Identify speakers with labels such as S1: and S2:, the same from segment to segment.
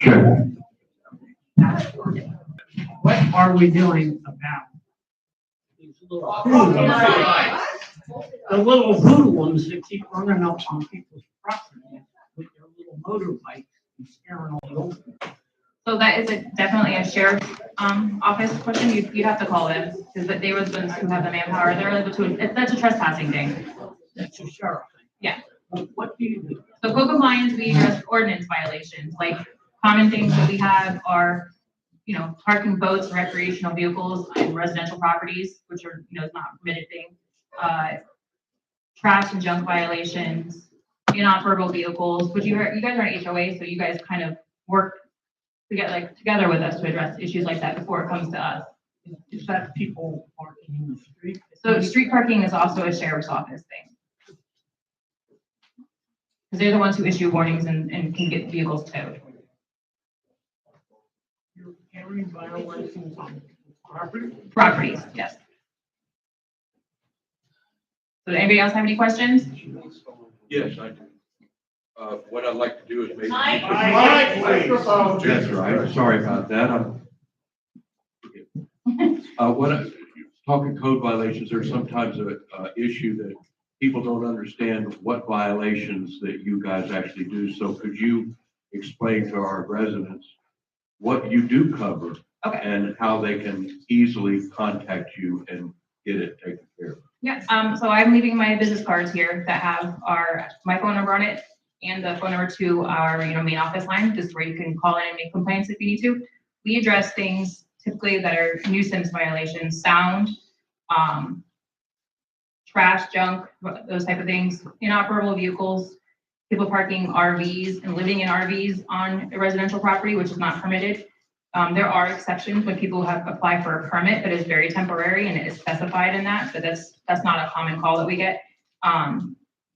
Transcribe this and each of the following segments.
S1: Sure.
S2: What are we doing about these little the little voodoo ones that keep running up on people's property with their little motorbikes and scaring all the old people?
S3: So that is definitely a sheriff's office question. You have to call them because they were the ones who have the manpower. They're able to, that's a trespassing thing.
S2: That's a sheriff thing.
S3: Yeah.
S2: What do you do?
S3: So code compliance, we address ordinance violations, like common things that we have are, parking boats and recreational vehicles in residential properties, which are, is not a permitted thing. Trash and junk violations, inoperable vehicles, which you guys are an HOA, so you guys kind of work to get together with us to address issues like that before it comes to us.
S2: Is that people parking in the street?
S3: So street parking is also a sheriff's office thing. Because they're the ones who issue warnings and can get vehicles towed.
S2: You're carrying violations on property?
S3: Properties, yes. So does anybody else have any questions?
S4: Yes, I do. What I'd like to do is maybe.
S2: Microphone.
S4: That's right. Sorry about that. Talking code violations, there's sometimes a issue that people don't understand what violations that you guys actually do. So could you explain to our residents what you do cover?
S3: Okay.
S4: And how they can easily contact you and get it taken care of?
S3: Yes, so I'm leaving my business cards here that have my phone number on it and the phone number to our, main office line, just where you can call in and make complaints if you need to. We address things typically that are nuisance violations, sound, trash, junk, those type of things, inoperable vehicles, people parking RVs and living in RVs on a residential property, which is not permitted. There are exceptions when people have applied for a permit, but it's very temporary and it is specified in that, but that's not a common call that we get.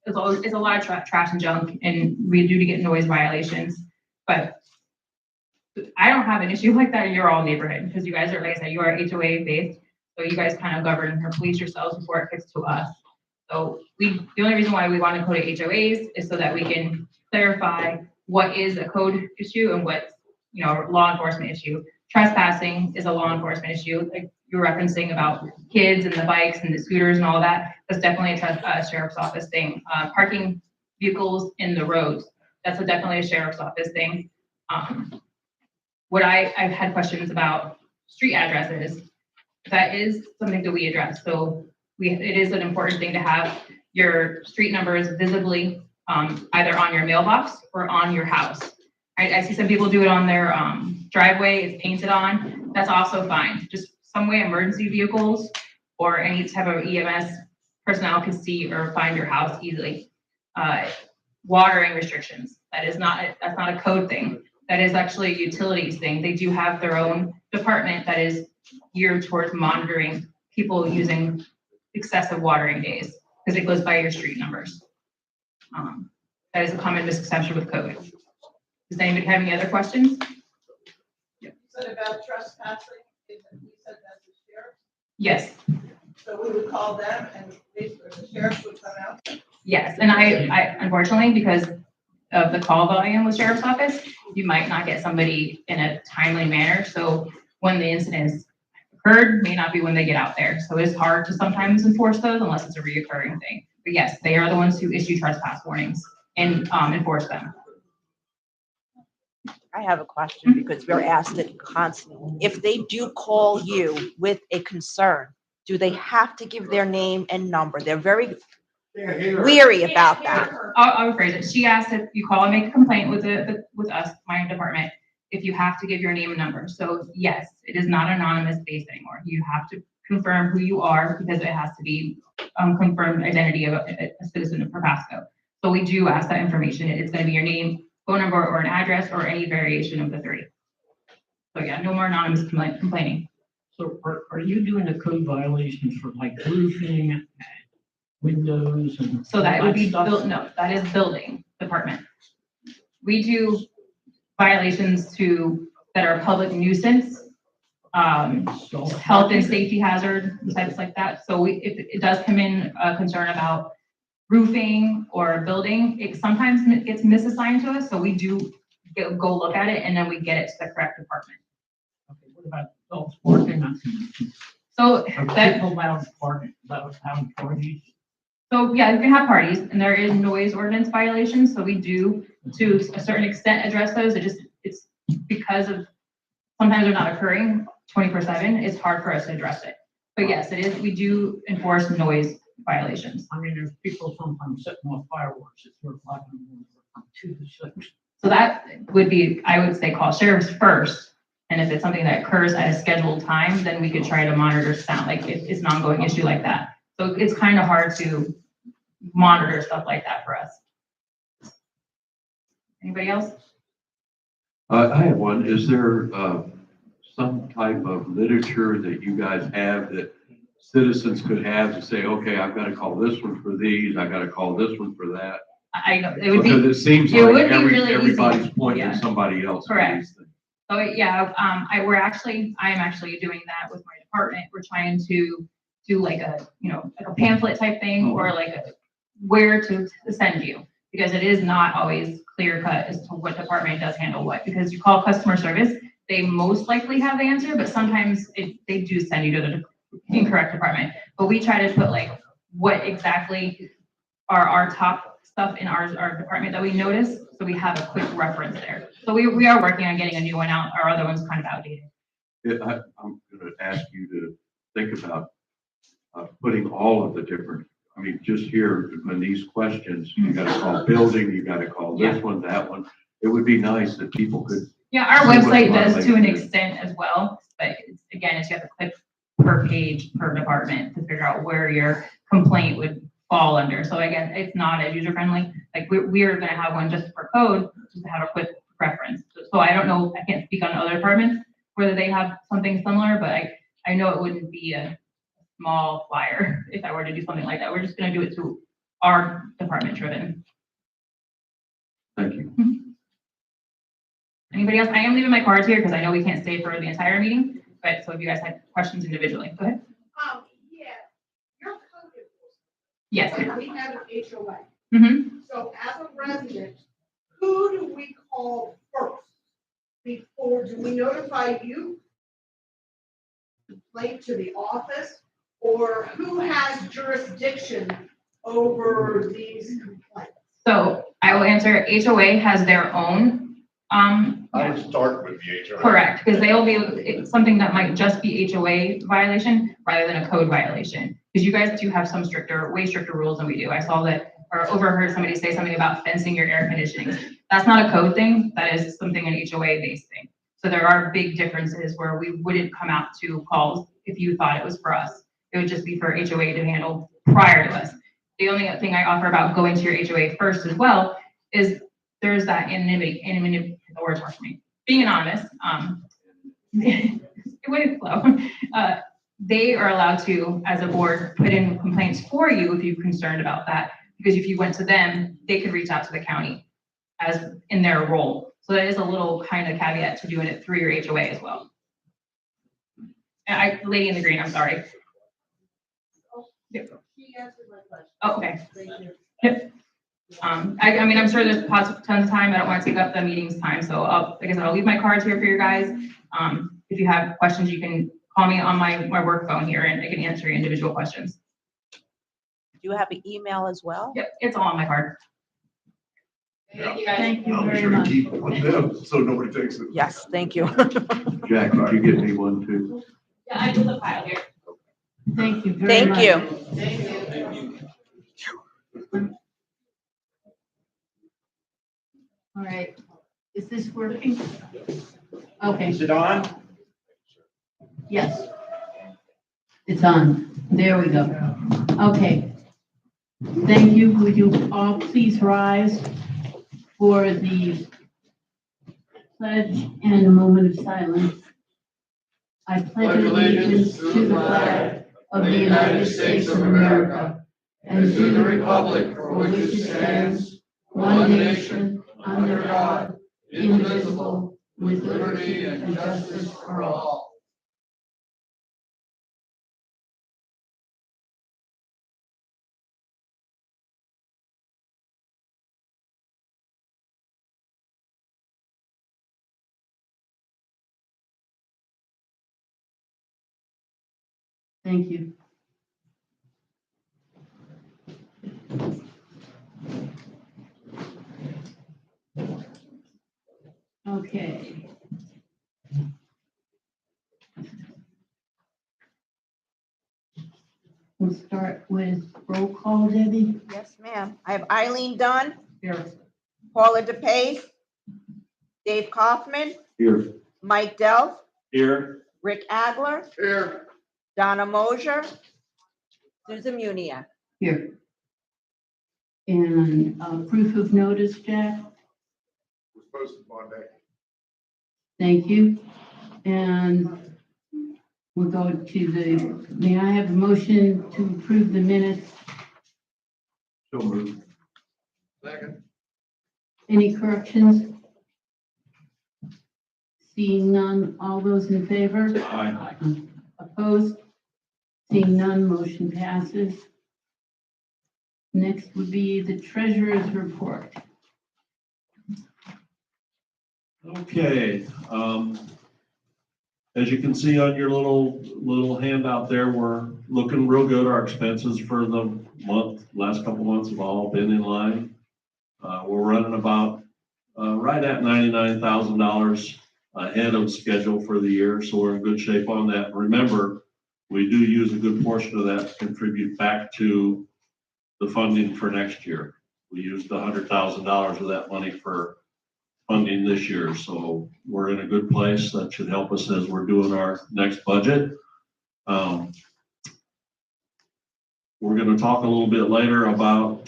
S3: It's a lot of trash and junk, and we do get noise violations, but I don't have an issue like that in your all neighborhood, because you guys are, like I said, you are HOA based, so you guys kind of govern or police yourselves before it gets to us. So the only reason why we want to code it HOAs is so that we can clarify what is a code issue and what's, law enforcement issue. Trespassing is a law enforcement issue, like you're referencing about kids and the bikes and the scooters and all that. That's definitely a sheriff's office thing. Parking vehicles in the roads, that's definitely a sheriff's office thing. What I've had questions about street addresses, that is something that we address. So it is an important thing to have your street numbers visibly either on your mailbox or on your house. I see some people do it on their driveway, it's painted on. That's also fine. Just some way emergency vehicles or any type of EMS personnel can see or find your house easily. Watering restrictions, that's not a code thing. That is actually a utilities thing. They do have their own department that is geared towards monitoring people using excessive watering days because it goes by your street numbers. That is a common misconception with code. Does anybody have any other questions?
S5: You said about trespassing, you said that's the sheriff,
S3: Yes,
S5: so we would call them and the sheriff would come out.
S3: yes. And I unfortunately, because of the call volume with sheriff's office, you might not get somebody in a timely manner. So when the incident has occurred, may not be when they get out there. So it's hard to sometimes enforce those unless it's a reoccurring thing. But yes, they are the ones who issue trespass warnings and enforce them.
S6: I have a question because we're asked it constantly. If they do call you with a concern, do they have to give their name and number? They're very weary about that.
S3: I'll rephrase it. She asked if you call and make a complaint with us, my department, if you have to give your name and number. So yes, it is not anonymous based anymore. You have to confirm who you are because it has to be confirmed identity of a citizen of Propasco. So we do ask that information. It's going to be your name, phone number, or an address, or any variation of the three. So yeah, no more anonymous complaining.
S2: So are you doing the code violations for like roofing and windows and?
S3: So that would be
S2: stuff?
S3: no, that is building department. We do violations that are public nuisance, health and safety hazard, types like that. So if it does come in a concern about roofing or building, it sometimes gets misassigned to us. So we do go look at it, and then we get it to the correct department.
S2: Okay, what about adults parking?
S3: So
S2: Are
S3: that,
S2: people allowed to park, allowed to have parties?
S3: so yeah, you can have parties, and there is noise ordinance violations, so we do, to a certain extent, address those. It's because of, sometimes they're not occurring 24/7, it's hard for us to address it. But yes, it is, we do enforce noise violations.
S2: I mean, there's people sometimes setting off fireworks at 4 o'clock in the morning from 2 to 6.
S3: So that would be, I would say, call sheriffs first. And if it's something that occurs at a scheduled time, then we could try to monitor sound, like if it's an ongoing issue like that. So it's kind of hard to monitor stuff like that for us. Anybody else?
S4: I have one. Is there some type of literature that you guys have that citizens could have to say, okay, I've got to call this one for these, I got to call this one for that?
S3: I know, it would
S4: Because
S3: be,
S4: it seems
S3: it
S4: like
S3: would be really easy.
S4: everybody's pointing
S3: Yeah.
S4: at somebody else. for
S3: Correct.
S4: these things.
S3: so yeah, I am actually doing that with my department. We're trying to do like a, like a pamphlet type thing, or like where to send you. Because it is not always clear cut as to what department does handle what, because you call customer service, they most likely have the answer, but sometimes they do send you to the incorrect department. But we try to put like what exactly are our top stuff in our department that we notice, so we have a quick reference there. So we are working on getting a new one out. Our other one's kind of outdated.
S4: I'm going to ask you to think about putting all of the different, I mean, just here, on these questions, you got to call building, you got to call this one, that one. It would be nice that people could.
S3: Yeah, our
S4: See what
S3: website does to an
S4: violation is.
S3: extent as well, but again, it's you have to click per page per department to figure out where your complaint would fall under. So again, it's not as user friendly. Like we're gonna have one just for code, just to have a quick reference. So I don't know, I can't speak on other departments whether they have something similar, but I know it wouldn't be a small flyer if I were to do something like that. We're just gonna do it to our department driven.
S4: Thank you.
S3: Anybody else? I am leaving my cards here because I know we can't stay for the entire meeting, but so if you guys had questions individually, go ahead.
S5: Yeah, your code enforcement.
S3: Yes.
S5: So we have an HOA.
S3: Mm-hmm.
S5: So as a resident, who do we call first? Before, do we notify you? Complaint to the office, or who has jurisdiction over these complaints?
S3: So I will answer, HOA has their own,
S1: I would start with the HOA.
S3: correct, because they'll be, it's something that might just be HOA violation rather than a code violation. Because you guys do have some way stricter rules than we do. I saw that, or overheard somebody say something about fencing your air conditioning. That's not a code thing, that is something an HOA based thing. So there are big differences where we wouldn't come out to calls if you thought it was for us. It would just be for HOA to handle prior to us. The only thing I offer about going to your HOA first as well is there's that anonymity, the word's hard for me, being anonymous, it wouldn't flow. They are allowed to, as a board, put in complaints for you if you're concerned about that. Because if you went to them, they could reach out to the county as in their role. So that is a little kind of caveat to doing it through your HOA as well. And lady in the green, I'm sorry. Yep.
S5: She answered my question.
S3: Oh, okay.
S5: Thank you.
S3: Yep. I mean, I'm sure there's tons of time. I don't want to take up the meeting's time. So like I said, I'll leave my cards here for you guys. If you have questions, you can call me on my work phone here and I can answer your individual questions.
S6: Do you have an email as well?
S3: Yep, it's all on my card. Thank you guys.
S2: Thank you
S1: I'll be
S2: very
S1: sure to
S2: much.
S1: keep it with them, so nobody takes it.
S6: Yes, thank you.
S4: Jack, could you get me one too?
S3: Yeah, I did the file here.
S2: Thank you very much.
S6: Thank you.
S2: All right, is this working? Okay,
S1: Is it on?
S2: yes. It's on. There we go. Okay. Thank you. Would you all please rise for the pledge and a moment of silence? I pledge allegiance to the flag of the United States of America and to the republic for which it stands, one nation, under God, indivisible, with liberty and justice for all. Thank you. Okay. We'll start with roll call, Debbie.
S6: Yes, ma'am. I have Eileen Dunn,
S2: Here.
S6: Paula DePace, Dave Kaufman,
S4: Here.
S6: Mike Delph,
S4: Here.
S6: Rick Agler,
S1: Here.
S6: Donna Mosier, Susan Muniak.
S2: Here. And proof of notice, Jack?
S1: We're supposed to Monday.
S2: Thank you. And we'll go to the, may I have a motion to approve the minutes?
S4: So moved.
S1: Second.
S2: Any corrections? Seeing none, all those in favor?
S4: Aye.
S2: Opposed? Seeing none, motion passes. Next would be the treasurer's report.
S7: Okay, as you can see on your little handout there, we're looking real good. Our expenses for the last couple months have all been in line. We're running about, right at $99,000 ahead of schedule for the year, so we're in good shape on that. Remember, we do use a good portion of that to contribute back to the funding for next year. We used $100,000 of that money for funding this year, so we're in a good place. That should help us as we're doing our next budget. We're going to talk a little bit later about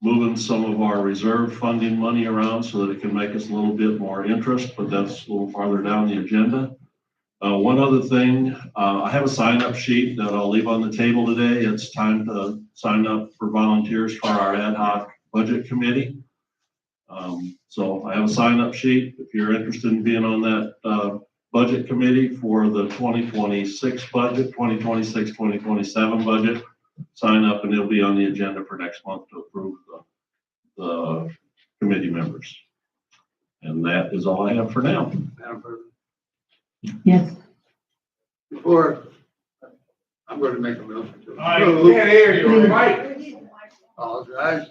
S7: moving some of our reserve funding money around so that it can make us a little bit more interest, but that's a little farther down the agenda. One other thing, I have a sign-up sheet that I'll leave on the table today. It's time to sign up for volunteers for our ad hoc budget committee. So I have a sign-up sheet. If you're interested in being on that budget committee for the 2026 budget, 2026, 2027 budget, sign up and it'll be on the agenda for next month to approve the committee members. And that is all I have for now.
S8: Madam President,
S2: Yes.
S8: before, I'm going to make a motion to
S1: I can't hear you, right?
S8: apologize.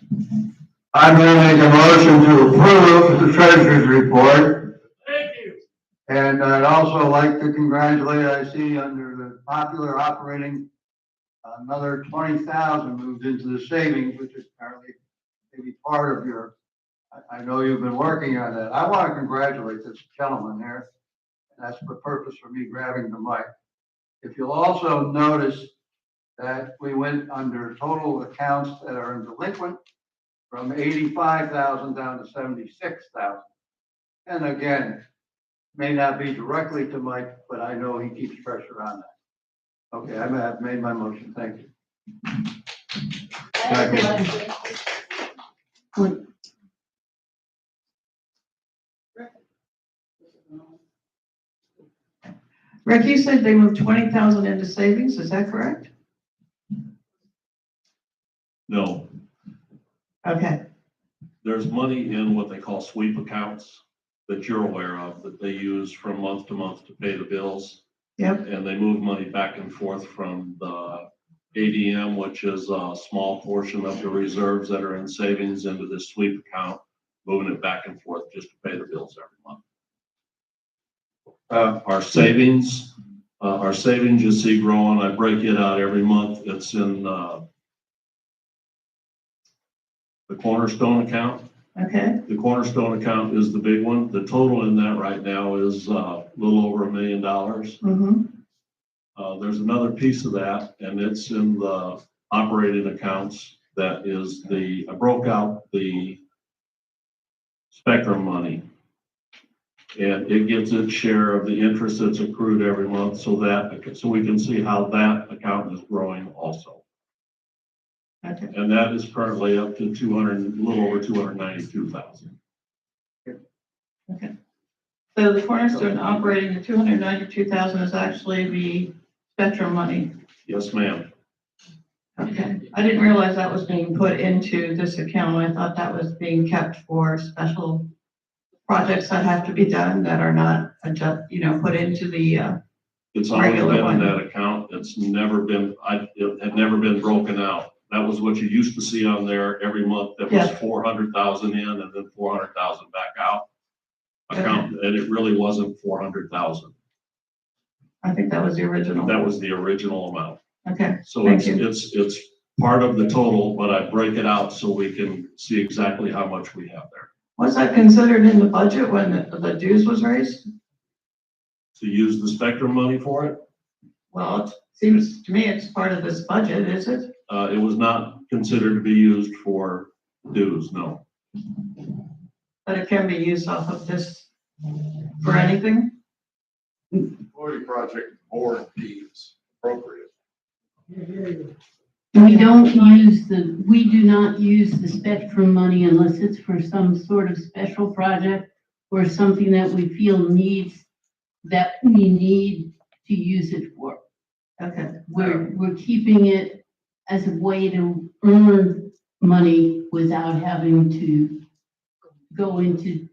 S9: I'm going to make a motion to approve the treasurer's report.
S1: Thank you.
S9: And I'd also like to congratulate, I see under the popular operating, another 20,000 moved into the savings, which is apparently maybe part of your, I know you've been working on that. I want to congratulate this gentleman there. That's the purpose for me grabbing the mic. If you'll also notice that we went under total accounts that are delinquent from 85,000 down to 76,000. And again, may not be directly to Mike, but I know he keeps pressure on that. Okay, I have made my motion. Thank you.
S10: Rick, you said they moved 20,000 into savings, is that correct?
S7: No,
S10: Okay,
S7: there's money in what they call sweep accounts that you're aware of that they use from month to month to pay the bills.
S10: yep,
S7: And they move money back and forth from the ADM, which is a small portion of the reserves that are in savings, into this sweep account, moving it back and forth just to pay the bills every month. Our savings you see growing. I break it out every month. It's in the Cornerstone account.
S10: okay,
S7: The Cornerstone account is the big one. The total in that right now is a little over $1 million. There's another piece of that, and it's in the operating accounts. That is I broke out the Spectrum money. And it gets its share of the interest that's accrued every month, so we can see how that account is growing also.
S10: okay,
S7: And that is currently up to a little over 292,000.
S10: okay. So the Cornerstone operating, the 292,000 is actually the Spectrum money.
S7: Yes, ma'am.
S10: Okay, I didn't realize that was being put into this account. I thought that was being kept for special projects that have to be done that are not, put into the,
S7: It's always
S10: Regular
S7: been in
S10: one.
S7: that account. It's never been, it had never been broken out. That was what you used to see on there every month. That was
S10: Yeah.
S7: 400,000 in and then 400,000 back out. Account, and it really wasn't 400,000.
S10: I think that was the original.
S7: That was the original amount.
S10: Okay,
S7: So
S10: Thank
S7: it's part of the total, but I break it out so we can see exactly how much we have there.
S10: was that considered in the budget when the dues was raised?
S7: To use the Spectrum money for it,
S10: Well, it seems to me it's part of this budget, is it?
S7: it was not considered to be used for dues, no.
S10: But it can be used off of this for anything?
S1: Employee project board deeds appropriate.
S2: We do not use the Spectrum money unless it's for some sort of special project or something that we feel that we need to use it for.
S10: Okay,
S2: We're keeping it as a way to earn money without having to go into,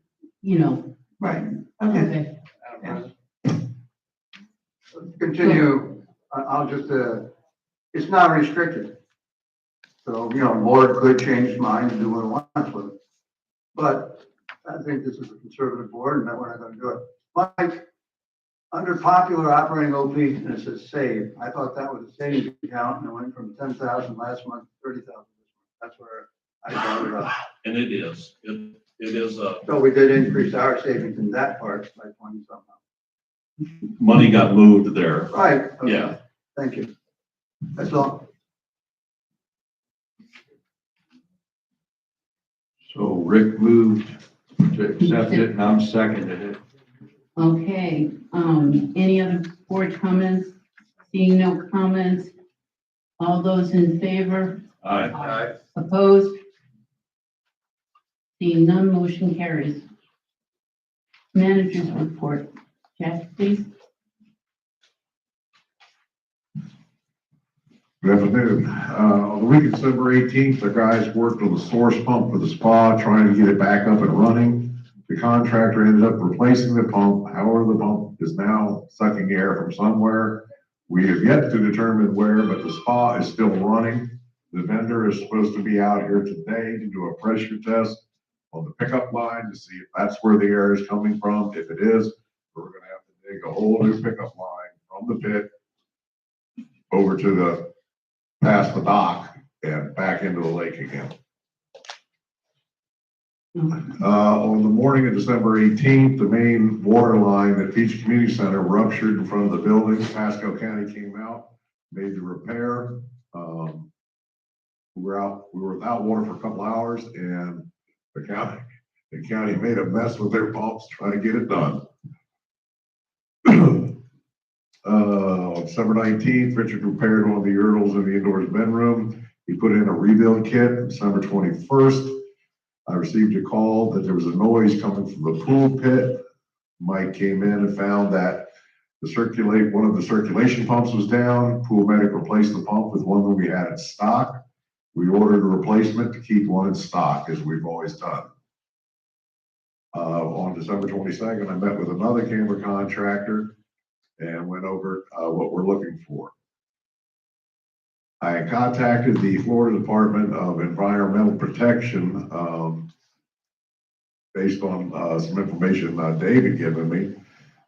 S10: right, okay.
S2: okay.
S9: Madam President. Continue, I'll just, it's not restricted. So, board could change its mind and do what it wants with it. But I think this is a conservative board and that we're not gonna do it. Mike, under popular operating OP, and it says save, I thought that was a savings account and it went from 10,000 last month to 30,000 this month. That's where I brought it up.
S7: And it is, it is,
S9: So we did increase our savings in that part by 20 something.
S7: money got moved there.
S9: Right. okay.
S7: Yeah.
S9: Thank you. That's all.
S4: So Rick moved to accept it and I'm seconded it.
S2: Okay, any other board comments? Seeing no comments, all those in favor?
S7: Aye.
S2: Opposed? Seeing none, motion carries. Managers report. Jack, please.
S11: Good afternoon. On the week of December 18th, the guys worked on the source pump for the spa, trying to get it back up and running. The contractor ended up replacing the pump. However, the pump is now sucking air from somewhere. We have yet to determine where, but the spa is still running. The vendor is supposed to be out here today to do a pressure test on the pickup line to see if that's where the air is coming from. If it is, we're gonna have to dig a whole new pickup line from the pit over to the past the dock and back into the lake again. On the morning of December 18th, the main water line at Peach Community Center ruptured in front of the building. Pasco County came out, made the repair. We were without water for a couple hours and the county made a mess with their pumps trying to get it done. On December 19th, Richard repaired one of the urinals in the indoors bedroom. He put in a rebuild kit. December 21st, I received a call that there was a noise coming from the pool pit. Mike came in and found that one of the circulation pumps was down. Pool medic replaced the pump with one that we had in stock. We ordered a replacement to keep one in stock, as we've always done. On December 22nd, I met with another camera contractor and went over what we're looking for. I contacted the Florida Department of Environmental Protection based on some information David given me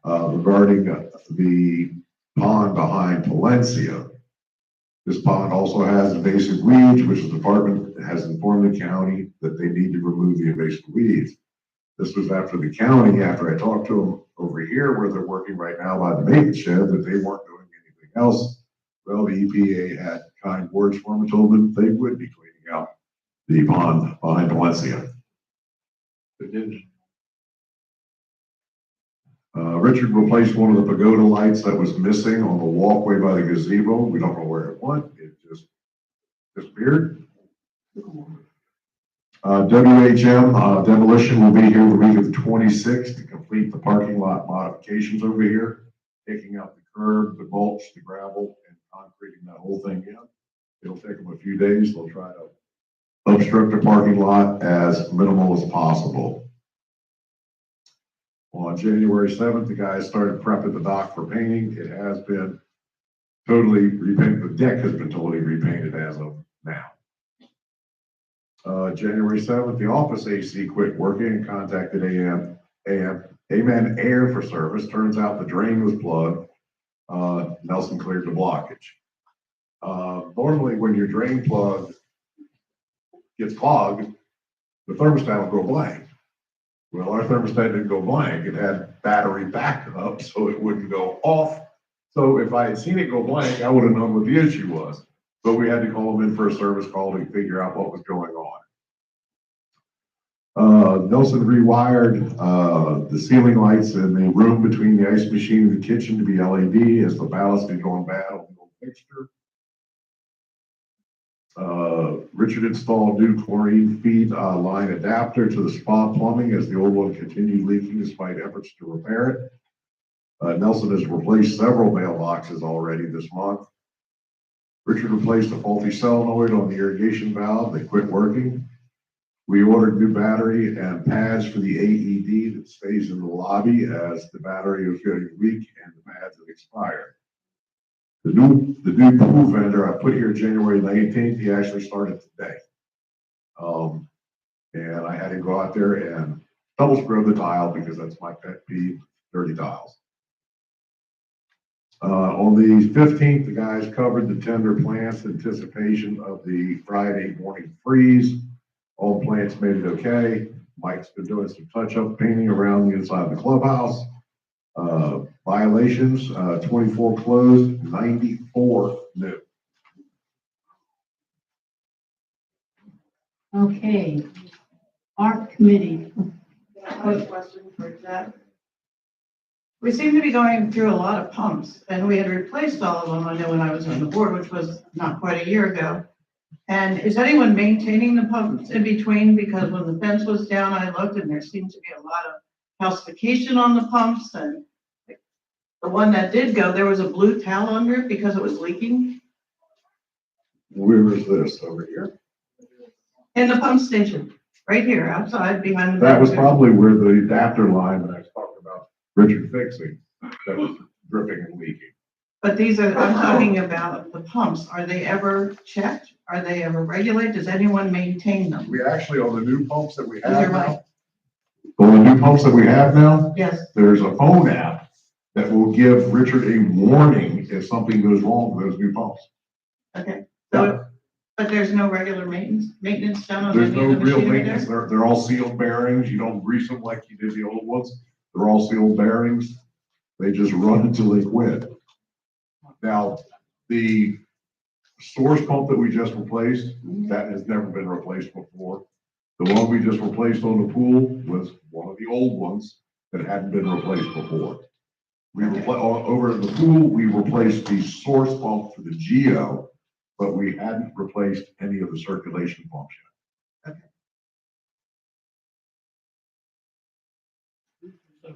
S11: regarding the pond behind Palencia. This pond also has invasive weeds, which the department has informed the county that they need to remove the invasive weeds. This was after the county, after I talked to them over here where they're working right now by the maintenance shed, that they weren't doing anything else. Well, the EPA had kind words for them and told them they would be cleaning out the pond behind Valencia.
S4: But didn't,
S11: Richard replaced one of the pagoda lights that was missing on the walkway by the gazebo. We don't know where it went. It just disappeared. WHM demolition will be here the week of the 26th to complete the parking lot modifications over here, taking out the curb, the mulch, the gravel, and concreting that whole thing in. It'll take them a few days. They'll try to obstruct the parking lot as minimal as possible. On January 7th, the guys started prepping the dock for painting. It has been totally repainted. The deck has been totally repainted as of now. January 7th, the office AC quit working and contacted Amen Air for service. Turns out the drain was plugged. Nelson cleared the blockage. Normally when your drain plug gets clogged, the thermostat will go blank. Well, our thermostat didn't go blank. It had battery backup, so it wouldn't go off. So if I had seen it go blank, I would have known what the issue was. But we had to call them in for a service call to figure out what was going on. Nelson rewired the ceiling lights in the room between the ice machine and the kitchen to be LED as the ballast had gone bad on the old fixture. Richard installed new chlorine feed line adapter to the spa plumbing as the old one continued leaking despite efforts to repair it. Nelson has replaced several mailboxes already this month. Richard replaced a faulty solenoid on the irrigation valve that quit working. We ordered new battery and pads for the AED that stays in the lobby as the battery was getting weak and the pads have expired. The new pool vendor I put here January 19th, he actually started today. And I had to go out there and double scrub the tile because that's my pet peeve, dirty tiles. On the 15th, the guys covered the tender plants in anticipation of the Friday morning freeze. All plants made it okay. Mike's been doing some touch-up painting around the inside of the clubhouse. Violations, 24 closed, 94 new.
S2: Okay. Art committee.
S10: I have a question for Jack. We seem to be going through a lot of pumps, and we had replaced all of them, I know when I was on the board, which was not quite a year ago. And is anyone maintaining the pumps in between? Because when the fence was down, I looked and there seemed to be a lot of calcification on the pumps, and the one that did go, there was a blue towel under it because it was leaking
S11: Where is this, over here?
S10: in the pump station, right here, outside behind the.
S11: That was probably where the adapter line that I was talking about Richard fixing, that was dripping and leaking.
S10: But these are, I'm talking about the pumps. Are they ever checked? Are they ever regulated? Does anyone maintain them?
S11: We actually, on the new pumps that we
S10: These
S11: have
S10: are right.
S11: now, on the new pumps that we have now,
S10: Yes,
S11: there's a phone app that will give Richard a warning if something goes wrong with those new pumps.
S10: okay. So, but there's no regular maintenance done on
S11: There's
S10: any
S11: no
S10: of the
S11: real
S10: machinery
S11: maintenance.
S10: there?
S11: They're all sealed bearings. You don't grease them like you did the old ones. They're all sealed bearings. They just run until they quit. Now, the source pump that we just replaced, that has never been replaced before. The one we just replaced on the pool was one of the old ones that hadn't been replaced before. Over at the pool, we replaced the source pump for the Geo, but we hadn't replaced any of the circulation pumps yet.
S12: So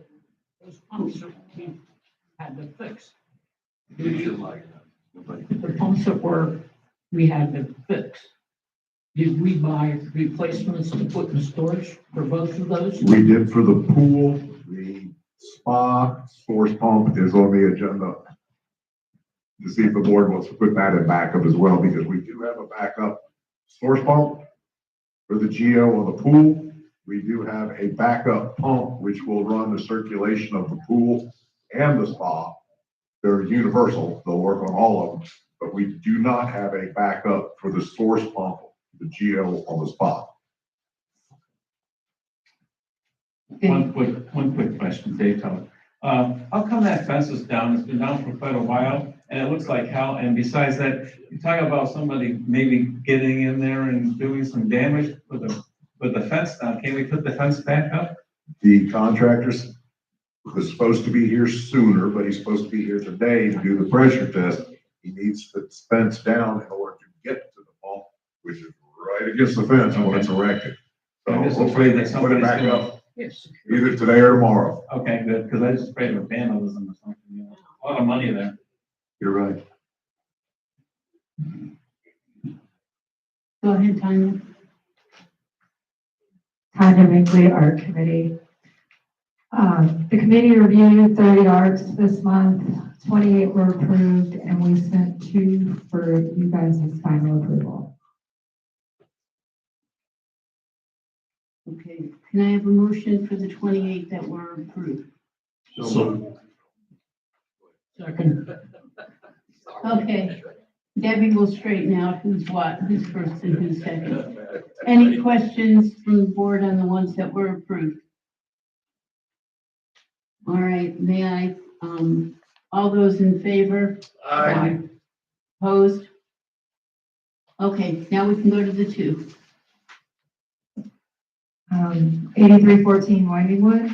S12: those pumps that we had to fix, the pumps that we had to fix, did we buy replacements to put in storage for both of those?
S11: We did for the pool. The spa source pump is on the agenda to see if the board wants to put that in backup as well, because we do have a backup source pump for the Geo on the pool. We do have a backup pump which will run the circulation of the pool and the spa. They're universal. They'll work on all of them, but we do not have a backup for the source pump, the Geo on the spa.
S13: One quick question, Dave Teller. How come that fence is down? It's been down for quite a while, and it looks like hell. And besides that, you talk about somebody maybe getting in there and doing some damage with the fence down. Can we put the fence back up?
S11: The contractors was supposed to be here sooner, but he's supposed to be here today to do the pressure test. He needs the fence down in order to get to the pump, which is right against the fence when it's erected. So
S13: I'm just
S11: hopefully
S13: afraid
S11: they
S13: that
S11: can put it back
S13: somebody's
S11: up
S12: Yes.
S11: either today or tomorrow.
S13: Okay, good, because I just afraid of vandalism or something. You know. A lot of money there.
S11: You're right.
S2: Go ahead, Tanya.
S14: Tanya Minkley, Art Committee. The committee reviewed 30 ARCs this month, 28 were approved, and we sent 2 for you guys' final approval.
S2: Okay, can I have a motion for the 28 that were approved?
S7: So,
S12: Second.
S2: Okay, Debbie will straighten out who's what, who's first and who's second. Any questions from the board on the ones that were approved? All right, may I, all those in favor?
S8: Aye.
S2: Opposed? Okay, now we can go to the 2.
S14: 8314 Winding Wood.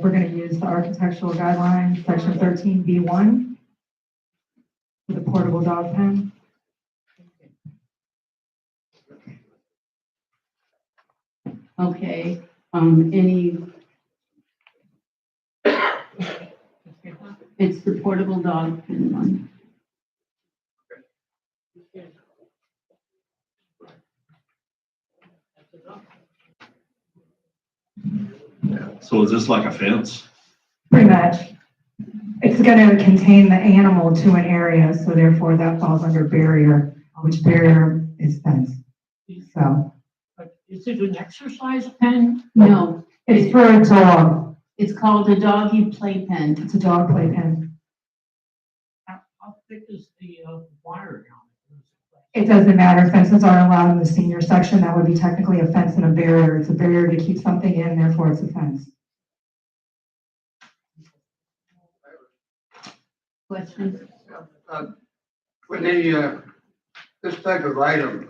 S14: We're going to use the architectural guidelines, section 13B1, for the portable dog pen.
S2: Okay, any? It's the portable dog pen one.
S7: so is this like a fence?
S14: Pretty much. It's going to contain the animal to an area, so therefore that falls under barrier, which barrier is fence. So
S12: Is it an exercise pen?
S2: No,
S14: it's for a dog.
S2: it's called a doggy playpen.
S14: It's a dog playpen.
S12: How thick is the wire on
S14: It doesn't matter. Fences aren't allowed in the senior section. That would be technically a fence and a barrier. It's a barrier to keep something in, therefore it's a fence.
S2: Questions?
S9: When this type of item,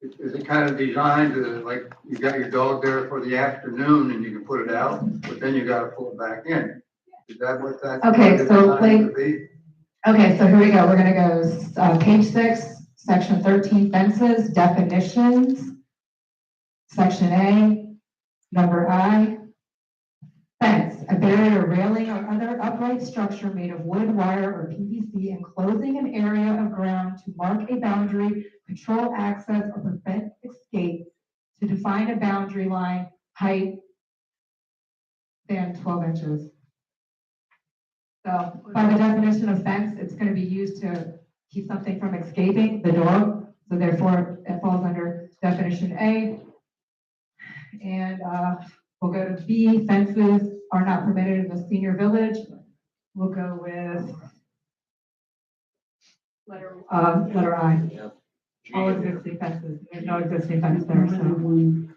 S9: is it kind of designed to, like, you got your dog there for the afternoon and you can put it out, but then you gotta pull it back in? Is that what that?
S14: Okay, so,
S9: designed to be?
S14: Okay, so here we go. We're gonna go, page 6, section 13, fences, definitions. Section A, number I. Fence, a barrier, railing, or other upright structure made of wood, wire, or PVC enclosing an area of ground to mark a boundary, control access, or prevent escape, to define a boundary line, height than 12 inches. So by the definition of fence, it's going to be used to keep something from escaping the dog. So therefore, it falls under definition A. And we'll go to B, fences are not permitted in the senior village. We'll go with letter I. All existing fences. There's no existing fence there, so.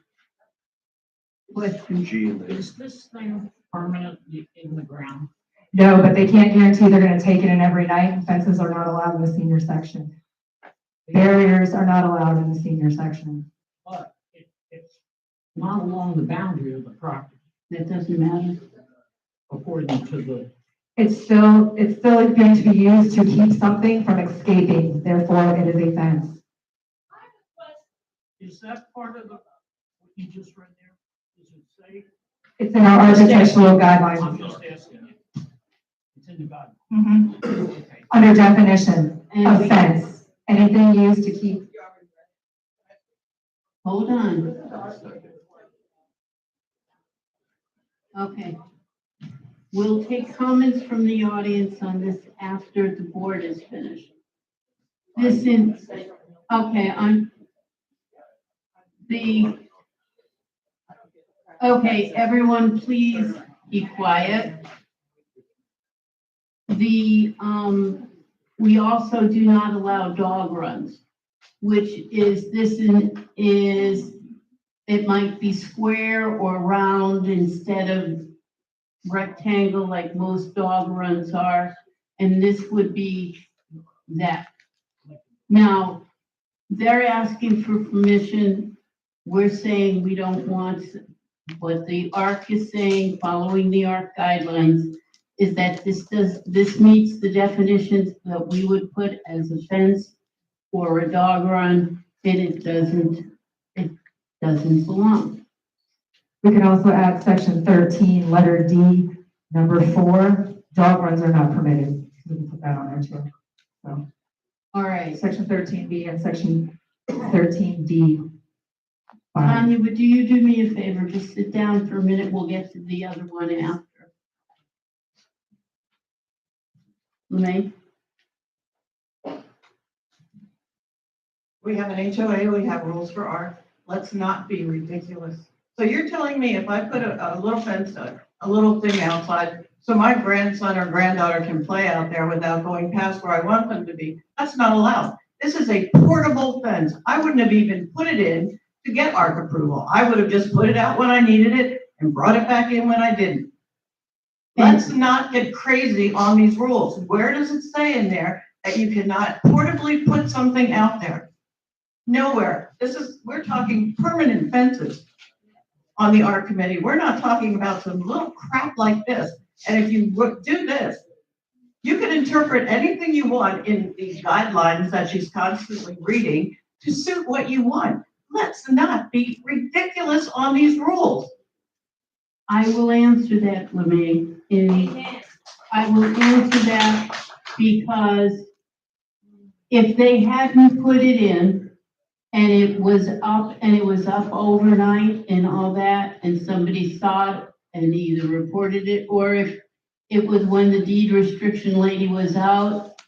S2: Question.
S4: G in there.
S12: Is this thing permanent in the ground?
S14: No, but they can't guarantee they're going to take it in every night. Fences are not allowed in the senior section. Barriers are not allowed in the senior section.
S12: But it's not along the boundary of the property,
S2: That doesn't matter.
S12: according to the,
S14: It's still going to be used to keep something from escaping. Therefore, it is a fence.
S12: is that part of the, what you just read there? Does it say?
S14: It's in our architectural guidelines.
S12: I'm just asking you. It's in the guidelines.
S14: Mhm.
S12: Okay.
S14: Under definition
S2: And
S14: of
S2: we-
S14: fence, anything used to keep.
S2: Hold on. Okay. We'll take comments from the audience on this after the board is finished. This is, okay, okay, everyone, please be quiet. We also do not allow dog runs, which is, it might be square or round instead of rectangle like most dog runs are, and this would be that. Now, they're asking for permission. We're saying we don't want, what the ARC is saying, following the ARC guidelines, is that this meets the definitions that we would put as a fence or a dog run, and it doesn't belong.
S14: We can also add section 13, letter D, number 4, dog runs are not permitted. We can put that on there too. So,
S2: All right,
S14: section 13B and section 13D.
S2: Tanya, would you do me a favor? Just sit down for a minute. We'll get to the other one after. Lemay?
S10: We have an HOA, we have rules for art. Let's not be ridiculous. So you're telling me if I put a little fence, a little thing outside, so my grandson or granddaughter can play out there without going past where I want them to be, that's not allowed. This is a portable fence. I wouldn't have even put it in to get ARC approval. I would have just put it out when I needed it and brought it back in when I didn't. Let's not get crazy on these rules. Where does it say in there that you cannot portably put something out there? Nowhere. We're talking permanent fences on the art committee. We're not talking about some little crap like this. And if you do this, you can interpret anything you want in these guidelines that she's constantly reading to suit what you want. Let's not be ridiculous on these rules.
S2: I will answer that, Lemay. I will answer that because if they hadn't put it in and it was up overnight and all that, and somebody saw it and either reported it, or if it was when the deed restriction lady was out,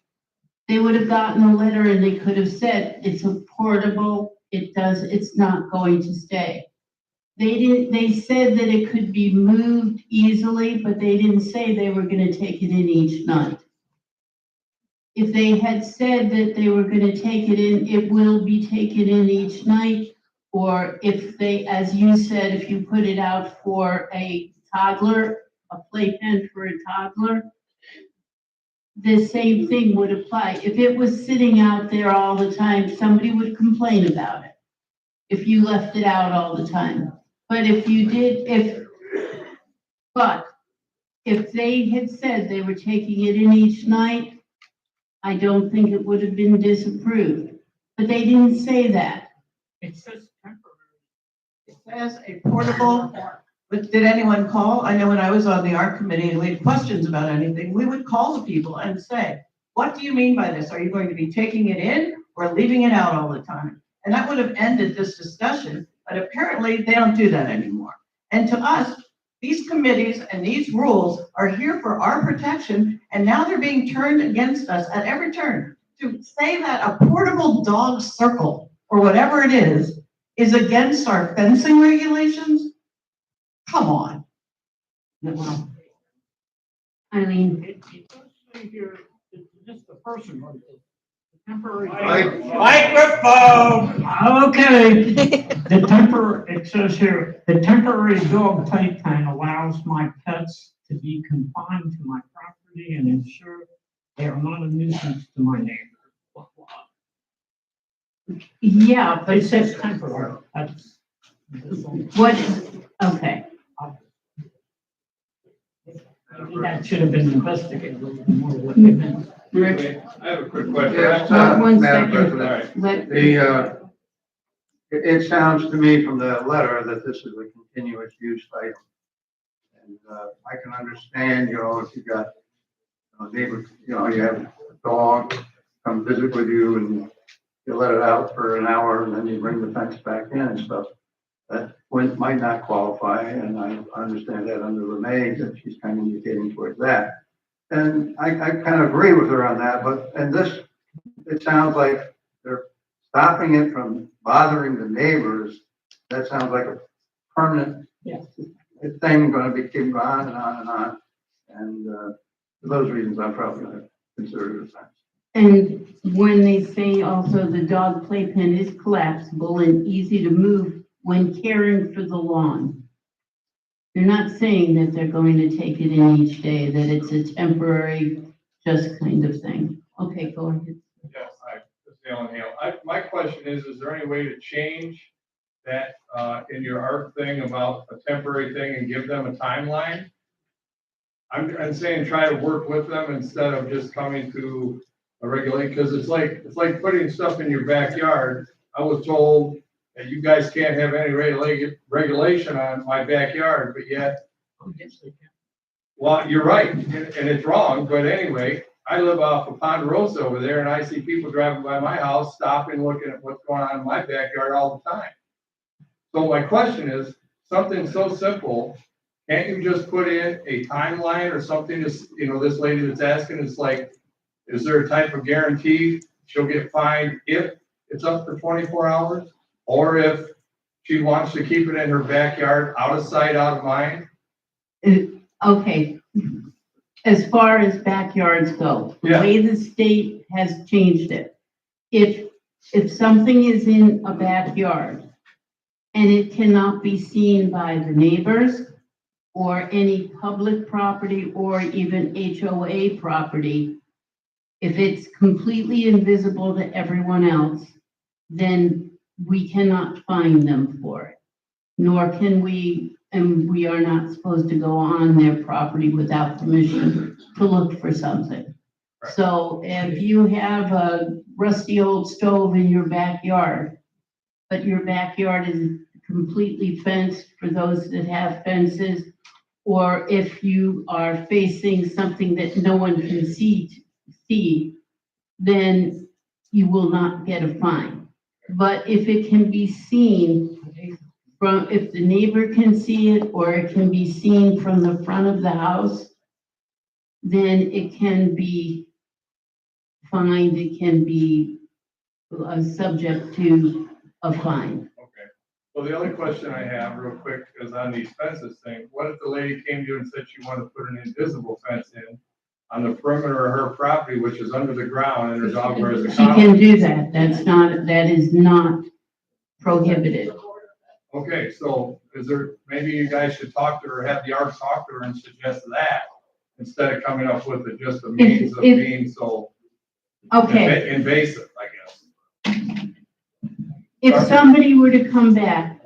S2: they would have gotten a letter and they could have said, it's a portable, it's not going to stay. They said that it could be moved easily, but they didn't say they were gonna take it in each night. If they had said that they were gonna take it in, it will be taken in each night, or if they, as you said, if you put it out for a toddler, a playpen for a toddler, the same thing would apply. If it was sitting out there all the time, somebody would complain about it if you left it out all the time. But if you did, if they had said they were taking it in each night, I don't think it would have been disapproved. But they didn't say that.
S12: It says temporary.
S10: It says a portable, but did anyone call? I know when I was on the art committee and we had questions about anything, we would call the people and say, what do you mean by this? Are you going to be taking it in or leaving it out all the time? And that would have ended this discussion, but apparently they don't do that anymore. And to us, these committees and these rules are here for our protection, and now they're being turned against us at every turn. To say that a portable dog circle, or whatever it is against our fencing regulations? Come on.
S2: Eileen?
S12: It does say here, it's just the person, right? The temporary.
S8: Microphone!
S12: Okay. It says here, the temporary dog playpen allows my pets to be confined to my property and ensure they are not a nuisance to my neighbors. Blah, blah.
S2: Yeah, but
S12: It says temporary. That's.
S2: what, okay.
S12: That should have been investigated a little more what they meant.
S2: Rich?
S8: I have a quick question.
S9: Yes,
S2: One
S9: Madam
S2: second.
S9: President.
S2: Let,
S9: It sounds to me from the letter that this is a continuous use item. And I can understand, if you've got a neighbor, you have a dog come visit with you and you let it out for an hour and then you bring the fence back in and stuff. That might not qualify, and I understand that under LeMay that she's kind of indicating towards that. And I kind of agree with her on that, it sounds like they're stopping it from bothering the neighbors. That sounds like a permanent thing going to be keeping on and on and on. And for those reasons, I'm probably going to consider it a fence.
S2: and when they say also the dog playpen is collapsible and easy to move when caring for the lawn. They're not saying that they're going to take it in each day, that it's a temporary, just kind of thing. Okay, go ahead.
S1: Yes, hi, this is Alan Hale. My question is there any way to change that in your art thing about a temporary thing and give them a timeline? I'm saying try to work with them instead of just coming to a regulation, because it's like putting stuff in your backyard. I was told that you guys can't have any regulation on my backyard, but yet, well, you're right, and it's wrong, but anyway, I live off of Ponderosa over there, and I see people driving by my house, stopping, looking at what's going on in my backyard all the time. So my question is, something so simple, can't you just put in a timeline or something, this, you know, this lady that's asking, it's like, is there a type of guarantee she'll get fined if it's up to 24 hours? Or if she wants to keep it in her backyard, out of sight, out of mind?
S2: Okay, as far as backyards go, the
S1: Yeah.
S2: way the state has changed it, if something is in a backyard and it cannot be seen by the neighbors or any public property or even HOA property, if it's completely invisible to everyone else, then we cannot fine them for it. Nor can we, and we are not supposed to go on their property without permission to look for something. So if you have a rusty old stove in your backyard, but your backyard is completely fenced for those that have fences, or if you are facing something that no one can see, then you will not get a fine. But if it can be seen from, if the neighbor can see it, or it can be seen from the front of the house, then it can be fined, it can be subject to a fine.
S1: Okay. So the other question I have real quick is on these fences thing. What if the lady came to you and said she wanted to put an invisible fence in on the perimeter of her property, which is under the ground, and her dog wears a
S2: She
S1: collar?
S2: can do that, that is not prohibited.
S1: Okay, so is there, maybe you guys should talk to her, have the ARC talk to her and suggest that, instead of coming up with it, just a means of
S2: if-
S1: being so
S2: Okay,
S1: invasive, I guess.
S2: if somebody were to come back,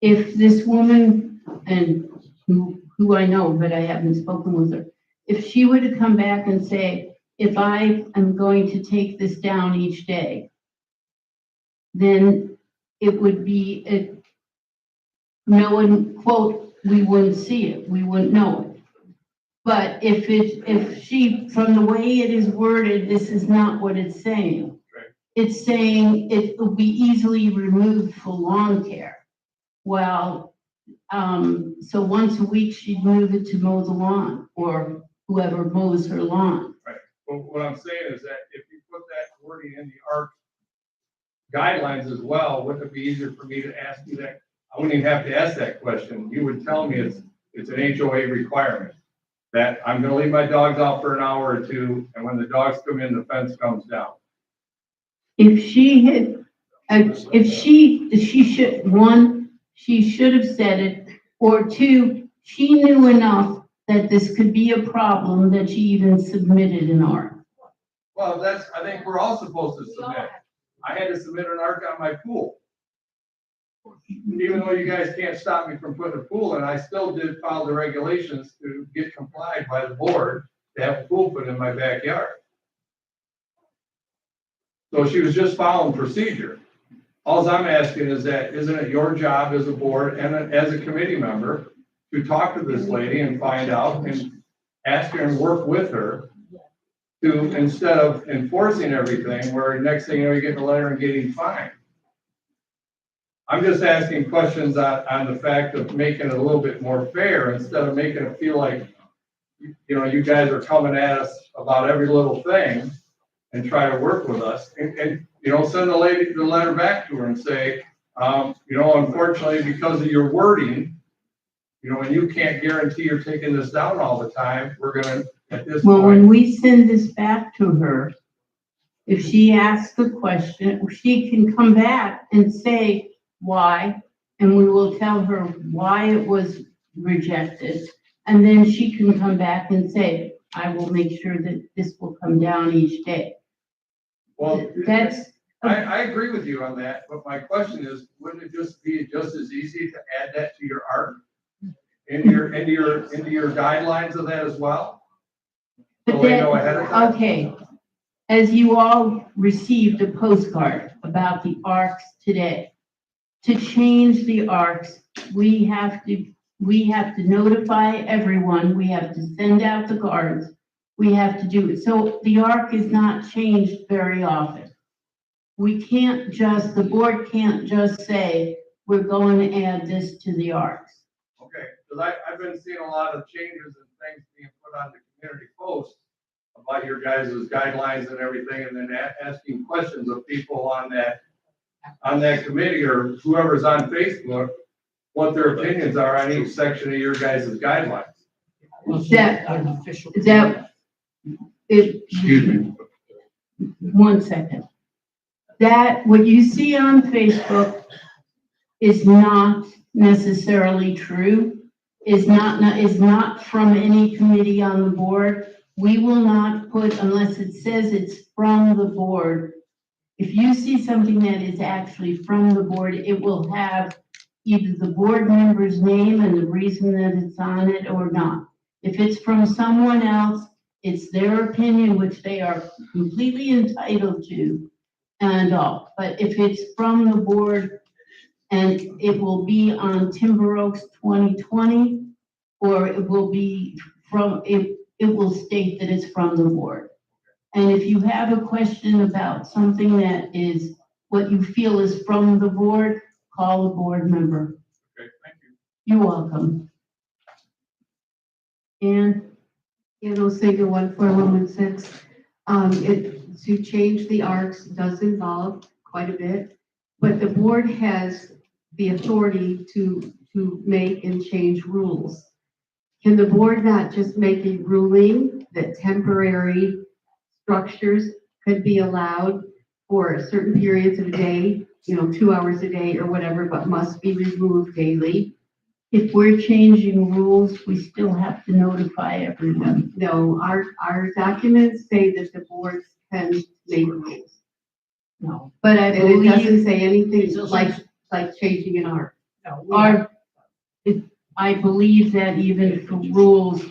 S2: if this woman, and who I know, but I haven't spoken with her, if she were to come back and say, if I am going to take this down each day, then it would be, no one, quote, we wouldn't see it, we wouldn't know it. But if she, from the way it is worded, this is not what it's saying.
S1: Right.
S2: It's saying it will be easily removed for lawn care. Well, so once a week, she'd move it to mow the lawn, or whoever mows her lawn.
S1: Right. But what I'm saying is that if you put that wording in the ARC guidelines as well, wouldn't it be easier for me to ask you that? I wouldn't even have to ask that question. You would tell me it's an HOA requirement, that I'm gonna leave my dogs out for an hour or two, and when the dogs come in, the fence comes down.
S2: If she had, she should, one, she should have said it, or two, she knew enough that this could be a problem that she even submitted an ARC.
S1: Well, that's, I think we're all supposed to submit. I had to submit an ARC on my pool. Even though you guys can't stop me from putting a pool in, I still did follow the regulations to get complied by the board to have a pool put in my backyard. So she was just following procedure. All I'm asking is that, isn't it your job as a board and as a committee member to talk to this lady and find out and ask her and work with her to, instead of enforcing everything, where next thing you know, you're getting a letter and getting fined. I'm just asking questions on the fact of making it a little bit more fair, instead of making it feel like, you know, you guys are coming at us about every little thing and try to work with us. And you know, send the lady the letter back to her and say, you know, unfortunately, because of your wording, you know, and you can't guarantee you're taking this down all the time, we're gonna, at this
S2: Well, when
S1: point.
S2: we send this back to her, if she asks the question, she can come back and say why, and we will tell her why it was rejected. And then she can come back and say, I will make sure that this will come down each day.
S1: Well,
S2: That's,
S1: I agree with you on that, but my question is, wouldn't it just be just as easy to add that to your ARC? Into your guidelines of that as well? So they know ahead of time?
S2: okay. As you all received a postcard about the ARCs today, to change the ARCs, we have to notify everyone, we have to send out the cards, we have to do it. So the ARC is not changed very often. We can't just, the board can't just say, we're going to add this to the ARCs.
S1: Okay, because I've been seeing a lot of changes and things being put on the community posts about your guys' guidelines and everything, and then asking questions of people on that committee or whoever's on Facebook, what their opinions are on each section of your guys' guidelines.
S4: Excuse me.
S2: One second. That, what you see on Facebook is not necessarily true, is not from any committee on the board. We will not put, unless it says it's from the board. If you see something that is actually from the board, it will have either the board member's name and the reason that it's on it or not. If it's from someone else, it's their opinion, which they are completely entitled to and all. But if it's from the board, and it will be on Timber Oaks 2020, or it will be from, it will state that it's from the board. And if you have a question about something that is what you feel is from the board, call the board member.
S1: Okay, thank you.
S2: You're welcome. And
S15: And Osega 14116, to change the ARCs does involve quite a bit, but the board has the authority to make and change rules. Can the board not just make a ruling that temporary structures could be allowed for certain periods of a day, 2 hours a day or whatever, but must be removed daily?
S2: if we're changing rules, we still have to notify everyone.
S15: No, our documents say that the boards can make rules.
S2: No, but I
S15: And it
S2: believe.
S15: doesn't say anything
S2: It doesn't-
S15: like changing an art.
S2: I believe that even for rules,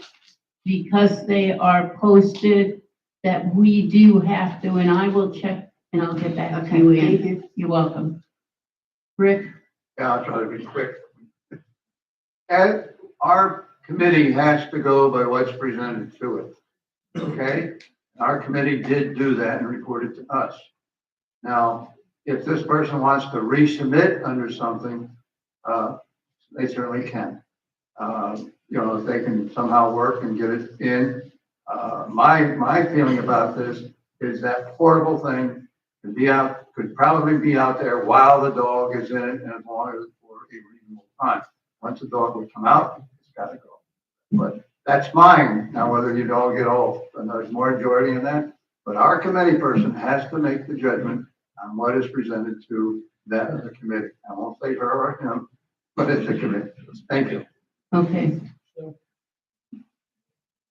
S2: because they are posted, that we do have to, and I will check and I'll get back to you.
S15: Okay, thank
S2: Ann.
S15: you.
S2: You're welcome. Rick?
S9: Yeah, I'll try to be quick. And our committee has to go by what's presented to it, okay? Our committee did do that and reported to us. Now, if this person wants to resubmit under something, they certainly can. If they can somehow work and get it in. My feeling about this is that horrible thing could probably be out there while the dog is in it and as long as for a reasonable time. Once the dog would come out, it's gotta go. But that's mine. Now, whether you'd all get all, there's more majority in that, but our committee person has to make the judgment on what is presented to that as a committee. I won't say her or him, but it's a committee. Thank you.
S2: Okay.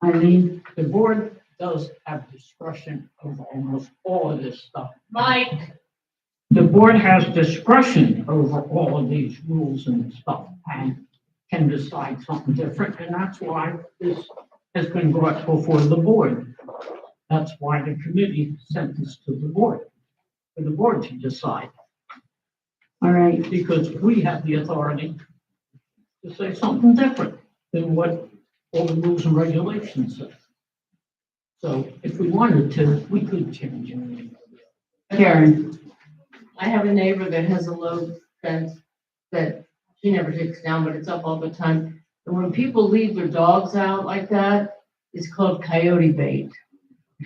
S2: Eileen?
S12: The board does have discretion over almost all of this stuff.
S2: Mike?
S12: The board has discretion over all of these rules and stuff and can decide something different. And that's why this has been brought before the board. That's why the committee sent this to the board, for the board to decide.
S2: All right.
S12: Because we have the authority to say something different than what all the rules and regulations say. So if we wanted to, we could change anything.
S2: Karen?
S16: I have a neighbor that has a low fence that she never takes down, but it's up all the time. And when people leave their dogs out like that, it's called coyote bait.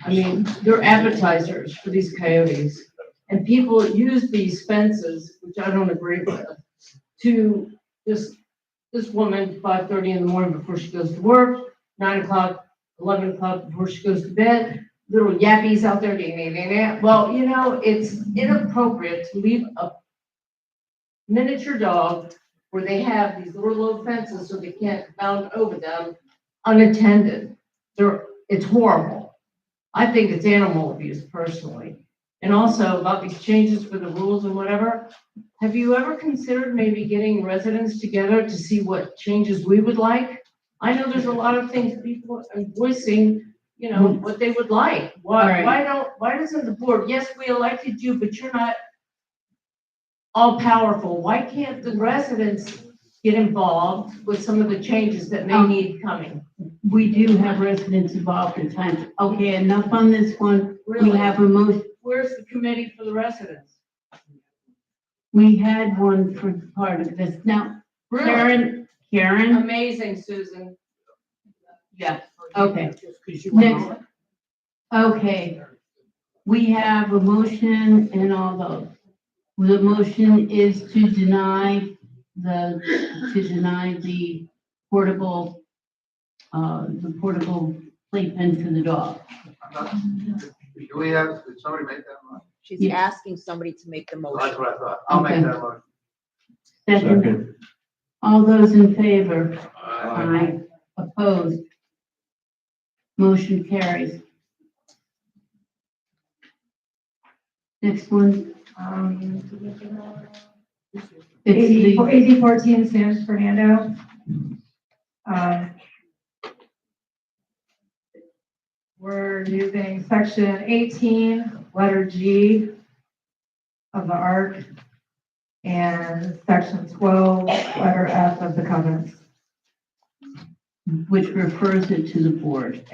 S16: I mean, they're appetizers for these coyotes. And people use these fences, which I don't agree with, to this woman, 5:30 in the morning before she goes to work, 9 o'clock, 11 o'clock before she goes to bed, little yappies out there. Well, it's inappropriate to leave a miniature dog where they have these little low fences so they can't bound over them unattended. It's horrible. I think it's animal abuse personally. And also about these changes for the rules and whatever, have you ever considered maybe getting residents together to see what changes we would like? I know there's a lot of things people are voicing, what they would like. Why doesn't the board, yes, we elected you, but you're not all powerful. Why can't the residents get involved with some of the changes that may need coming?
S2: We do have residents involved at times. Okay, enough on this one. We
S16: Really?
S2: have a motion.
S16: Where's the committee for the residents?
S2: We had one for part of this. Now, Karen,
S16: Amazing, Susan.
S2: yeah, okay. Next, okay. We have a motion and all those. The motion is to deny the portable playpen for the dog.
S9: Do we have, did somebody make that motion?
S6: She's
S2: Yeah.
S6: asking somebody to make the motion.
S9: That's what I thought. I'll make
S2: Okay.
S9: that motion.
S2: Second, all those in favor? Aye. Opposed? Motion carries. Next one. It's the,
S14: AZ 14 San Fernando. We're using section 18, letter G of the ARC, and section 12, letter F of the covenants.
S2: which refers it to the board.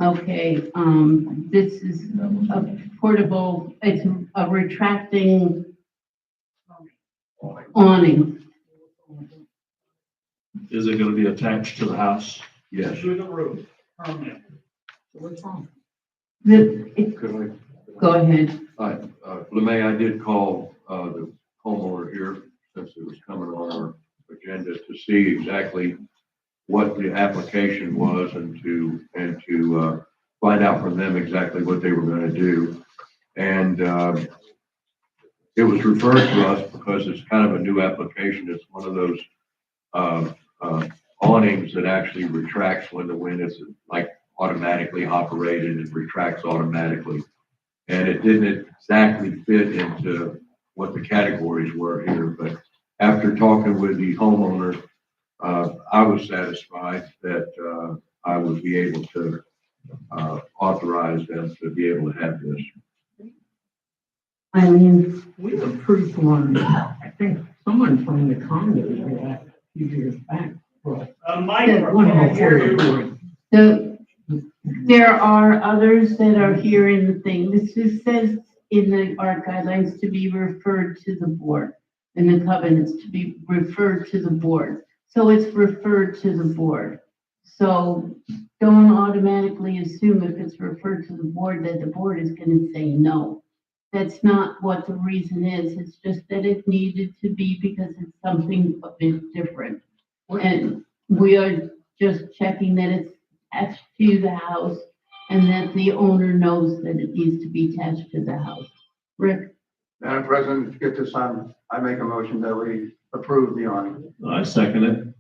S2: Okay, this is a portable, it's a retracting awning.
S7: Is it gonna be attached to the house?
S4: Yes.
S12: Through the roof, permanent. So what's wrong?
S4: Could
S2: Go ahead.
S4: LeMay, I did call, the homeowner here, since it was coming on our agenda, to see exactly what the application was and to find out from them exactly what they were gonna do. And, it was referred to us because it's kind of a new application. It's one of those, awnings that actually retracts when the wind is like automatically operated and retracts automatically. And it didn't exactly fit into what the categories were here, but after talking with the homeowner, I was satisfied that, I would be able to, authorize them to be able to have this.
S2: Eileen,
S12: We approved one, I think someone from the condos did that a few years back. One before the board.
S2: There are others that are here in the thing. This just says in the art guidelines to be referred to the board, and the covenants to be referred to the board. So it's referred to the board. So don't automatically assume if it's referred to the board that the board is gonna say no. That's not what the reason is. It's just that it needed to be because it's something a bit different. And we are just checking that it's attached to the house and that the owner knows that it needs to be attached to the house. Rick?
S9: Madam President, to get this on, I make a motion that we approve the awning.
S7: I second it.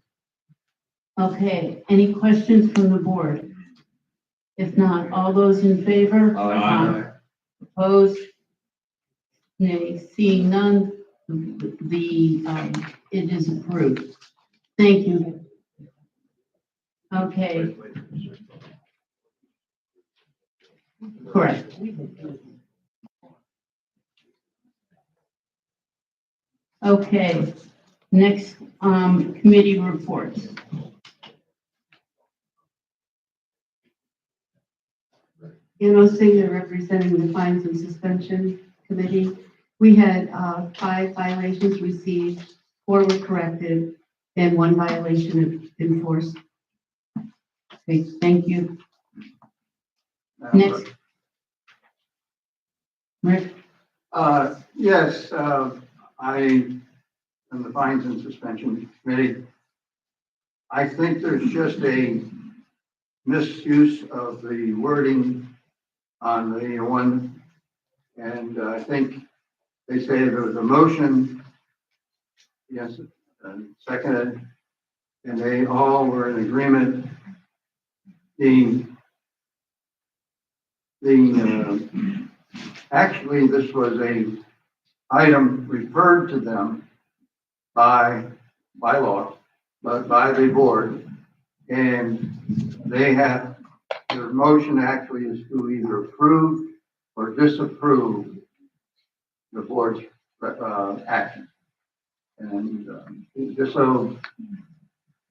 S2: Okay, any questions from the board? If not, all those in favor? Opposed? Nay, seeing none, it is approved. Thank you. Okay. Correct. Okay, next, committee reports.
S15: Ann Singer representing the Fines and Suspension Committee. We had 5 violations received, 4 were corrected, and 1 violation enforced.
S2: Okay, thank you.
S9: Madam
S2: Next. Rick?
S9: Yes, I am the Fines and Suspension Committee. I think there's just a misuse of the wording on the one, and I think they say there was a motion, yes, seconded, and they all were in agreement. Actually, this was a item referred to them by law, but by the board, and they have, their motion actually is to either approve or disapprove the board's action. And just so,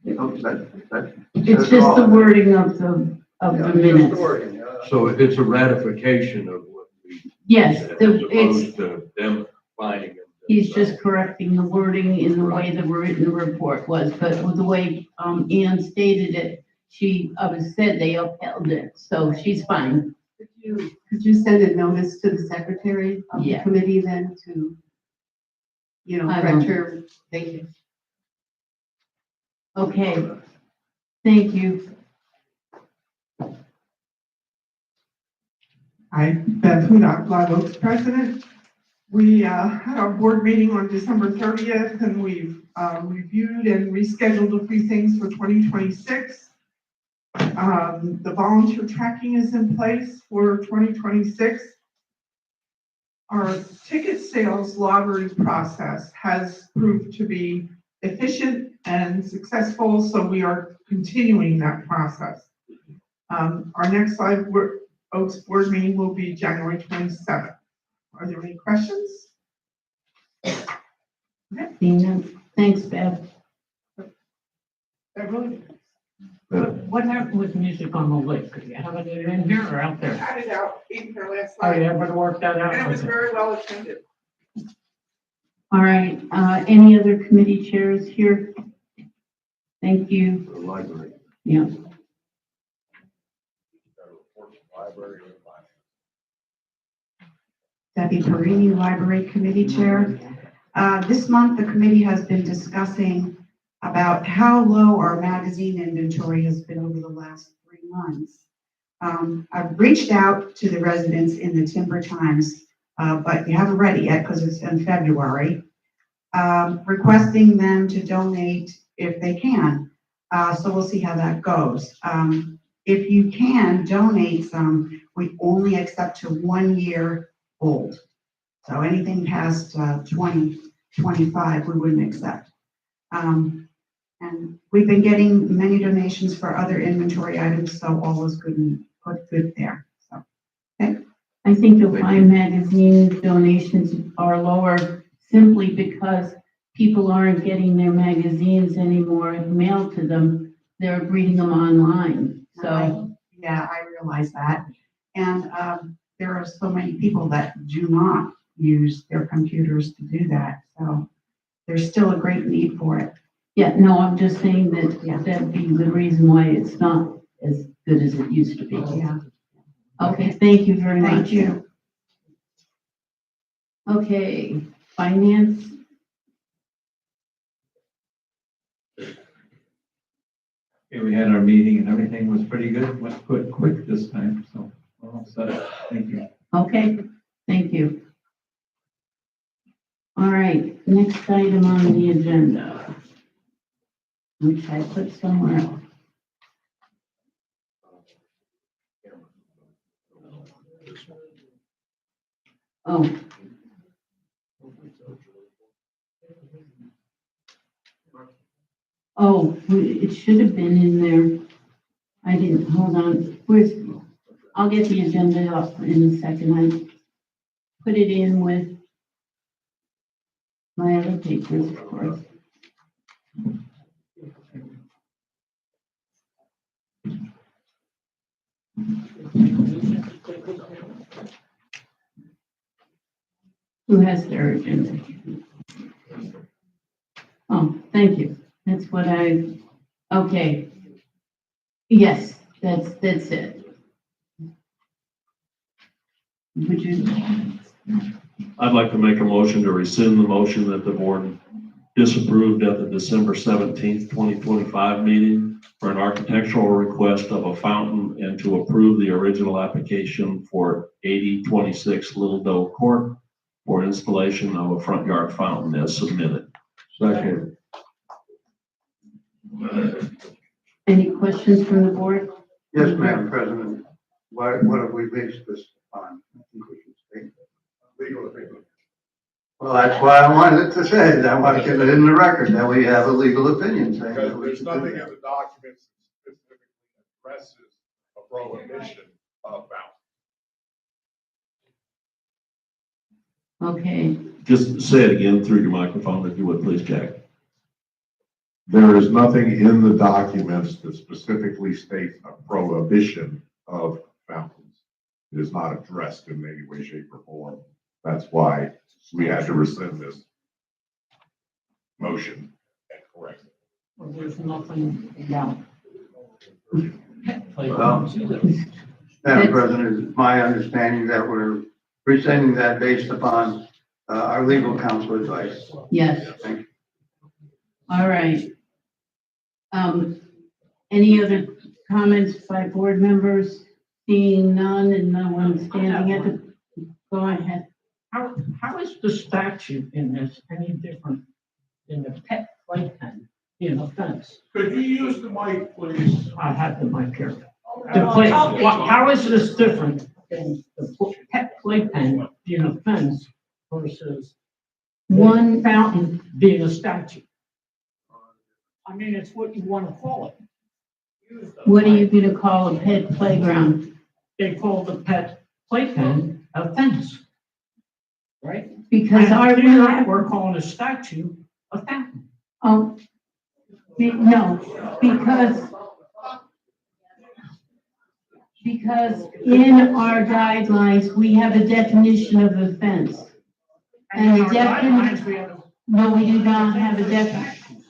S9: you know, that.
S2: It's just the wording of the minutes.
S4: So it's a ratification of what we.
S2: Yes,
S4: said,
S2: the-
S4: As opposed to them finding them
S2: He's just correcting the wording in the way the written report was, but with the way, Ann stated it, she, said they upheld it, so she's fine.
S15: Could you send a notice to the secretary of the
S2: Yeah.
S15: committee then to, you know,
S2: I
S15: correct
S2: will.
S15: her? Thank you.
S2: Okay, thank you.
S17: Hi, Beth Hudak, Live Oaks president. We had our board meeting on December 30th, and we've reviewed and rescheduled a few things for 2026. The volunteer tracking is in place for 2026. Our ticket sales lottery process has proved to be efficient and successful, so we are continuing that process. Our next Live Oaks board meeting will be January 27th. Are there any questions?
S2: Dina, thanks, Beth.
S12: What happened with Music on the Lake? Could you have it in here or out there?
S17: Had it out, even for last
S12: Oh,
S17: night.
S12: you able to work that out?
S17: And it was
S12: Okay.
S17: very well attended.
S2: All right, any other committee chairs here? Thank you.
S4: The library.
S2: Yeah.
S18: Debbie Perini, Library Committee Chair. This month, the committee has been discussing about how low our magazine inventory has been over the last 3 months. I've reached out to the residents in the Timber Times, but you haven't read it yet because it's in February, requesting them to donate if they can. So we'll see how that goes. If you can donate some, we only accept to 1 year old. So anything past 2025, we wouldn't accept. And we've been getting many donations for other inventory items, so all is good there. So, okay.
S2: I think you'll find magazine donations are lower simply because people aren't getting their magazines anymore mailed to them. They're reading them online, so.
S18: Yeah, I realize that. And there are so many people that do not use their computers to do that. So there's still a great need for it.
S2: Yeah, no, I'm just saying that that'd be the reason why it's not as good as it used to be.
S18: Yeah.
S2: Okay, thank you very much.
S18: Thank you.
S2: Okay, finance.
S13: Okay, we had our meeting and everything was pretty good, went quick this time, so we're all set. Thank you.
S2: Okay, thank you. All right, next item on the agenda, which I put somewhere else. Oh. Oh, it should have been in there. I didn't, hold on, I'll get the agenda up in a second. I put it in with my other papers, of course. Who has their agenda? Oh, thank you. That's what okay. Yes, that's it. Would you?
S7: I'd like to make a motion to rescind the motion that the board disapproved at the December 17th, 2025 meeting for an architectural request of a fountain and to approve the original application for 8026 Little Doe Court for installation of a front yard fountain as submitted.
S4: Second.
S2: Any questions from the board?
S9: Yes, Madam President. What have we based this on? I think we should state legal opinion. Well, that's why I wanted it to say, I want to get it in the record that we have a legal opinion saying.
S11: Because
S9: that we
S11: there's
S9: should do
S11: nothing in
S9: that.
S11: the documents that specifically addresses a prohibition of fountain.
S2: Okay,
S7: Just say it again through your microphone if you would, please, Jack.
S11: There is nothing in the documents that specifically states a prohibition of fountains. It is not addressed in any way, shape, or form. That's why we had to rescind this motion and correct it.
S12: Well, there's nothing about.
S9: Well, Madam President, it's my understanding that we're presenting that based upon our legal counsel advice.
S2: Yes.
S9: Thank you.
S2: All right. Any other comments by board members? Seeing none and no one standing at the, go ahead.
S12: How is the statute in this any different than the pet playpen in offense?
S11: Could you use the mic, please?
S12: I have the mic here. The play, how is this different than the pet playpen being a fence versus
S2: One
S12: fountain being a statue? I mean, it's what you want to call it.
S2: What are you gonna call a pet playground?
S12: They call the pet playpen a fence. Right?
S2: Because our,
S12: we're calling a statue a fountain.
S2: oh, no, because in our guidelines, we have a definition of offense. And the
S12: our guidelines, we
S2: definition,
S12: have
S2: no, we do not have a definition.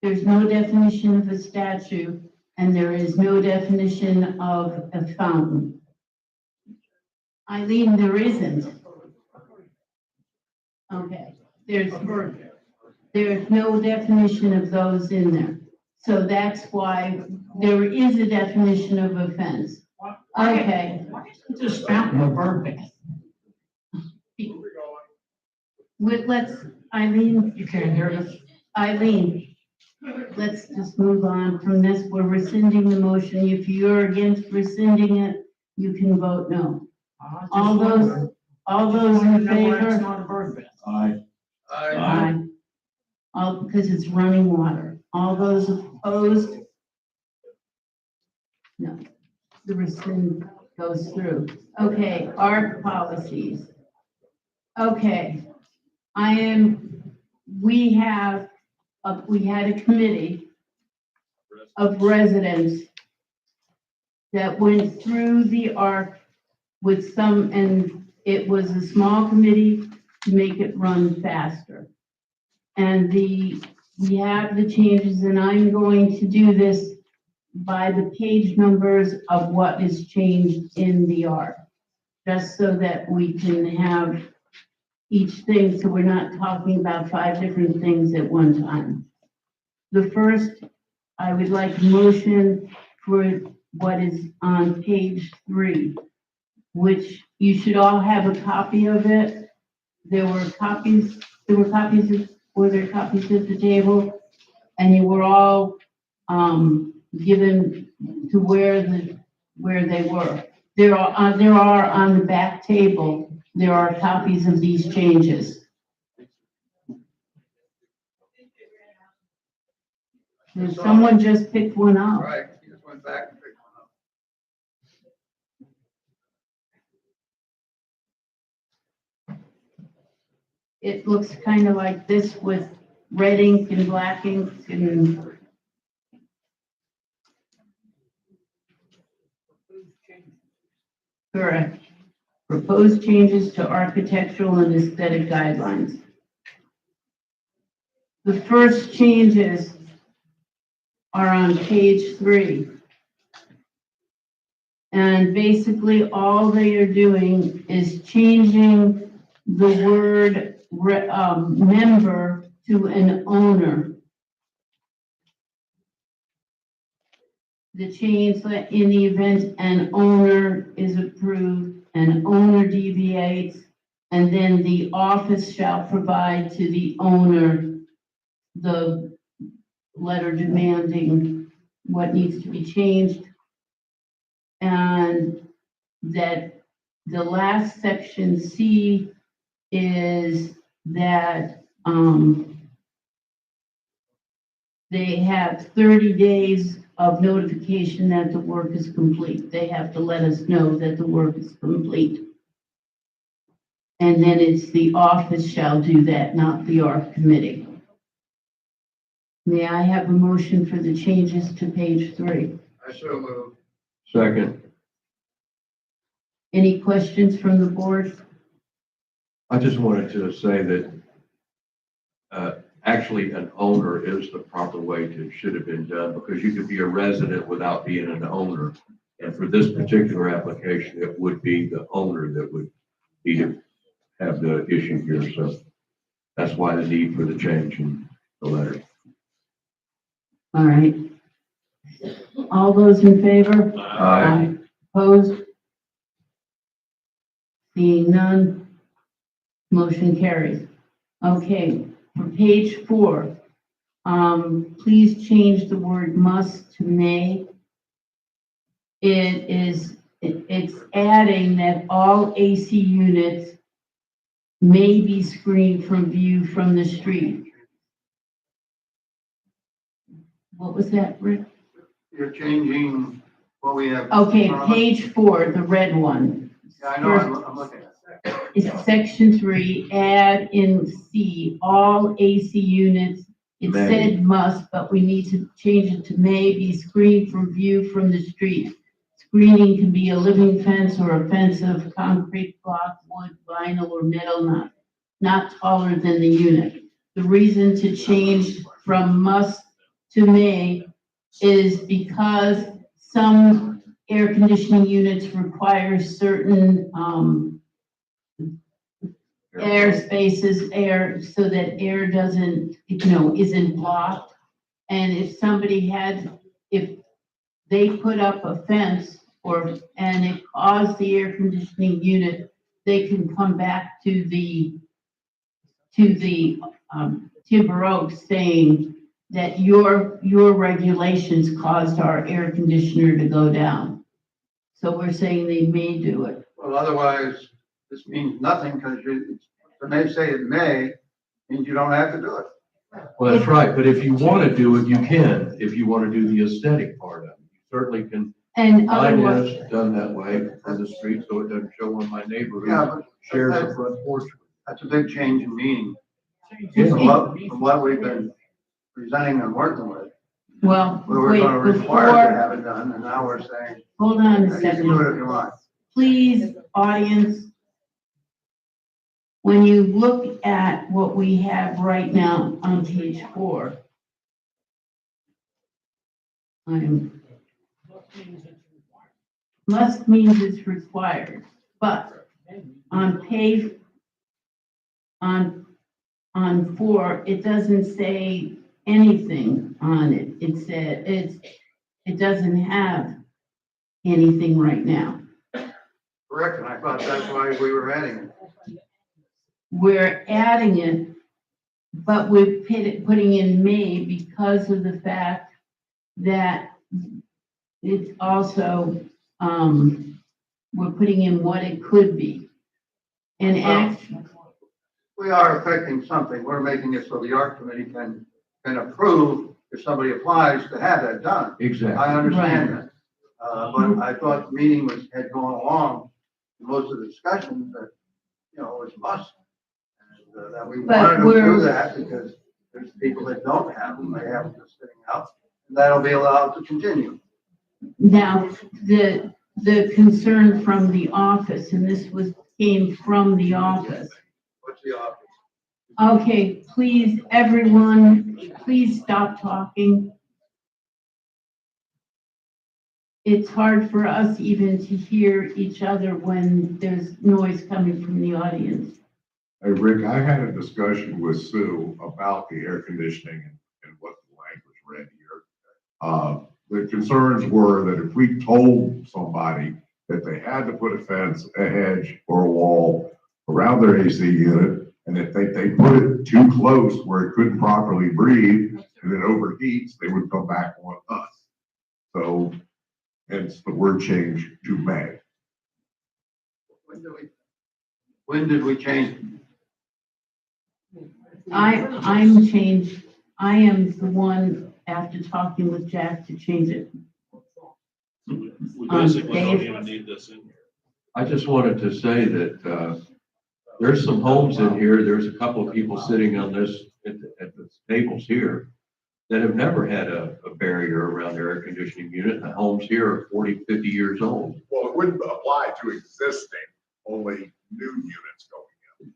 S2: There's no definition of a statue, and there is no definition of a fountain. Eileen, there isn't. Okay, there's no definition of those in there. So that's why there is a definition of offense. Okay.
S12: Why isn't this fountain a bird bath?
S2: Let's, Eileen.
S12: You can't hear us.
S2: Eileen, let's just move on from this. We're rescinding the motion. If you're against rescinding it, you can vote no. All those in favor?
S12: It's not a bird bath.
S11: Aye.
S2: Aye. All, because it's running water. All those opposed? No. The rescind goes through. Okay, ARC policies. Okay. We had a committee of residents that went through the ARC with some, and it was a small committee to make it run faster. And we have the changes, and I'm going to do this by the page numbers of what is changed in the ARC, just so that we can have each thing, so we're not talking about 5 different things at one time. The first, I would like a motion for what is on page 3, which you should all have a copy of it. Were there copies at the table? And you were all given to where they were. There are on the back table, there are copies of these changes. Did someone just picked one up?
S8: Right, he just went back and picked one up.
S2: It looks kind of like this with red ink and black ink and. Correct. Proposed changes to architectural and aesthetic guidelines. The first changes are on page 3. And basically all they are doing is changing the word member to an owner. The change that in the event an owner is approved, an owner deviates, and then the office shall provide to the owner the letter demanding what needs to be changed. And that the last section C is that they have 30 days of notification that the work is complete. They have to let us know that the work is complete. And then it's the office shall do that, not the ARC committee. May I have a motion for the changes to page 3?
S8: I so move.
S4: Second.
S2: Any questions from the board?
S4: I just wanted to say that actually an owner is the proper way to, should have been done, because you could be a resident without being an owner. And for this particular application, it would be the owner that would be to have the issue here. So that's why the need for the change in the letter.
S2: All right. All those in favor?
S4: Aye.
S2: Opposed? Seeing none, motion carries. Okay, for page 4, please change the word must to may. It's adding that all AC units may be screened from view from the street. What was that, Rick?
S9: You're changing what we have.
S2: Okay, page 4, the red one.
S9: Yeah, I know, I'm looking at that.
S2: It's section 3, add in C, all AC units. It
S4: May.
S2: said must, but we need to change it to may be screened from view from the street. Screening can be a living fence or a fence of concrete, block, wood, vinyl, or metal, not taller than the unit. The reason to change from must to may is because some air conditioning units require certain, air spaces, so that air doesn't, isn't blocked. And if they put up a fence and it caused the air conditioning unit, they can come back to the Timber Oaks saying that your regulations caused our air conditioner to go down. So we're saying they may do it.
S9: Well, otherwise, this means nothing, because when they say it may, means you don't have to do it.
S4: Well, that's right. But if you want to do it, you can. If you want to do the aesthetic part of it, you certainly can.
S2: And
S4: Mine
S2: otherwise,
S4: is done that way from the street, so it doesn't show on my neighbor
S9: Yeah,
S4: who
S9: but
S4: shares a front porch.
S9: that's a big change in meaning
S4: Yeah.
S9: from what we've been presenting and working with.
S2: well,
S9: We were
S2: wait,
S9: going to require to
S2: before,
S9: have it done, and now we're saying,
S2: hold on
S9: you
S2: a
S9: can do it
S2: second.
S9: if you want.
S2: Please, audience, when you look at what we have right now on page 4, must means it's required, but on page, on 4, it doesn't say anything on it. It doesn't have anything right now.
S9: Correct, and I thought that's why we were adding it.
S2: We're adding it, but we're putting in may because of the fact that it's also, we're putting in what it could be. And actually,
S9: We are affecting something. We're making it so the art committee can approve if somebody applies to have that done.
S4: Exactly.
S9: I understand that. But I thought the meeting had gone along, most of the discussions that, it was must. And that we
S2: But
S9: wanted to do
S2: we're-
S9: that because there's people that don't have them, they have them just sitting out. And that'll be allowed to continue.
S2: now, the concern from the office, and this came from the office.
S9: What's the office?
S2: Okay, please, everyone, please stop talking. It's hard for us even to hear each other when there's noise coming from the audience.
S11: Hey, Rick, I had a discussion with Sue about the air conditioning and what the language read here. The concerns were that if we told somebody that they had to put a fence, a hedge, or a wall around their AC unit, and if they put it too close where it couldn't properly breathe and it overheats, they would come back on us. So hence the word change to may.
S9: When did we change?
S2: I'm changed, I am the one, after talking with Jack, to change it.
S7: We basically don't
S2: Dave?
S7: even need this in here.
S4: I just wanted to say that, there's some homes in here, there's a couple of people sitting on this, at the tables here, that have never had a barrier around their air conditioning unit. The homes here are 40, 50 years old.
S11: Well, it wouldn't apply to existing, only new units going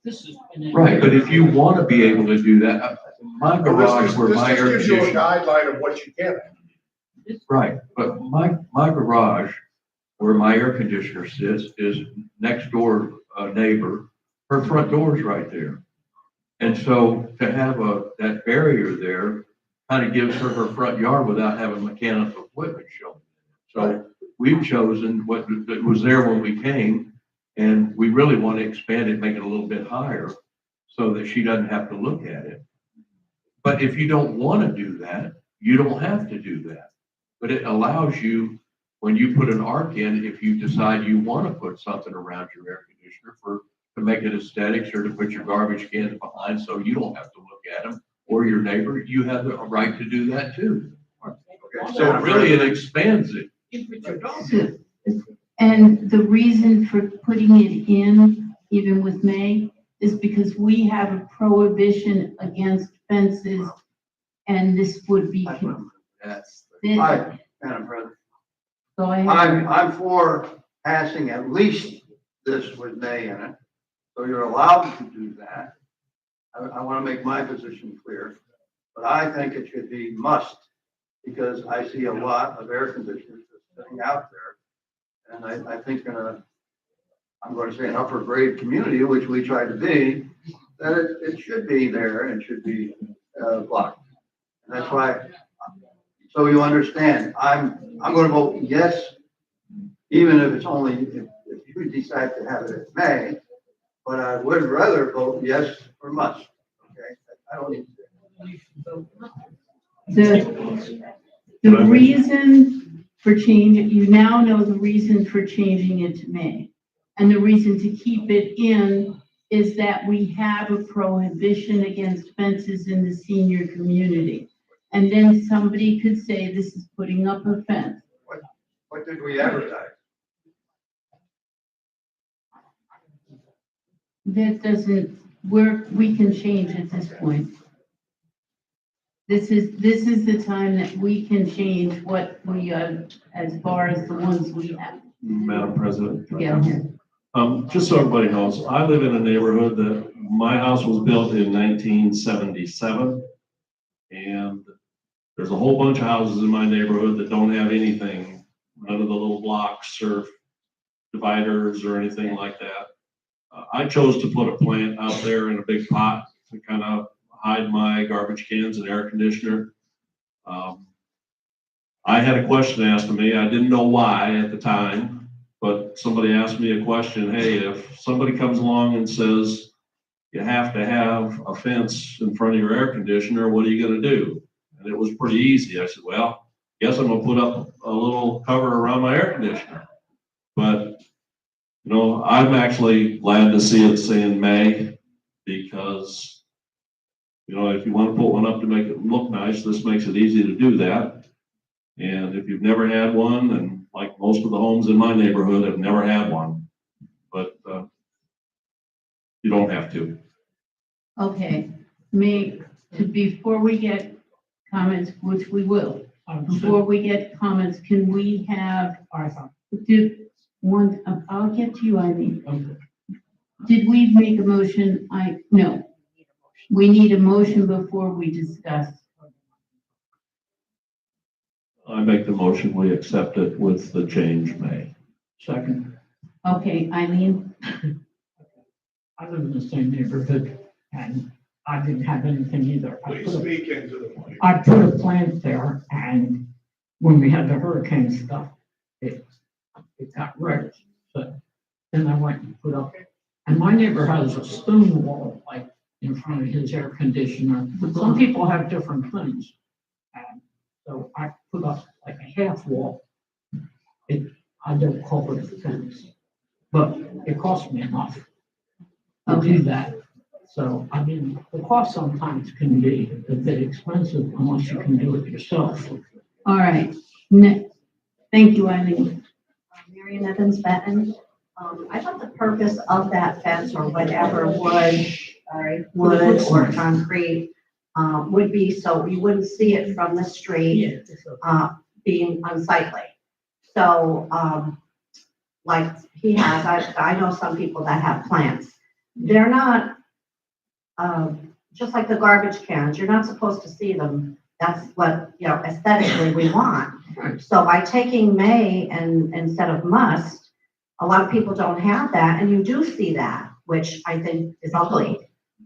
S12: This has been.
S4: Right, but if you want to be able to do that, my garage where my air
S11: This just gives you a
S4: conditioner.
S11: guideline of what you can.
S4: Right, but my garage where my air conditioner sits is next door neighbor, her front door's right there. And so to have that barrier there kind of gives her front yard without having mechanical equipment shown. So we've chosen what was there when we came, and we really want to expand it, make it a little bit higher so that she doesn't have to look at it. But if you don't want to do that, you don't have to do that. But it allows you, when you put an arc in, if you decide you want to put something around your air conditioner to make it aesthetics, or to put your garbage cans behind so you don't have to look at them, or your neighbor, you have the right to do that too. So really it expands it.
S2: And the reason for putting it in, even with May, is because we have a prohibition against fences, and this would be.
S9: That's.
S2: This-
S9: Hi, Madam President.
S2: Go ahead.
S9: I'm for passing at least this with May in it, so you're allowed to do that. I want to make my position clear, but I think it should be must, because I see a lot of air conditioners just sitting out there. And I think I'm going to say an upper grade community, which we try to be, that it should be there and should be blocked. And that's why, so you understand, I'm going to vote yes, even if it's only, if you decide to have it in May, but I would rather vote yes for must, okay? I don't need to.
S2: The reason for changing, you now know the reason for changing it to May. And the reason to keep it in is that we have a prohibition against fences in the senior community. And then somebody could say, this is putting up a fence.
S9: What did we advertise?
S2: That doesn't work, we can change at this point. This is the time that we can change what we, as far as the ones we have.
S7: Madam President.
S2: Yeah.
S7: Just so everybody knows, I live in a neighborhood that my house was built in 1977. And there's a whole bunch of houses in my neighborhood that don't have anything, none of the little blocks or dividers or anything like that. I chose to put a plant out there in a big pot to kind of hide my garbage cans and air conditioner. I had a question asked of me. I didn't know why at the time, but somebody asked me a question. Hey, if somebody comes along and says, you have to have a fence in front of your air conditioner, what are you going to do? And it was pretty easy. I said, well, guess I'm going to put up a little cover around my air conditioner. But, you know, I'm actually glad to see it saying May, because, you know, if you want to put one up to make it look nice, this makes it easy to do that. And if you've never had one, and like most of the homes in my neighborhood have never had one, but you don't have to.
S2: Okay, before we get comments, which we will, before we get comments, can we have, I'll get to you, Eileen. Did we make a motion? No. We need a motion before we discuss.
S7: I make the motion, we accept it with the change May.
S12: Second.
S2: Okay, Eileen?
S12: I live in the same neighborhood and I didn't have anything either.
S11: Please speak into the mic.
S12: I put a plant there, and when we had the hurricane stuff, it got wrecked. So then I went and put up, and my neighbor has a stone wall like in front of his air conditioner. Some people have different things. And so I put up like a half wall. I don't call it a fence, but it cost me enough to do that. So, I mean, the cost sometimes can be a bit expensive unless you can do it yourself.
S2: All right. Thank you, Eileen.
S19: Marion Evans Benton. I thought the purpose of that fence or whatever wood or concrete would be so you wouldn't see it from the street being unsightly. So like he has, I know some people that have plants. they're not, just like the garbage cans, you're not supposed to see them. That's what, aesthetically we want. So by taking may and instead of must, a lot of people don't have that, and you do see that, which I think is ugly.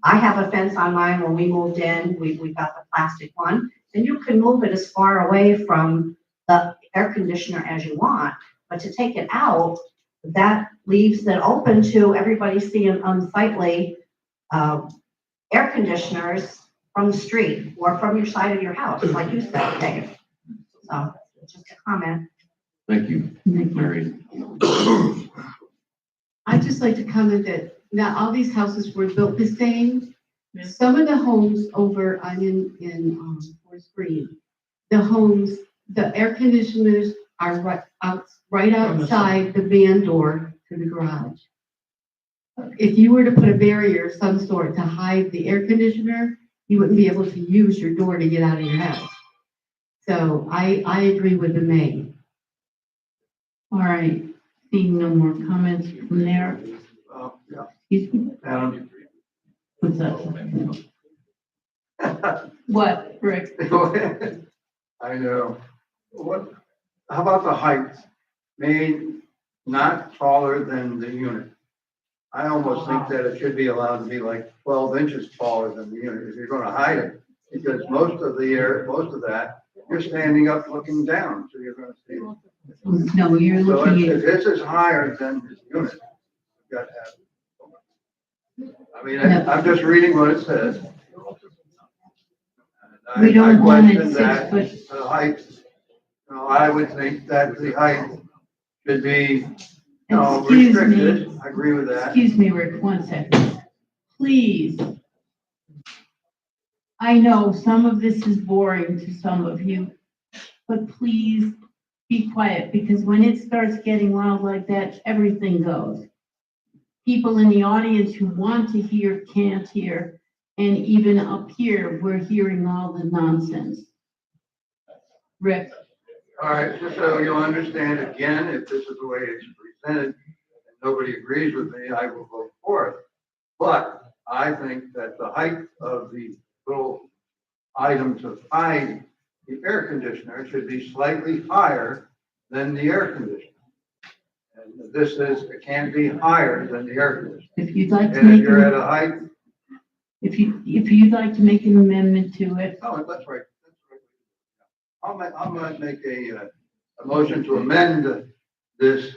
S19: I have a fence on mine. When we moved in, we got the plastic one, and you can move it as far away from the air conditioner as you want, but to take it out, that leaves it open to everybody seeing unsightly air conditioners from the street or from your side of your house, like you said, Dave. So, just a comment.
S4: Thank you, Mary.
S15: I'd just like to comment that not all these houses were built the same. Some of the homes over, I'm in Forest Green, the homes, the air conditioners are right outside the van door to the garage. If you were to put a barrier of some sort to hide the air conditioner, you wouldn't be able to use your door to get out of your house. So I agree with the May.
S2: All right, seeing no more comments from there.
S9: Yeah.
S2: Excuse me, what's that? What, Rick?
S9: I know. How about the height? Made not taller than the unit. I almost think that it should be allowed to be like 12 inches taller than the unit if you're gonna hide it. Because most of that, you're standing up looking down, so you're gonna see it.
S2: No, you're
S9: So
S2: looking
S9: if
S2: at,
S9: this is higher than this unit, you've got to have. I mean, I'm just reading what it says.
S2: we don't want
S9: I
S2: it
S9: question
S2: 6
S9: that
S2: foot.
S9: the height, I would think that the height should be,
S2: Excuse me.
S9: restricted. I agree with that.
S2: Excuse me, Rick, 1 second. Please. I know some of this is boring to some of you, but please be quiet, because when it starts getting loud like that, everything goes. People in the audience who want to hear can't hear, and even up here, we're hearing all the nonsense. Rick?
S9: All right, just so you'll understand again, if this is the way it's presented, and nobody agrees with me, I will vote for it. But I think that the height of the little item to hide the air conditioner should be slightly higher than the air conditioner. And it can't be higher than the air conditioner.
S2: If you'd like to
S9: And if
S2: make,
S9: you're at a height,
S2: if you'd like to make an amendment to it,
S9: oh, that's right. I'll make a motion to amend this.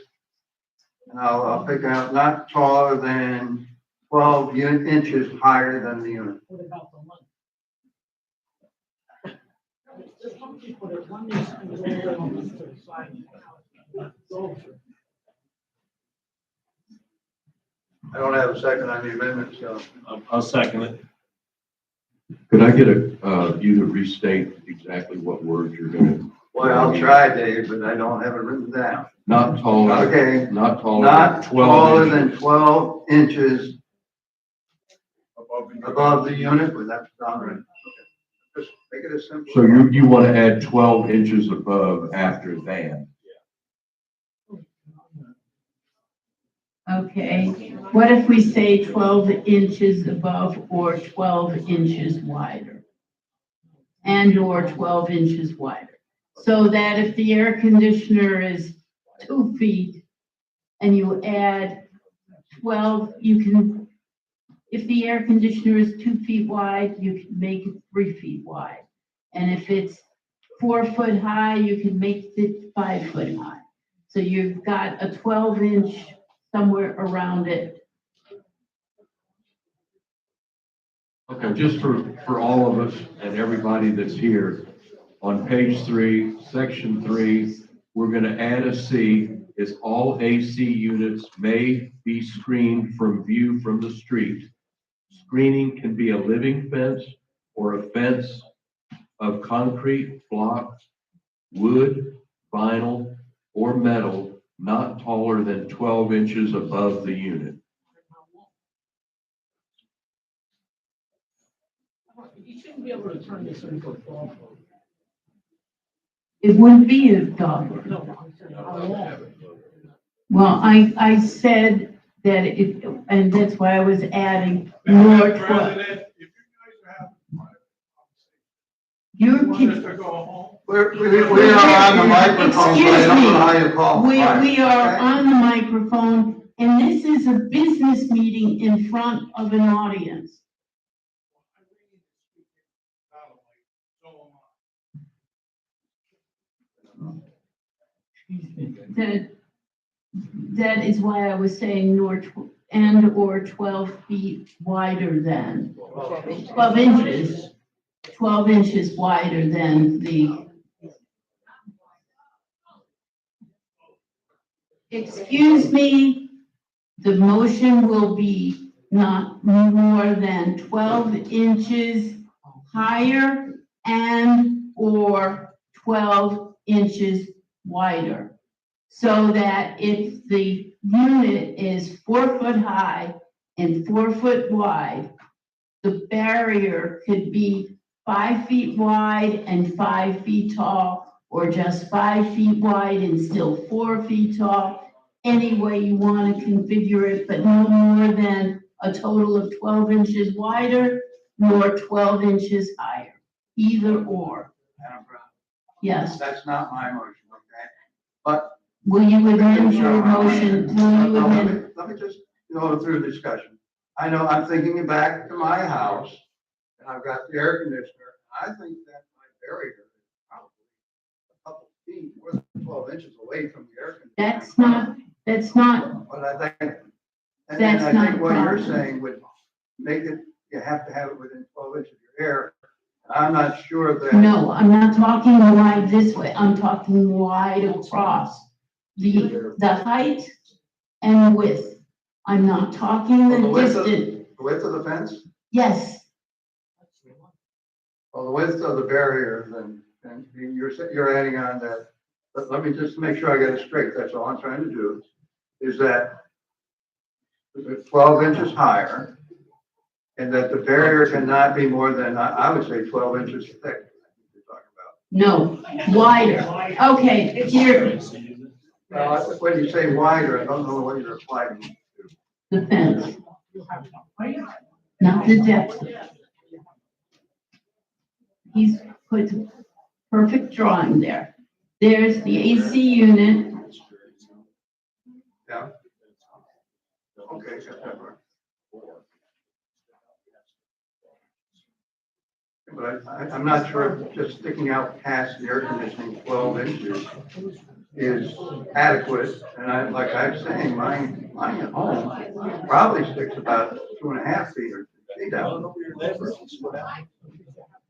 S9: And I'll pick out not taller than 12 inches higher than the unit.
S12: What about the money?
S9: I don't have a second on the amendment, so.
S7: I'll second it.
S4: Could I get you to restate exactly what words you're gonna?
S9: Well, I'll try, Dave, but I don't have it written down.
S4: Not taller.
S9: Okay.
S4: Not taller.
S9: Not
S4: than 12
S9: taller
S4: inches.
S9: than 12 inches above the unit, but that's not right. Okay. Just make it as simple.
S4: So you want to add 12 inches above after than?
S2: okay. What if we say 12 inches above or 12 inches wider? And or 12 inches wider. So that if the air conditioner is 2 feet and you add 12, you can, if the air conditioner is 2 feet wide, you can make it 3 feet wide. And if it's 4 foot high, you can make it 5 foot high. So you've got a 12-inch somewhere around it.
S4: Okay, just for all of us and everybody that's here, on page 3, section 3, we're going to add a C. Is all AC units may be screened from view from the street. Screening can be a living fence or a fence of concrete, block, wood, vinyl, or metal, not taller than 12 inches above the unit.
S12: You shouldn't be able to turn this into a golf course.
S2: It wouldn't be a dog.
S12: No, I'm saying, how long?
S2: Well, I said that it, and that's why I was adding more 12.
S1: President, if you guys have
S2: You
S1: want us
S2: can,
S1: to go home.
S9: We are on the microphone, so I don't know how you call.
S2: we are
S9: Okay?
S2: on the microphone, and this is a business meeting in front of an audience. That is why I was saying and or 12 feet wider than, 12 inches, 12 inches wider than the. Excuse me, the motion will be not more than 12 inches higher and or 12 inches wider. So that if the unit is 4 foot high and 4 foot wide, the barrier could be 5 feet wide and 5 feet tall, or just 5 feet wide and still 4 feet tall. Any way you want to configure it, but no more than a total of 12 inches wider, nor 12 inches higher, either or. Yes.
S9: That's not my motion, okay? But.
S2: Will you amend your motion? Will you amend?
S9: Let me just go through the discussion. I know I'm thinking back to my house, and I've got the air conditioner. I think that my barrier is probably a couple feet, more than 12 inches away from the air conditioner.
S2: That's not.
S9: But I think, and
S2: That's
S9: then I
S2: not
S9: think what you're
S2: problem.
S9: saying would make it, you have to have it within 12 inches of your air. I'm not sure that.
S2: No, I'm not talking wide this way. I'm talking wide across. The height and width. I'm not talking
S9: The
S2: the
S9: width
S2: distance.
S9: The width of the fence?
S2: Yes,
S9: Well, the width of the barrier, then you're adding on that. But let me just make sure I get it straight. That's all I'm trying to do. Is that it's 12 inches higher, and that the barrier cannot be more than, I would say 12 inches thick.
S2: no, wider. Okay, here,
S9: When you say wider, I don't know what you're applying to.
S2: the fence. Not the depth. He's put a perfect drawing there. There's the AC unit.
S9: Yeah. Okay, got that right. But I'm not sure if just sticking out past the air conditioning 12 inches is adequate. And like I'm saying, mine at home probably sticks about 2.5 feet or 3 feet out.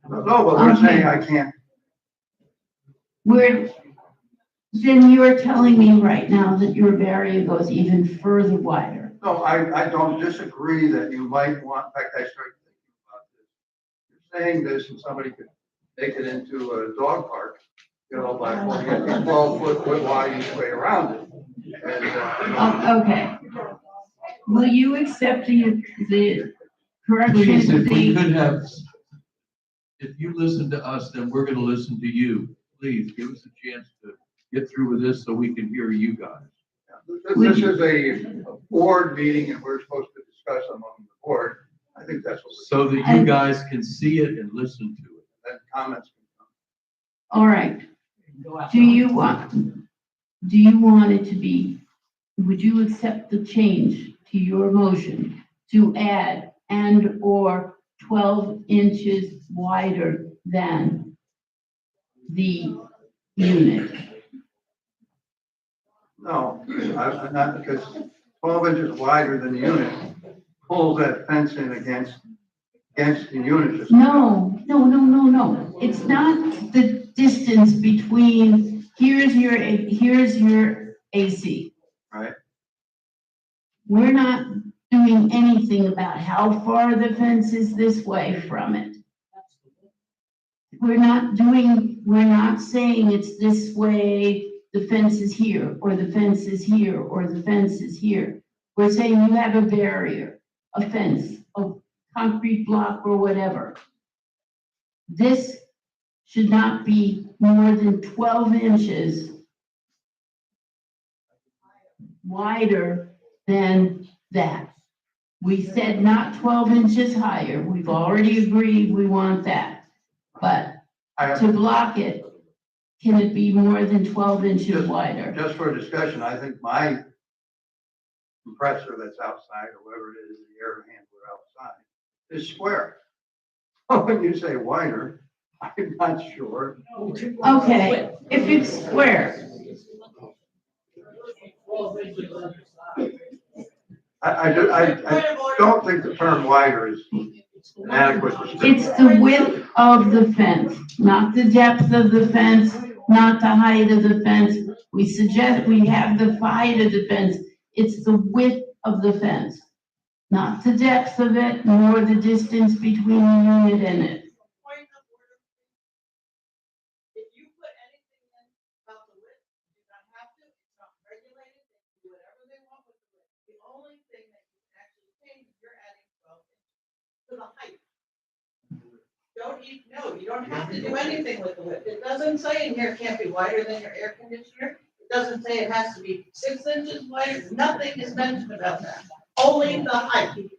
S9: No, but we're saying I can't.
S2: Then you're telling me right now that your barrier goes even further wider.
S9: No, I don't disagree that you might want, in fact, I started thinking about this. You're saying this and somebody could make it into a dog park, by 12 foot wide each way around it. And,
S2: Okay. Will you accept the correction?
S4: Please, if we could have, if you listen to us, then we're gonna listen to you. Please give us a chance to get through with this so we can hear you guys.
S9: This is a board meeting and we're supposed to discuss among the board. I think that's what.
S4: So that you guys can see it and listen to it.
S9: Then comments.
S2: All right. Do you want it to be, would you accept the change to your motion to add and or 12 inches wider than the unit?
S9: No, I'm not, because 12 inches wider than the unit pulls that fence in against the unit.
S2: No. It's not the distance between, here's your AC.
S9: Right.
S2: We're not doing anything about how far the fence is this way from it. We're not saying it's this way, the fence is here, or the fence is here, or the fence is here. We're saying you have a barrier, a fence, a concrete block or whatever. This should not be more than 12 inches wider than that. We said not 12 inches higher. We've already agreed we want that. But to block it, can it be more than 12 inches wider?
S9: Just for discussion, I think my compressor that's outside, or whatever it is, the air handler outside, is square. When you say wider, I'm not sure.
S2: Okay, if it's square,
S9: I don't think the term wider is an adequate description.
S2: it's the width of the fence, not the depth of the fence, not the height of the fence. We suggest we have the height of the fence. It's the width of the fence, not the depth of it, nor the distance between the unit and it.
S5: If you put anything in about the width, you do not have to, it's not regulated, they can do whatever they want with the width. The only thing that you can actually change is you're adding 12 inches to the height. You don't have to do anything with the width. It doesn't say in here it can't be wider than your air conditioner. It doesn't say it has to be 6 inches wider. Nothing is mentioned about that. Only the height.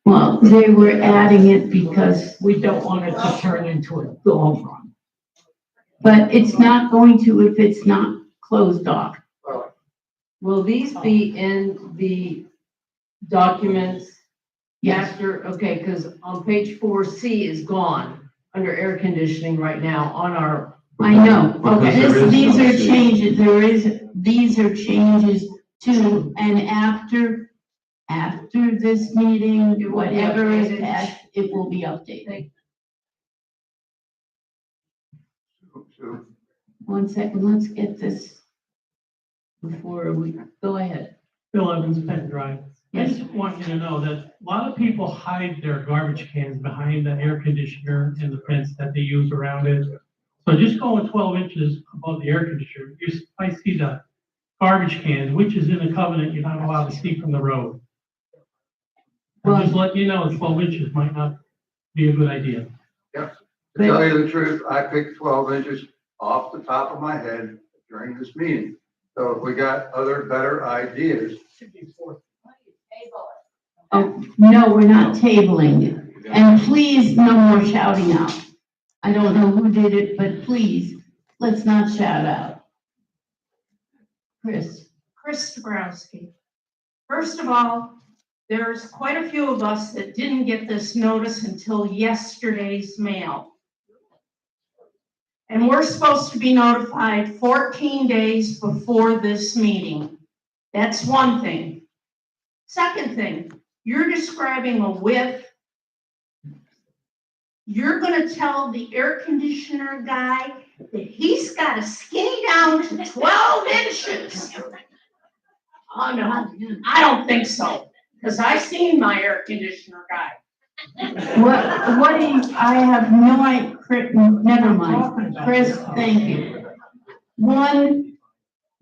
S2: Well, they were adding it because,
S12: We don't want it to turn into a dog run.
S2: but it's not going to if it's not closed off.
S16: Will these be in the documents?
S2: Yes.
S16: After, okay, because on page 4C is gone under air conditioning right now on our.
S2: I know,
S4: Because there is
S2: these
S4: no
S2: are
S4: C.
S2: changes, these are changes to, and after this meeting, whatever is passed, it will be updated.
S9: So,
S2: 1 second, let's get this before we, go ahead.
S20: Bill Evans, Penn Drive. I
S2: Yes.
S20: just want you to know that a lot of people hide their garbage cans behind the air conditioner and the fence that they use around it. So just going 12 inches above the air conditioner, I see the garbage cans, which is in the covenant, you're not allowed to see from the road. I'm just letting you know, 12 inches might not be a good idea.
S9: To tell you the truth, I picked 12 inches off the top of my head during this meeting. So if we got other better ideas.
S2: Oh, no, we're not tabling it. And please, no more shouting out. I don't know who did it, but please, let's not shout out. Chris.
S10: Chris Dabrowski. First of all, there's quite a few of us that didn't get this notice until yesterday's mail. And we're supposed to be notified 14 days before this meeting. That's one thing. Second thing, you're describing a width. You're gonna tell the air conditioner guy that he's gotta skinny down to 12 inches. Oh, no, I don't think so, because I've seen my air conditioner guy.
S2: What do you, I have no idea, never mind. Chris, thank you. One,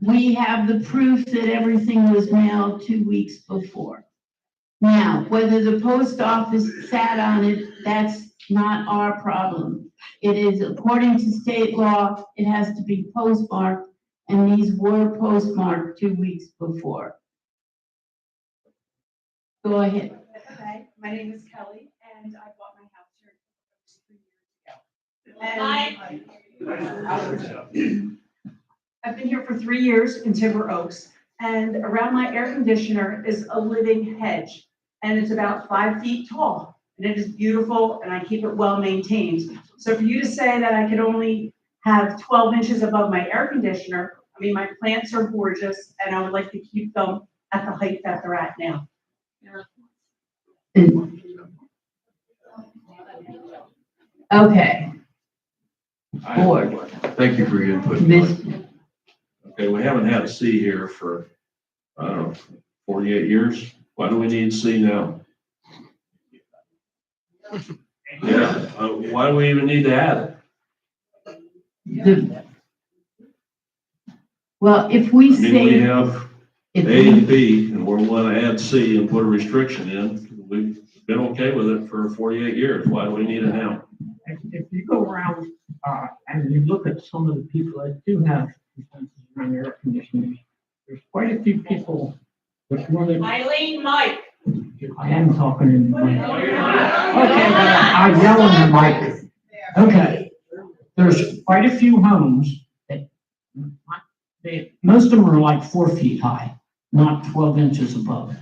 S2: we have the proof that everything was mailed 2 weeks before. Now, whether the post office sat on it, that's not our problem. It is, according to state law, it has to be postmarked, and these were postmarked 2 weeks before. Go ahead.
S21: Hi, my name is Kelly, and I bought my house here 3 years ago. And I've been here for 3 years in Timber Oaks, and around my air conditioner is a living hedge, and it's about 5 feet tall, and it is beautiful, and I keep it well maintained. So for you to say that I could only have 12 inches above my air conditioner, I mean, my plants are gorgeous, and I would like to keep them at the height that they're at now.
S2: Okay.
S4: Board. Thank you for your input.
S7: Okay, we haven't had a C here for, I don't know, 48 years. Why do we need C now? Yeah, why do we even need to add it?
S2: Well, if we
S7: I mean,
S2: say.
S7: we have A and B, and we're going to add C and put a restriction in. We've been okay with it for 48 years. Why do we need it now?
S12: If you go around, and you look at some of the people that do have defenses around air conditioning, there's quite a few people with more than.
S10: Eileen, Mike.
S12: I am talking in the mic. Okay, well, I'm yelling in the mic. Okay, there's quite a few homes that, most of them are like 4 feet high, not 12 inches above.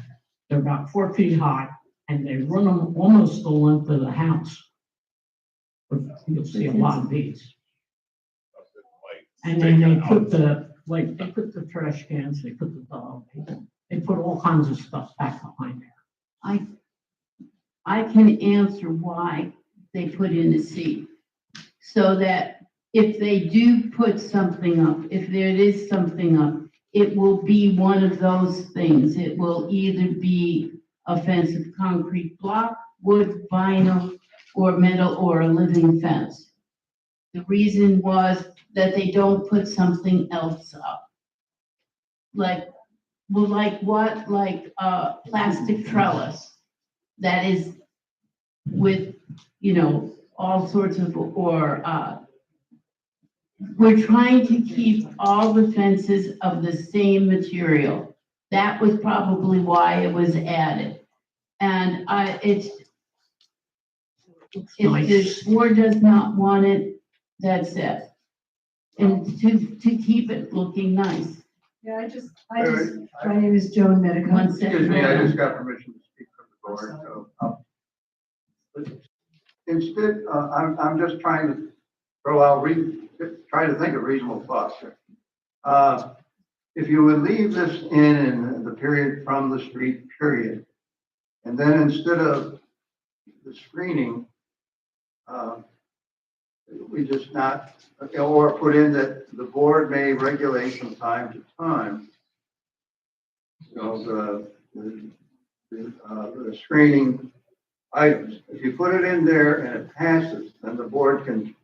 S12: They're about 4 feet high, and they run them almost the length of the house. You'll see a lot of these. And then they put they put the trash cans, they put the dog, they put all kinds of stuff back behind there.
S2: I can answer why they put in the C. So that if they do put something up, if there is something up, it will be one of those things. It will either be a fence of concrete block, wood, vinyl, or metal, or a living fence. The reason was that they don't put something else up. Like what? Like plastic trellis that is with, all sorts of, we're trying to keep all the fences of the same material. That was probably why it was added. And if the board does not want it, that's it. And to keep it looking nice.
S18: Yeah, my name is Joan Medica.
S2: One second.
S9: Excuse me, I just got permission to speak from the board, so. Instead, I'm just trying to throw out, try to think of reasonable thoughts here. If you would leave this in the period from the street, period, and then instead of the screening, we just not, or put in that the board may regulate from time to time, the screening items. If you put it in there and it passes, then the board can,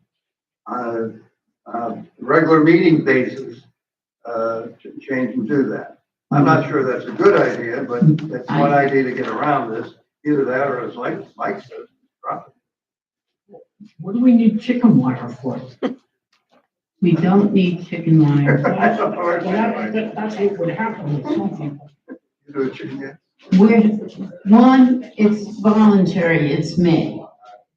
S9: on a regular meeting basis, change and do that. I'm not sure that's a good idea, but that's one idea to get around this. Either that or as Mike says, drop it.
S12: What do we need chicken wire for?
S2: We don't need chicken wire.
S12: That's what would happen with some people.
S9: You do a chicken yet?
S2: It's voluntary, it's me.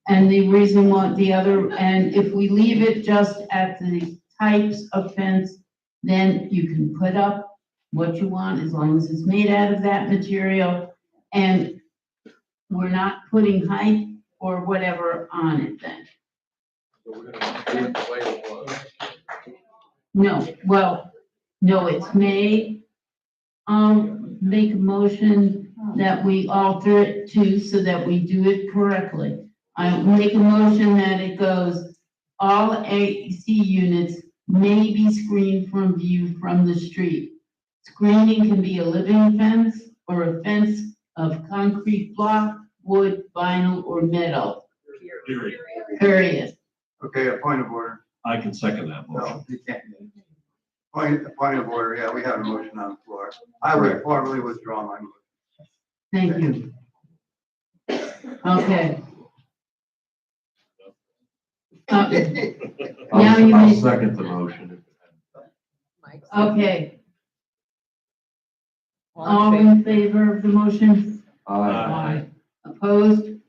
S2: And the reason why and if we leave it just at the types of fence, then you can put up what you want as long as it's made out of that material. And we're not putting height or whatever on it then.
S1: So we're gonna do it the way it was.
S2: No, it's made. I'll make a motion that we alter it so that we do it correctly. I make a motion that it goes, all AC units may be screened from view from the street. Screening can be a living fence or a fence of concrete block, wood, vinyl, or metal. Period.
S9: Okay, a point of order.
S7: I can second that motion.
S9: No, you can't. Point of order, yeah, we have a motion on the floor. I would formally withdraw my motion.
S2: Thank you. Okay. Now you
S4: I'll
S2: may,
S4: second the motion.
S2: okay. All in favor of the motion?
S4: Aye.
S2: Opposed?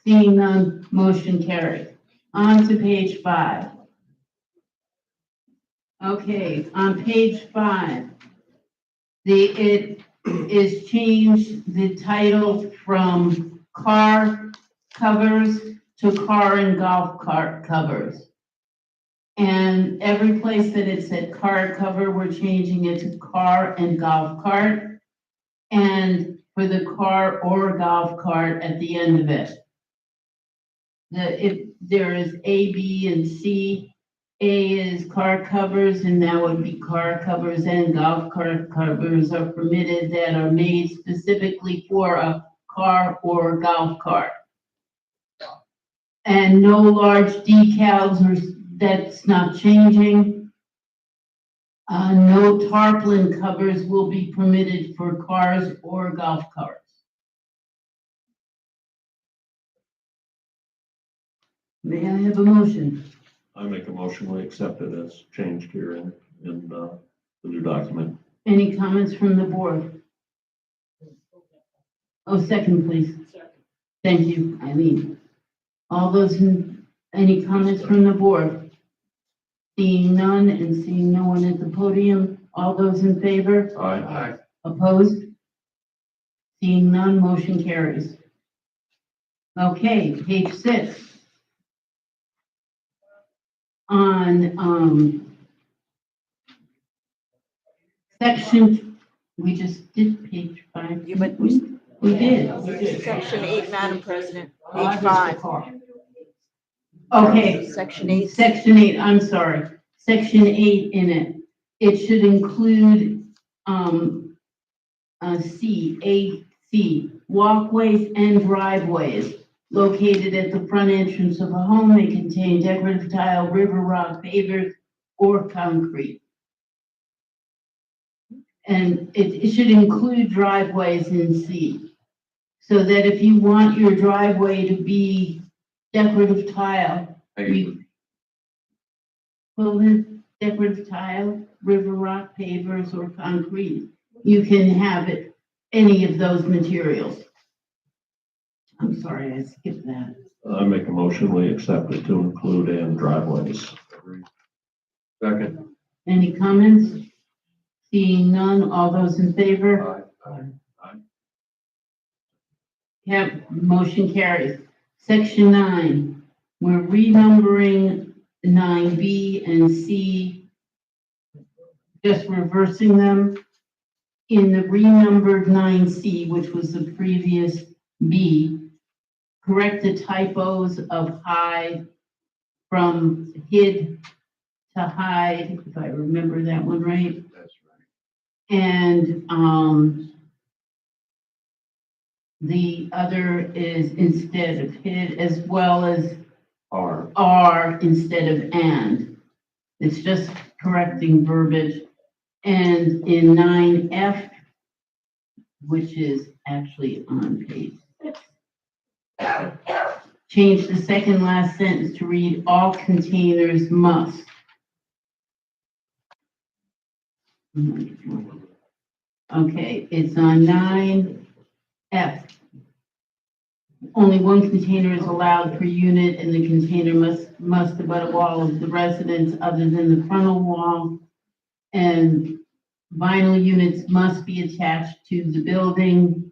S2: Seeing none, motion carried. On to page 5. Okay, on page 5, it is changed the title from car covers to car and golf cart covers. And every place that it said car cover, we're changing it to car and golf cart. And for the car or golf cart at the end of it. If there is A, B, and C. A is car covers, and that would be car covers and golf cart covers are permitted that are made specifically for a car or golf cart. And no large decals, that's not changing. No tarpaulin covers will be permitted for cars or golf carts. May I have a motion?
S7: I make a motion, we accept it as changed here in the new document.
S2: Any comments from the board? Oh, second, please. Thank you, Eileen. All those any comments from the board? Seeing none and seeing no one at the podium, all those in favor?
S4: Aye.
S2: Opposed? Seeing none, motion carries. Okay, page 6. On, section, we just did page 5.
S6: Yeah, but
S2: we did.
S6: Section 8, Madam President, page 5.
S2: Okay.
S6: Section 8.
S2: Section 8, I'm sorry. Section 8 in it. It should include, C, walkways and driveways located at the front entrance of a home that contain decorative tile, river rock, pavers, or concrete. And it should include driveways in C. So that if you want your driveway to be decorative tile, well, then decorative tile, river rock, pavers, or concrete, you can have it, any of those materials. I'm sorry, I skipped that.
S7: I make a motion, we accept it to include and driveways.
S4: Second.
S2: Any comments? Seeing none, all those in favor?
S4: Aye.
S2: Yep, motion carries. Section 9, we're renumbering 9B and C, just reversing them. In the renumbered 9C, which was the previous B, correct the typos of hide from hid to hide, if I remember that one right.
S4: That's right.
S2: And, the other is instead of hid, as well as are instead of and. It's just correcting verbiage. And in 9F, which is actually on page 6, change the second last sentence to read, all containers must. Okay, it's on 9F. Only one container is allowed per unit, and the container must abut a wall of the residence other than the frontal wall. And vinyl units must be attached to the building.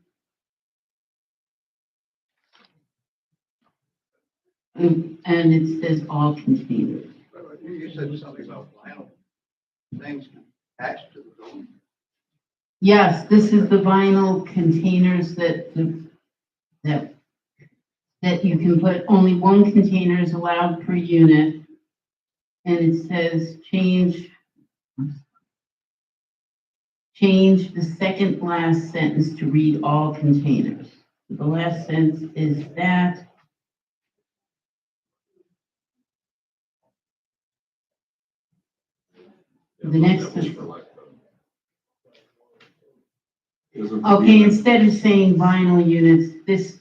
S2: And it says all containers.
S9: You said something about vinyl things attached to the building.
S2: Yes, this is the vinyl containers that you can put, only one container is allowed per unit. And it says change the second last sentence to read all containers. The last sentence is that. The next is, okay, instead of saying vinyl units, this,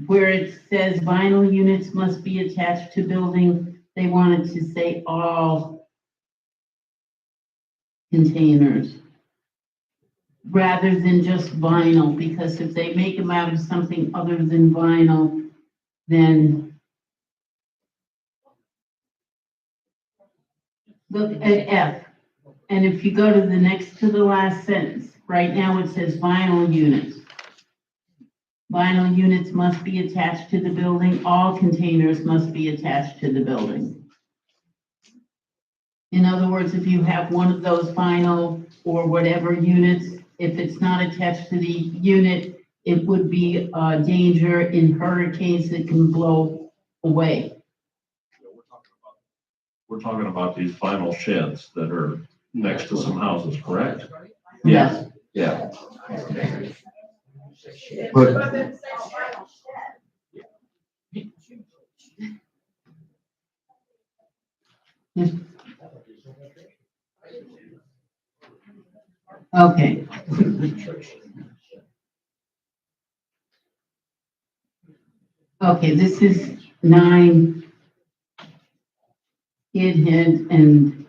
S2: where it says vinyl units must be attached to building, they wanted to say all containers rather than just vinyl, because if they make them out of something other than vinyl, then look at F. And if you go to the next to the last sentence, right now it says vinyl units. Vinyl units must be attached to the building. All containers must be attached to the building. In other words, if you have one of those vinyl or whatever units, if it's not attached to the unit, it would be a danger in hurricanes that can blow away.
S7: We're talking about these vinyl sheds that are next to some houses, correct?
S2: Yes.
S7: Yeah.
S11: But
S2: Okay. Okay, this is 9. It and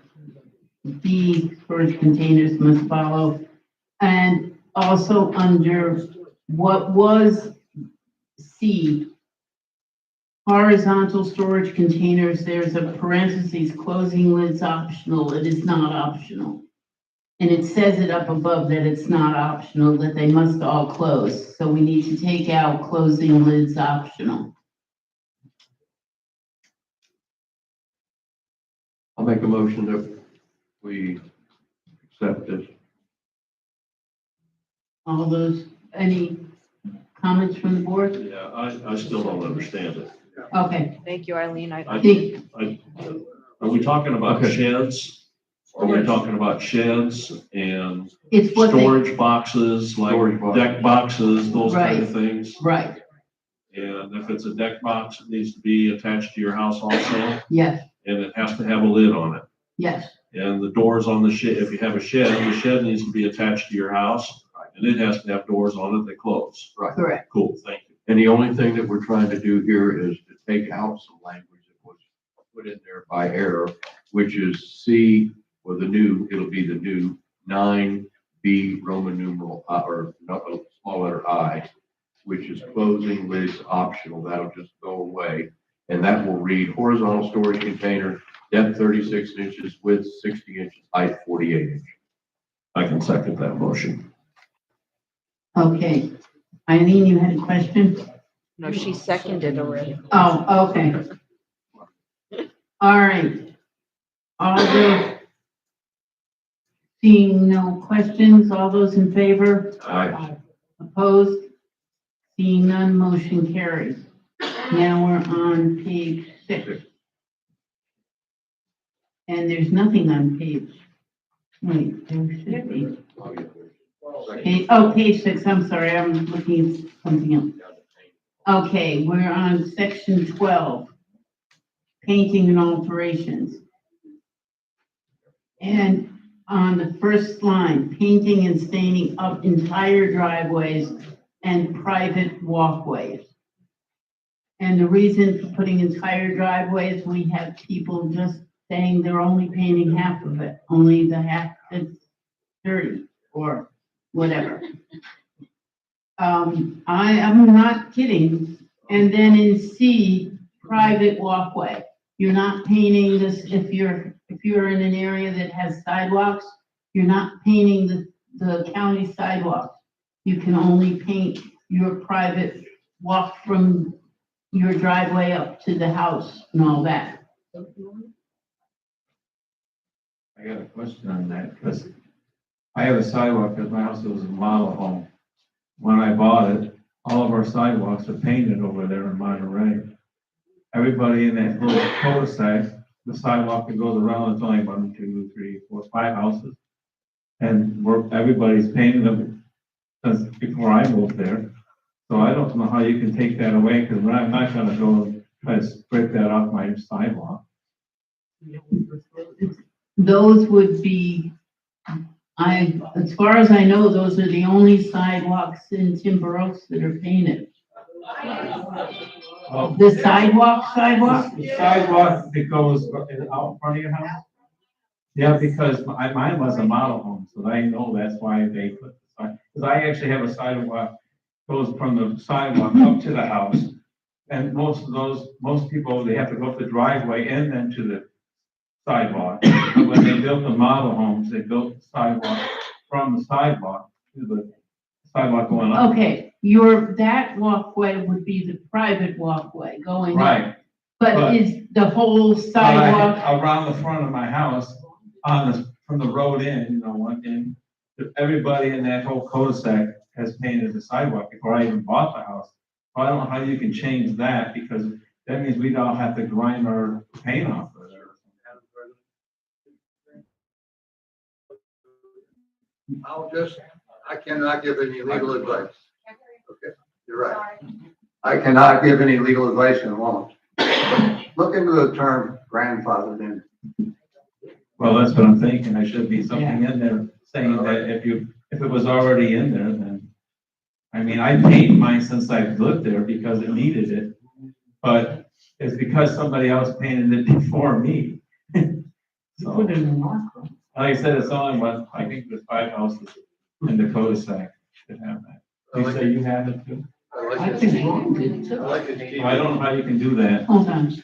S2: B storage containers must follow. And also under what was C, horizontal storage containers, there's a parentheses, closing lids optional, it is not optional. And it says it up above that it's not optional, that they must all close, so we need to take out closing lids optional.
S4: I'll make a motion that we accept this.
S2: All those, any comments from the board?
S7: Yeah, I still don't understand it.
S2: Okay,
S6: Thank you, Eileen.
S7: I
S2: think,
S7: Are we talking about
S4: Okay.
S7: sheds? Are we talking about sheds and
S2: it's what they,
S7: storage boxes, like
S4: Storage boxes.
S7: deck boxes, those kind of
S2: Right.
S7: things?
S2: right,
S7: And if it's a deck box, it needs to be attached to your house also,
S2: yes,
S7: and it has to have a lid on it.
S2: yes,
S7: And the doors on the shed, if you have a shed, the shed needs to be attached to your house, and it has to have doors on it that close.
S4: Right.
S2: correct.
S7: Cool, thank you.
S4: And the only thing that we're trying to do here is to take out some language that was put in there by error, which is C, or the new, it'll be the new 9B Roman numeral, or no, small letter I, which is closing lids optional. That'll just go away. And that will read horizontal storage container, depth 36 inches, width 60 inches, height 48 inches.
S7: I can second that motion.
S2: Okay, Eileen, you had a question?
S6: No, she seconded already.
S2: Oh, okay. All right. All those, seeing no questions, all those in favor?
S7: Aye.
S2: Opposed? Seeing none, motion carries. Now we're on page 6. And there's nothing on page, wait, there should be. Page 6, I'm sorry, I'm looking at something else. Okay, we're on section 12, painting and alterations. And on the first line, painting and staining up entire driveways and private walkways. And the reason for putting entire driveways, we have people just saying they're only painting half of it, only the half that's dirty or whatever. I'm not kidding. And then in C, private walkway, you're not painting this, if you're in an area that has sidewalks, you're not painting the county sidewalks. You can only paint your private walk from your driveway up to the house and all that.
S13: I got a question on that, because I have a sidewalk, because my house was a model home. When I bought it, all of our sidewalks are painted over there in Monterey. Everybody in that little cul-de-sac, the sidewalk that goes around, it's only 1, 2, 3, 4, 5 houses. And everybody's painted them since before I moved there. So I don't know how you can take that away, because I'm not gonna go and try to scrape that off my sidewalk.
S2: Those would be, as far as I know, those are the only sidewalks in Timber Oaks that are painted.
S13: Oh.
S2: The sidewalk?
S13: The sidewalk that goes out in front of your house? Yeah, because mine was a model home, so I know that's why they put the sign. Because I actually have a sidewalk, goes from the sidewalk up to the house. And most people, they have to go up the driveway and then to the sidewalk. But when they built the model homes, they built the sidewalk from the sidewalk to the sidewalk going up.
S2: Okay, that walkway would be the private walkway going up.
S13: Right.
S2: But is the whole sidewalk,
S13: Around the front of my house, from the road in, one in, everybody in that whole cul-de-sac has painted the sidewalk before I even bought the house. So I don't know how you can change that, because that means we don't have to grind our paint off of there.
S8: I cannot give any legal advice. Okay, you're right. I cannot give any legal advice and won't. Look into the term grandfathered in.
S13: Well, that's what I'm thinking. There should be something in there saying that if it was already in there, then, I mean, I painted mine since I've lived there because it needed it. But it's because somebody else painted it before me. So,
S12: Put it in the marker.
S13: like I said, it's only one, I think there's 5 houses in the cul-de-sac that have that. You say you have it too?
S2: I think Ron did too.
S13: I don't know how you can do that.
S2: Hold on.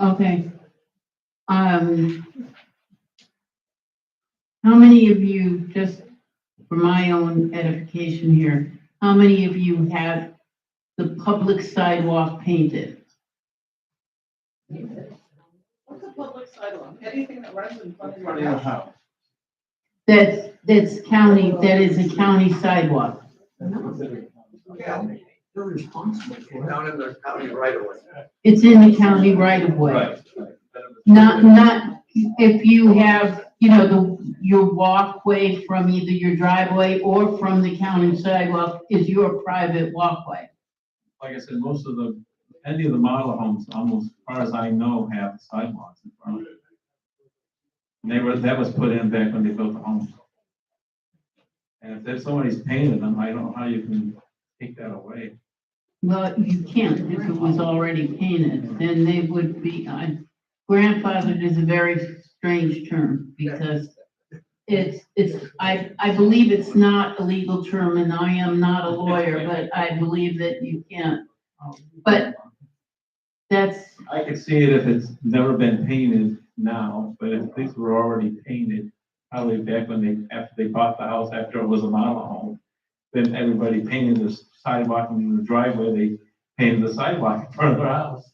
S2: Okay. How many of you, just for my own edification here, how many of you have the public sidewalk painted?
S5: What's a public sidewalk? Anything that runs in front of your house.
S2: That's county, that is a county sidewalk.
S5: Yeah.
S12: They're responsible for it.
S8: Down in the county right away.
S2: It's in the county right of way.
S13: Right.
S2: Not if you have, your walkway from either your driveway or from the county sidewalk is your private walkway.
S13: Like I said, any of the model homes, almost as far as I know, have sidewalks in front of it. And that was put in back when they built the homes. And if somebody's painted them, I don't know how you can take that away.
S2: Well, you can't if it was already painted, then they would be, grandfathered is a very strange term because I believe it's not a legal term and I am not a lawyer, but I believe that you can't. But
S13: I could see it if it's never been painted now, but if these were already painted, probably back when after they bought the house, after it was a model home, then everybody painted the sidewalk in the driveway, they painted the sidewalk in front of their house.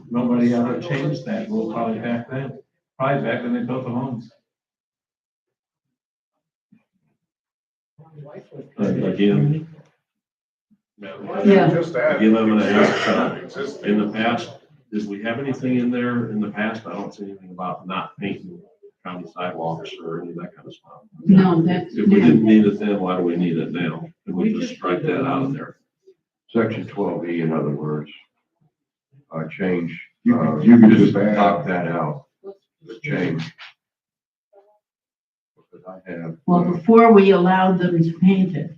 S13: Nobody ever changed that rule probably back then, probably back when they built the homes.
S7: Again.
S2: Yeah.
S7: Again, I'm gonna ask, in the past, did we have anything in there in the past? I don't see anything about not painting county sidewalks or any of that kind of stuff.
S2: No, that's.
S7: If we didn't need it then, why do we need it now? Can we just strike that out of there?
S4: Section 12E, in other words, change.
S11: You can just add.
S4: Knock that out, the change. Because I have.
S2: Well, before we allowed them to paint it.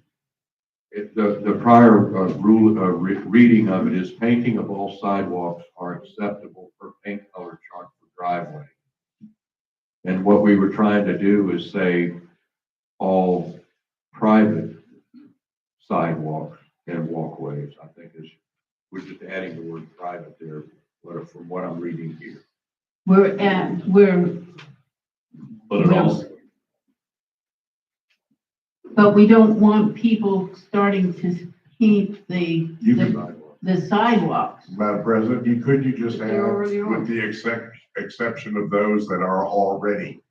S4: The prior reading of it is painting of all sidewalks are acceptable per paint color chart for driveway. And what we were trying to do is say all private sidewalks and walkways, I think we're just adding the word private there, from what I'm reading here.
S2: But we don't want people starting to paint the sidewalks.
S11: Madam President, could you just add,
S2: They already are.
S11: with the exception of those that are already?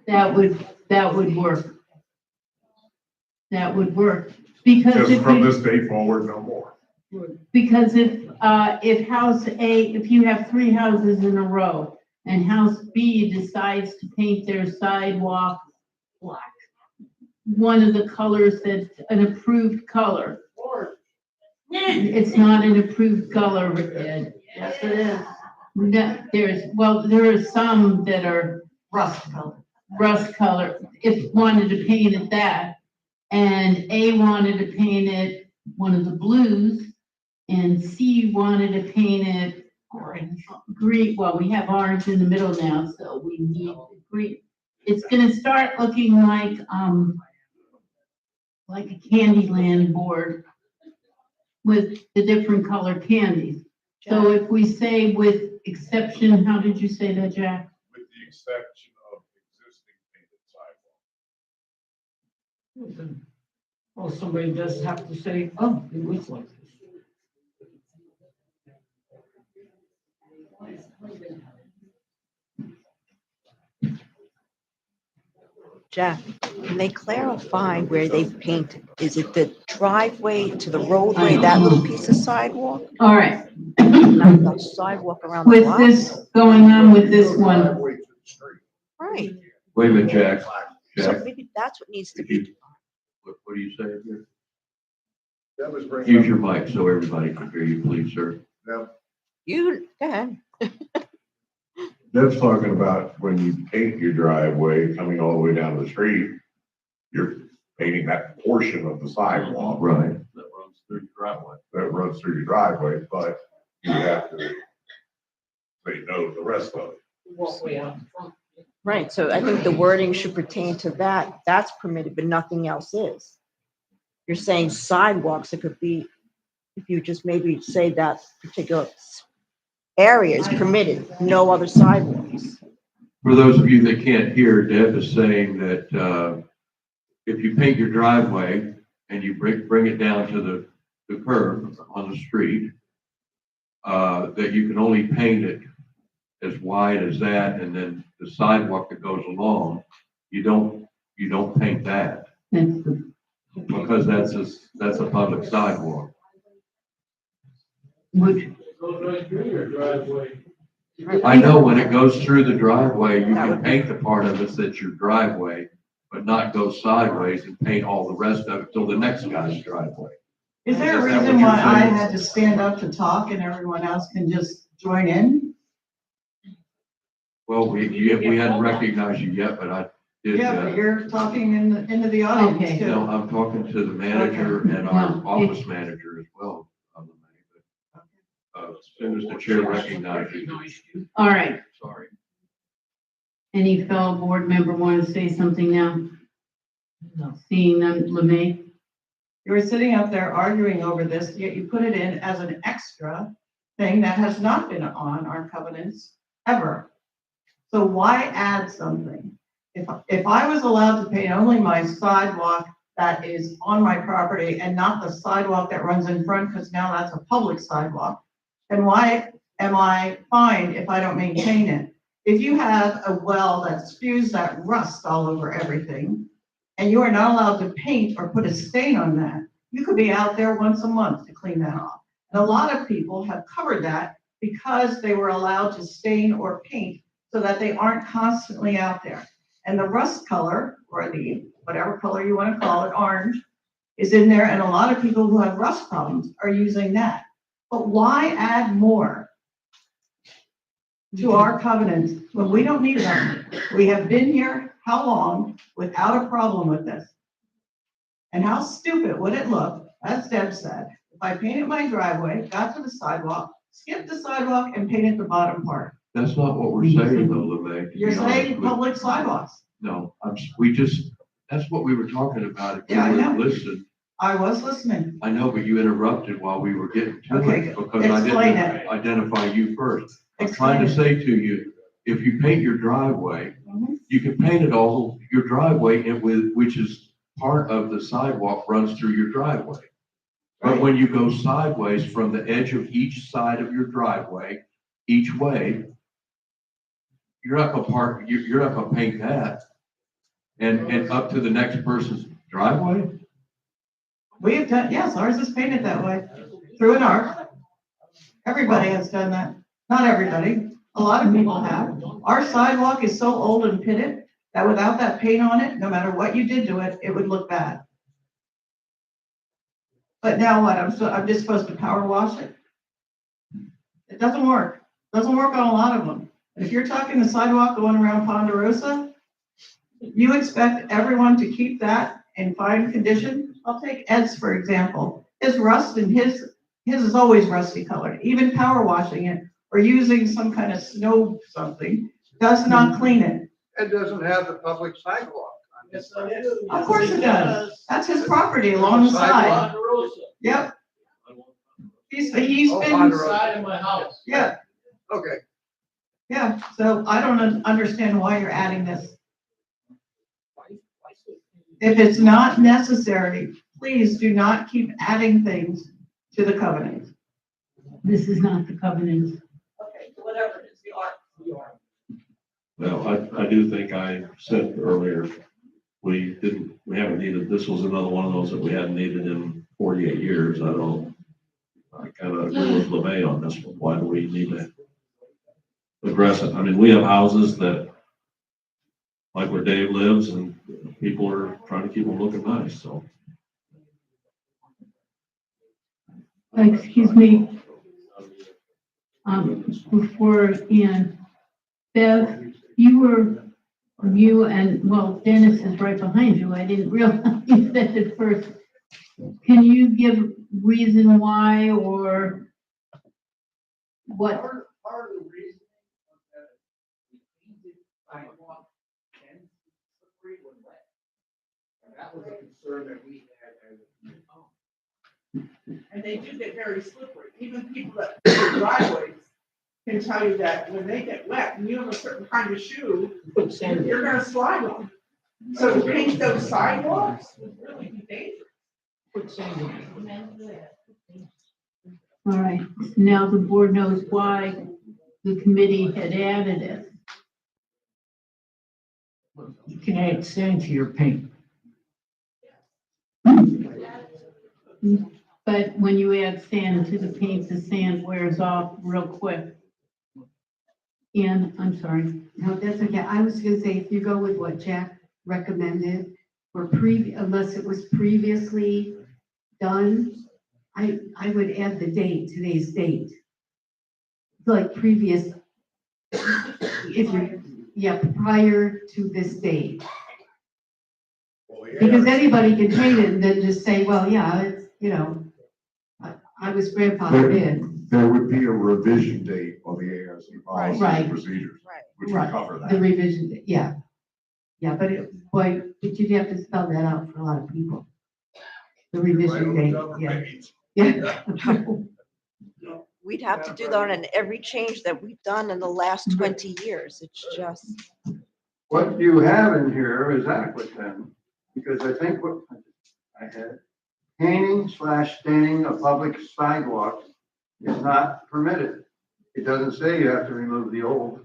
S2: That would work. That would work, because
S11: Just from this day forward, no more.
S2: because if house A, if you have 3 houses in a row and house B decides to paint their sidewalk black, one of the colors that's an approved color. It's not an approved color, Ed. Yes, it is. There are some that are rust color. If wanted to paint it that, and A wanted to paint it one of the blues, and C wanted to paint it green. Well, we have orange in the middle now, so we need green. It's gonna start looking like a Candyland board with the different color candies. So if we say with exception, how did you say that, Jack?
S11: With the exception of existing painted sidewalks.
S12: Well, somebody does have to say, oh, it looks like this.
S6: Jeff, can they clarify where they painted? Is it the driveway to the roadway, that little piece of sidewalk?
S2: All right.
S6: Not the sidewalk around the
S2: With
S6: block?
S2: this, going on with this one,
S6: Right.
S4: Wait a minute, Jack.
S6: So
S4: Jack,
S6: maybe that's what needs to be.
S4: what do you say here?
S8: That was bringing
S4: Use
S8: up-
S4: your mic so everybody can hear you, please, sir.
S8: Yeah.
S6: You, go ahead.
S11: That's talking about when you paint your driveway coming all the way down to the street, you're painting that portion of the sidewalk.
S4: Right.
S7: That runs through your driveway.
S11: That runs through your driveway, but you have to say no to the rest of it.
S16: Walkway out front.
S6: Right, so I think the wording should pertain to that. That's permitted, but nothing else is. You're saying sidewalks, it could be, if you just maybe say that particular area is permitted, no other sidewalks.
S4: For those of you that can't hear, Deb is saying that if you paint your driveway and you bring it down to the curb on the street, that you can only paint it as wide as that, and then the sidewalk that goes along, you don't paint that,
S2: That's the,
S4: because that's a public sidewalk.
S2: which,
S20: Goes right through your driveway.
S4: I know when it goes through the driveway, you can paint the part of it that's your driveway, but not go sideways and paint all the rest of it till the next guy's driveway.
S10: Is there a
S4: Is that what
S10: reason
S4: you're
S10: why I
S4: saying?
S10: had to stand up to talk and everyone else can just join in?
S4: Well, we hadn't recognized you yet, but I did.
S10: Yeah, but you're talking into the audience
S2: Okay.
S10: too.
S4: No, I'm talking to the manager and our office manager as well. As soon as the chair recognizes you.
S2: all right.
S4: Sorry.
S2: Any fellow board member want to say something now? No. Seeing them, LeMay?
S10: You were sitting up there arguing over this, yet you put it in as an extra thing that has not been on our covenants ever. So why add something? If I was allowed to paint only my sidewalk that is on my property and not the sidewalk that runs in front, because now that's a public sidewalk, then why am I fined if I don't maintain it? If you have a well that spews that rust all over everything, and you are not allowed to paint or put a stain on that, you could be out there once a month to clean that off. And a lot of people have covered that because they were allowed to stain or paint so that they aren't constantly out there. And the rust color, or the whatever color you want to call it, orange, is in there, and a lot of people who have rust problems are using that. But why add more to our covenants when we don't need them? We have been here how long without a problem with this? And how stupid would it look, as Deb said, if I painted my driveway, got to the sidewalk, skipped the sidewalk and painted the bottom part?
S4: That's not what we're saying though, LeMay.
S10: You're saying public sidewalks.
S4: No, that's what we were talking about. If you
S10: Yeah, I
S4: would
S10: know.
S4: listen.
S10: I was listening.
S4: I know, but you interrupted while we were getting to
S10: Okay,
S4: it because I
S10: explain
S4: didn't
S10: it.
S4: identify you first. I'm
S10: Explain
S4: trying to
S10: it.
S4: say to you, if you paint your driveway,
S10: Mhm.
S4: you can paint it all, your driveway, which is part of the sidewalk runs through your driveway. But
S10: Right.
S4: when you go sideways from the edge of each side of your driveway, each way, you're not gonna paint that and up to the next person's driveway?
S10: We have done, yes, ours is painted that way, through an arc. Everybody has done that. Not everybody, a lot of people have. Our sidewalk is so old and pitted that without that paint on it, no matter what you did to it, it would look bad. But now what, I'm just supposed to power wash it? It doesn't work. Doesn't work on a lot of them. If you're talking the sidewalk going around Ponderosa, you expect everyone to keep that in fine condition? I'll take Ed's, for example. His rust and his is always rusty colored. Even power washing it or using some kind of snow something does not clean it.
S8: It doesn't have the public sidewalk.
S20: Yes, I do.
S10: Of course it does. That's his property along the side.
S20: Ponderosa.
S10: Yep. He's
S8: Oh,
S10: been,
S8: Ponderosa.
S20: Side of my house.
S10: yeah,
S8: Okay.
S10: yeah. So I don't understand why you're adding this. If it's not necessary, please do not keep adding things to the covenant.
S2: This is not the covenant.
S5: Okay, whatever it is, the art.
S7: Well, I do think I said earlier, we haven't needed, this was another one of those that we hadn't needed in 48 years. I kind of agree with LeMay on this one. Why do we need to address it? I mean, we have houses that, like where Dave lives, and people are trying to keep them looking nice, so.
S2: Excuse me. Before Ian, Bev, you and, well, Dennis is right behind you. I didn't realize that at first. Can you give reason why or what?
S1: Part of the reason was that we painted sidewalks
S3: was a concern that we had as
S5: And they do get very slippery. Even people that do driveways can tell you that when they get wet and you have a certain kind of shoe, you're gonna slide on. So to paint those sidewalks would really be dangerous.
S2: All right, now the board knows why the committee had added it.
S12: You can add sand to your paint.
S2: But when you add sand to the paint, the sand wears off real quick. And, I'm sorry.
S15: No, that's okay. I was gonna say, if you go with what Jack recommended, unless it was previously done, I would add the date, today's date. Like previous, if you're, yeah, prior to this date. Because anybody can paint it and then just say, well, yeah, it's, I was grandfathered in.
S11: There would be a revision date on the ARC policies
S15: Right.
S11: and procedures, which would
S15: Right,
S11: cover that.
S15: the revision, yeah. Yeah, but but you'd have to spell that out for a lot of people. The revision date, yeah. Yeah.
S6: We'd have to do that on every change that we've done in the last 20 years. It's just,
S9: What you have in here is adequate then, because I think what I had, painting / staining a public sidewalk is not permitted. It doesn't say you have to remove the old.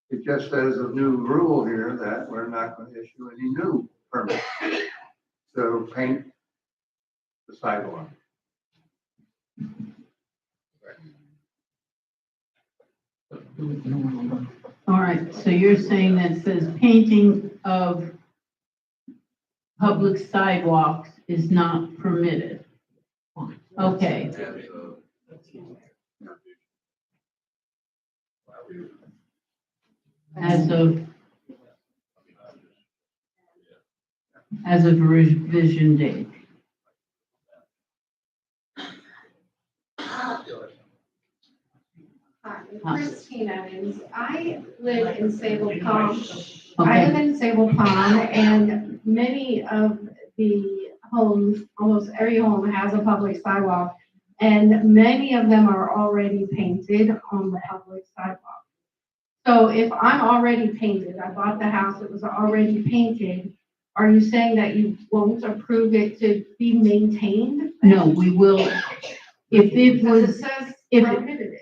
S9: It just says a new rule here that we're not going to issue any new permits. So paint the sidewalk.
S2: All right, so you're saying that says painting of public sidewalks is not permitted. Okay. As of revision date.
S18: Christine Evans. I live in Sable Palm. I live in Sable Palm, and many of the homes, almost every home has a public sidewalk, and many of them are already painted on the public sidewalk. So if I'm already painted, I bought the house, it was already painted, are you saying that you won't approve it to be maintained?
S2: No, we will, if it
S18: Because
S2: was,
S18: it says
S2: if,
S18: prohibited.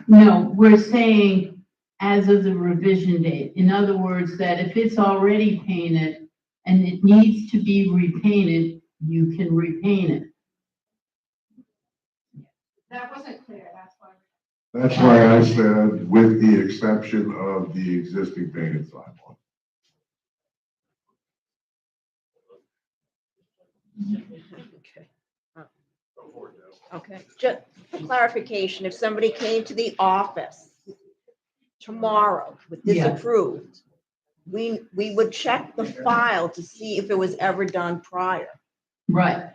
S2: no, we're saying as of the revision date. In other words, that if it's already painted and it needs to be repainted, you can repaint it.
S18: That wasn't clear, that's why.
S11: That's why I said with the exception of the existing painted sidewalk.
S6: okay, just for clarification, if somebody came to the office tomorrow with this
S2: Yeah.
S6: approved, we would check the file to see if it was ever done prior.
S2: Right.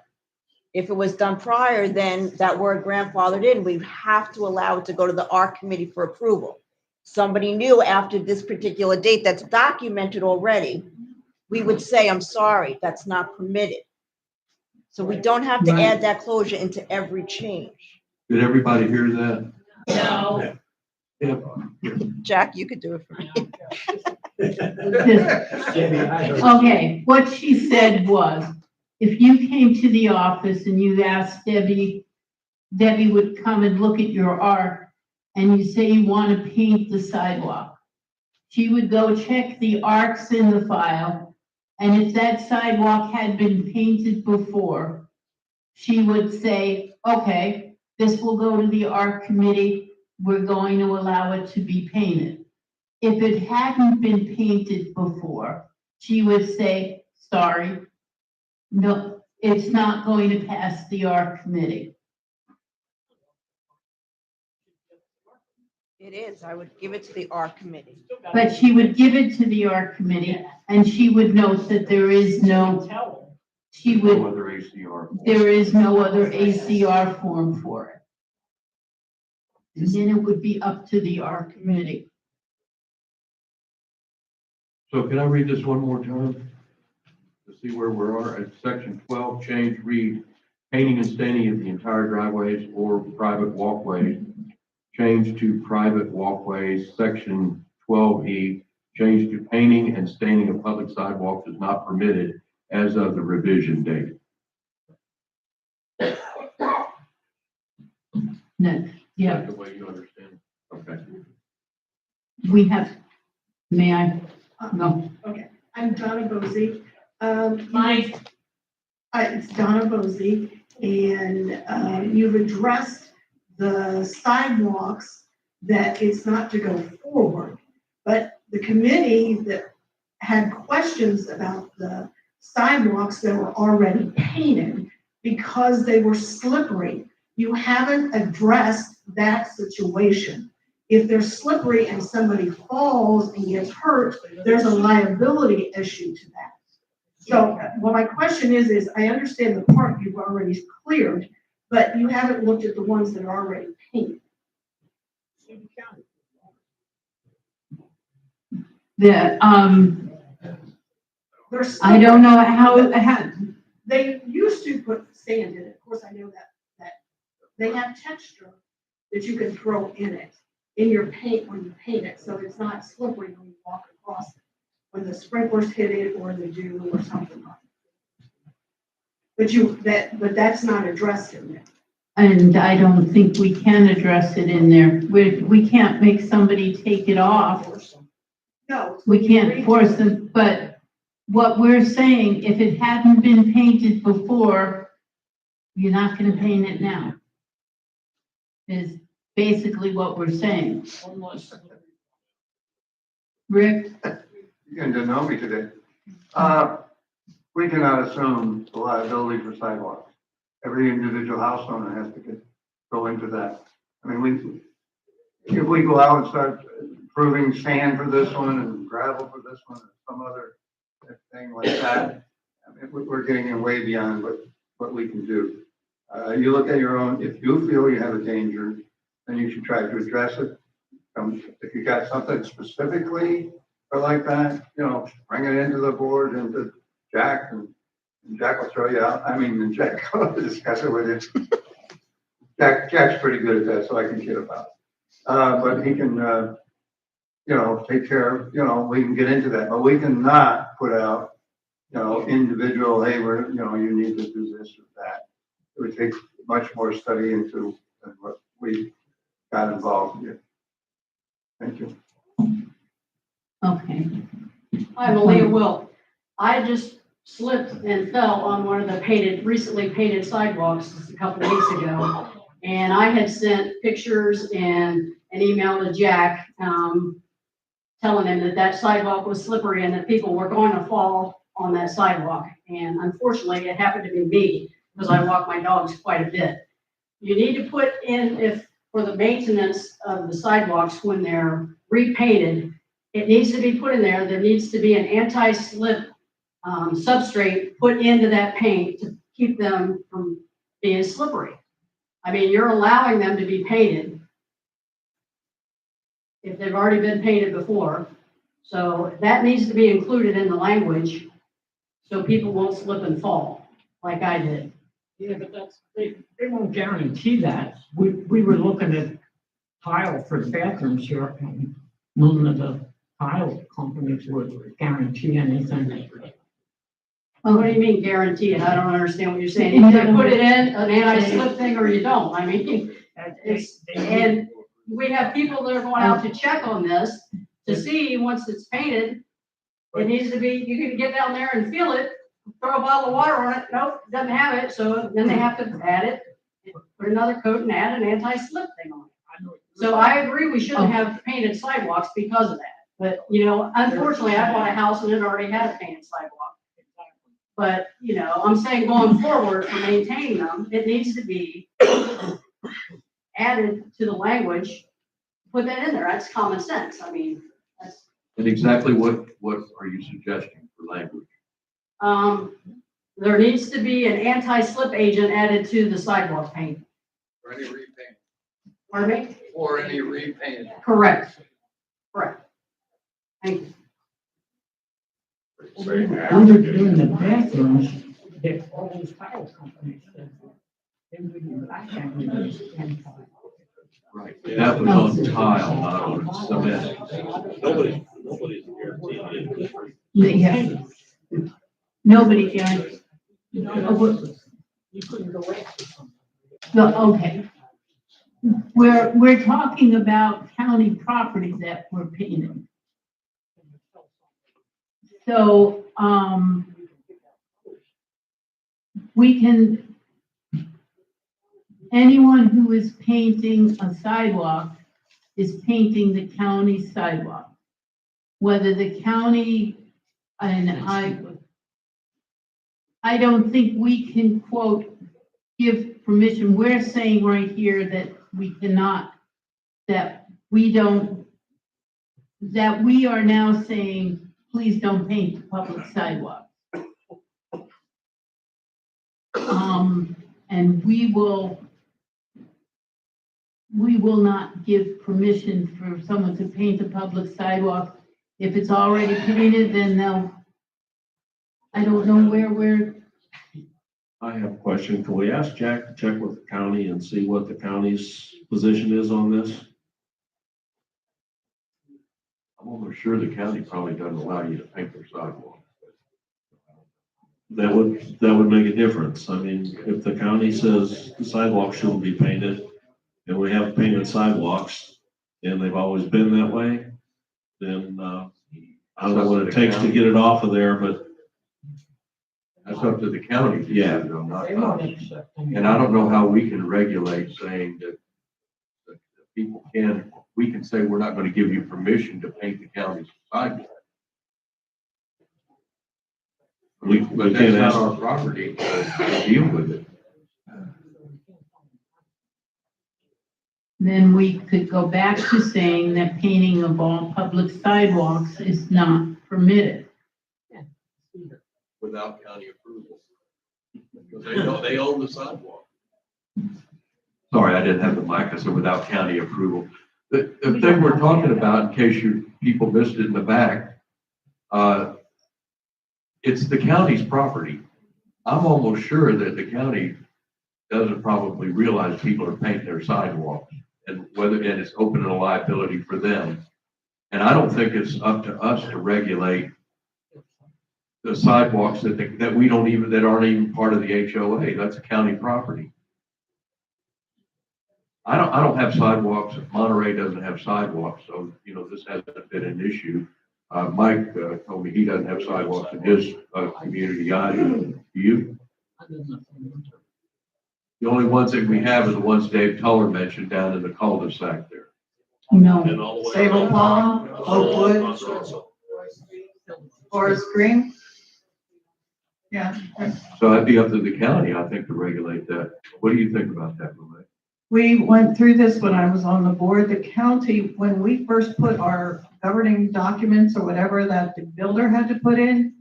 S6: If it was done prior, then that word grandfathered in, we have to allow it to go to the ARC committee for approval. Somebody new after this particular date that's documented already, we would say, I'm sorry, that's not permitted. So we don't have to
S2: Right.
S6: add that closure into every change.
S4: Did everybody hear that?
S6: No.
S4: Yeah.
S6: Jack, you could do it for me.
S2: Okay, what she said was, if you came to the office and you asked Debbie would come and look at your art, and you say you want to paint the sidewalk. She would go check the arcs in the file, and if that sidewalk had been painted before, she would say, okay, this will go to the art committee, we're going to allow it to be painted. If it hadn't been painted before, she would say, sorry, no, it's not going to pass the art committee.
S6: It is, I would give it to the ARC committee.
S2: But she would give it to the art committee, and she would note that there is no, she would,
S4: No other ACR.
S2: there is no other ACR form for it. And then it would be up to the art committee.
S4: So can I read this one more time? see where we are at section 12, change read, painting and staining of the entire driveways or private walkways. Change to private walkways, section 12E, change to painting and staining of public sidewalks is not permitted as of the revision date.
S2: No, yeah,
S4: The way you understand. Okay.
S2: we have, may I? No.
S17: Okay, I'm Donna Bosey.
S21: My-
S17: It's Donna Bosey, and, you've addressed the sidewalks that it's not to go forward. But the committee that had questions about the sidewalks that were already painted because they were slippery. You haven't addressed that situation. If they're slippery and somebody falls and gets hurt, there's a liability issue to that. So what my question is I understand the part you've already cleared, but you haven't looked at the ones that are already painted.
S2: The,
S17: They're
S2: I don't know
S17: slippery.
S2: how,
S17: They used to put sand in it. Of course, I know that they have texture that you can throw in it, in your paint when you paint it, so it's not slippery when you walk across it, when the sprinklers hit it or the dew or something like that. But that's not addressed in there.
S2: and I don't think we can address it in there. We can't make somebody take it off.
S17: No.
S2: We can't force them, but what we're saying, if it hadn't been painted before, you're not gonna paint it now. Is basically what we're saying. Rick?
S9: You can deny me today. We cannot assume the liability for sidewalks. Every individual house owner has to go into that. I mean, if we go out and start proving sand for this one and gravel for this one, or some other thing like that, I mean, we're getting way beyond what we can do. You look at your own, if you feel you have a danger, then you should try to address it. If you got something specifically or like that, bring it into the board and to Jack, and Jack will throw you out. I mean, Jack will discuss it with you. Jack's pretty good at that, so I can kid about it. But he can, take care of, we can get into that, but we cannot put out, individual, hey, you need to do this or that. It would take much more study into than what we got involved in. Thank you.
S2: Okay.
S16: Hi, Malia Will. I just slipped and fell on one of the recently painted sidewalks just a couple of weeks ago. And I had sent pictures and an email to Jack, telling him that sidewalk was slippery and that people were going to fall on that sidewalk. And unfortunately, it happened to be me because I walk my dogs quite a bit. You need to put in, for the maintenance of the sidewalks when they're repainted, it needs to be put in there. There needs to be an anti-slip substrate put into that paint to keep them from being slippery. I mean, you're allowing them to be painted if they've already been painted before. So that needs to be included in the language so people won't slip and fall like I did.
S12: Yeah, but they won't guarantee that. We were looking at tile for the bathrooms here, and none of the tile companies would guarantee anything.
S16: What do you mean guarantee it? I don't understand what you're saying. Either put it in an anti-slip thing or you don't. I mean, and we have people that are going out to check on this to see once it's painted. It needs to be, you can get down there and feel it, throw a bottle of water on it. Nope, doesn't have it. So then they have to add it, put another coat and add an anti-slip thing on it. So I agree we shouldn't have painted sidewalks because of that. But, unfortunately, I bought a house and it already had a painted sidewalk. But, I'm saying going forward for maintaining them, it needs to be added to the language. Put that in there. That's common sense. I mean, that's.
S4: And exactly what are you suggesting for language?
S16: There needs to be an anti-slip agent added to the sidewalk paint.
S8: For any repaint.
S16: Pardon me?
S8: Or any repaint.
S16: Correct. Correct. Thank you.
S3: Say
S12: When
S3: that.
S12: they're doing the bathrooms, they're all those tile companies. They wouldn't back and
S4: Right. That was on tile, not on cement.
S7: Nobody's guaranteed.
S2: Yeah. Nobody can.
S12: You couldn't go after something.
S2: No, okay. We're talking about county property that we're painting. So, we can, anyone who is painting a sidewalk is painting the county sidewalk. Whether the county, and I don't think we can quote, give permission. We're saying right here that we cannot, that we don't, that we are now saying, please don't paint the public sidewalk. And we will not give permission for someone to paint a public sidewalk. If it's already painted, then they'll, I don't know where we're,
S7: I have a question. Can we ask Jack to check with the county and see what the county's position is on this?
S4: I'm almost sure the county probably doesn't allow you to paint their sidewalk.
S7: That would make a difference. I mean, if the county says the sidewalk shouldn't be painted, and we have painted sidewalks, and they've always been that way, then, I don't know what it takes to get it off of there, but
S4: That's up to the county. to do,
S7: Yeah.
S4: though, not
S12: They
S4: us.
S12: won't accept them.
S4: And I don't know how we can regulate saying that people we can say we're not gonna give you permission to paint the county's sidewalk.
S7: we
S4: But that's
S7: can't
S4: not
S7: ask.
S4: our property to deal with it.
S2: then we could go back to saying that painting of all public sidewalks is not permitted.
S4: Without county approval. Because they own the sidewalk. Sorry, I didn't have the mic. I said without county approval. The thing we're talking about, in case people missed it in the back, it's the county's property. I'm almost sure that the county doesn't probably realize people are painting their sidewalks and it's opening a liability for them. And I don't think it's up to us to regulate the sidewalks that aren't even part of the HOA. That's a county property. I don't have sidewalks. Monterey doesn't have sidewalks, so, this hasn't been an issue. Mike told me he doesn't have sidewalks in his community either. Do you? The only ones that we have are the ones Dave Tuller mentioned down in the cul-de-sac there.
S2: No.
S7: And all the way
S10: Sable
S7: around.
S10: Pond, Oakwood,
S7: Also.
S10: Forest Green. Yeah,
S4: So that'd be up to the county, I think, to regulate that. What do you think about that, Lorraine?
S10: we went through this when I was on the board. The county, when we first put our governing documents or whatever that the builder had to put in,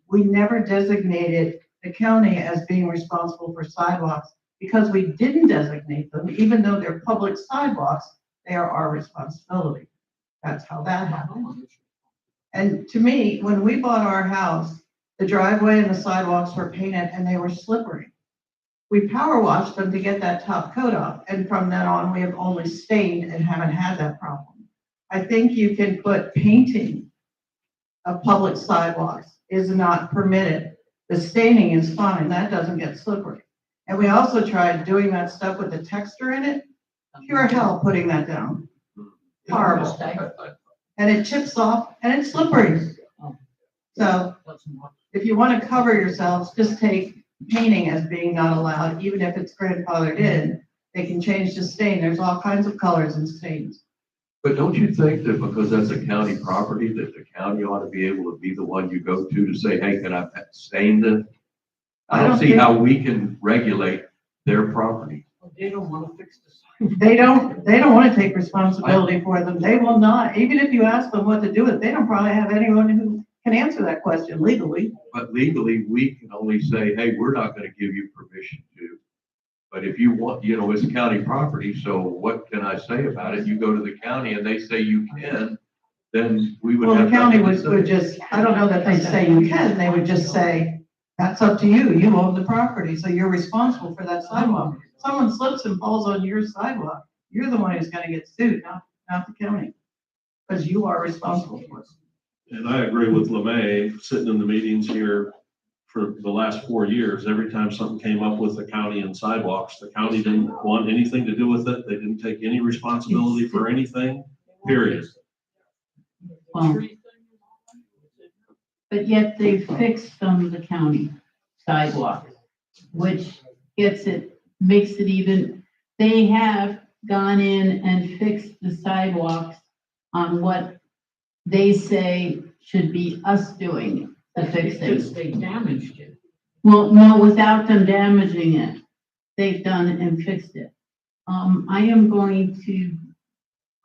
S10: we never designated the county as being responsible for sidewalks because we didn't designate them, even though they're public sidewalks, they are our responsibility. That's how that happened. And to me, when we bought our house, the driveway and the sidewalks were painted and they were slippery. We power washed them to get that top coat off, and from then on, we have only stained and haven't had that problem. I think you can put painting of public sidewalks is not permitted. The staining is fine, that doesn't get slippery. And we also tried doing that stuff with the texture in it. Pure hell putting that down. Horrible. And it chips off and it's slippery. So if you want to cover yourselves, just take painting as being not allowed, even if it's grandfathered in. They can change the stain. There's all kinds of colors and stains.
S4: But don't you think that because that's a county property, that the county ought to be able to be the one you go to say, hey, can I stain this? I don't see how we can regulate their property.
S12: They don't want to fix this.
S10: They don't want to take responsibility for them. They will not, even if you ask them what to do with it, they don't probably have anyone who can answer that question legally.
S4: But legally, we can only say, hey, we're not going to give you permission to. But if you want, it's a county property, so what can I say about it? You go to the county and they say you can, then we would
S10: Well,
S4: have.
S10: the county
S4: nothing to
S10: would
S4: say.
S10: just, I don't know that they'd say you can, they would just say, that's up to you, you own the property, so you're responsible for that sidewalk. Someone slips and falls on your sidewalk, you're the one who's gonna get sued, not the county. Because you are responsible for it.
S7: And I agree with LeMay, sitting in the meetings here for the last 4 years, every time something came up with the county and sidewalks, the county didn't want anything to do with it. They didn't take any responsibility for anything, period.
S2: Well, but yet they fixed some of the county sidewalks, which makes it even, they have gone in and fixed the sidewalks on what they say should be us doing to fix
S12: Because
S2: it.
S12: they damaged it.
S2: Well, no, without them damaging it, they've done it and fixed it. I am going to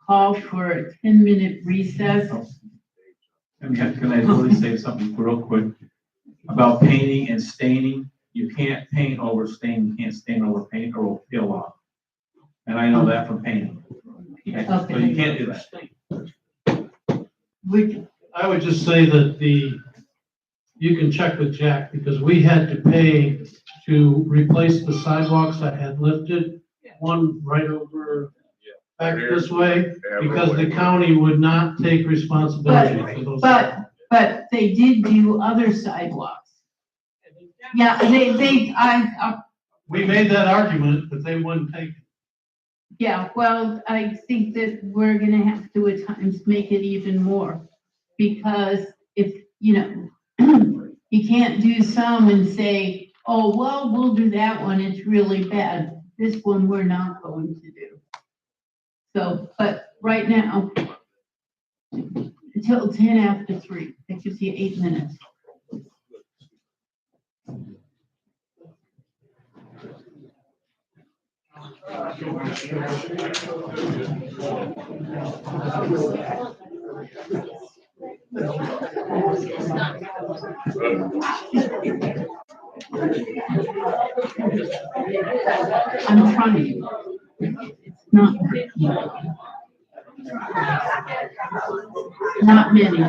S2: call for a 10-minute recess.
S13: Can I really say something real quick about painting and staining? You can't paint over stain, you can't stain over paint or it'll peel off. And I know that from painting. So you can't do that.
S20: I would just say that you can check with Jack, because we had to pay to replace the sidewalks that had lifted, one right over back this way, because the county would not take responsibility for those.
S2: But they did do other sidewalks. Yeah,
S20: We made that argument, but they wouldn't take it.
S2: yeah, well, I think that we're gonna have to at times make it even more. Because if, you can't do some and say, oh, well, we'll do that one, it's really bad. This one we're not going to do. So, but right now, until 10 after 3, that gives you 8 minutes. I'm trying. It's not. Not many.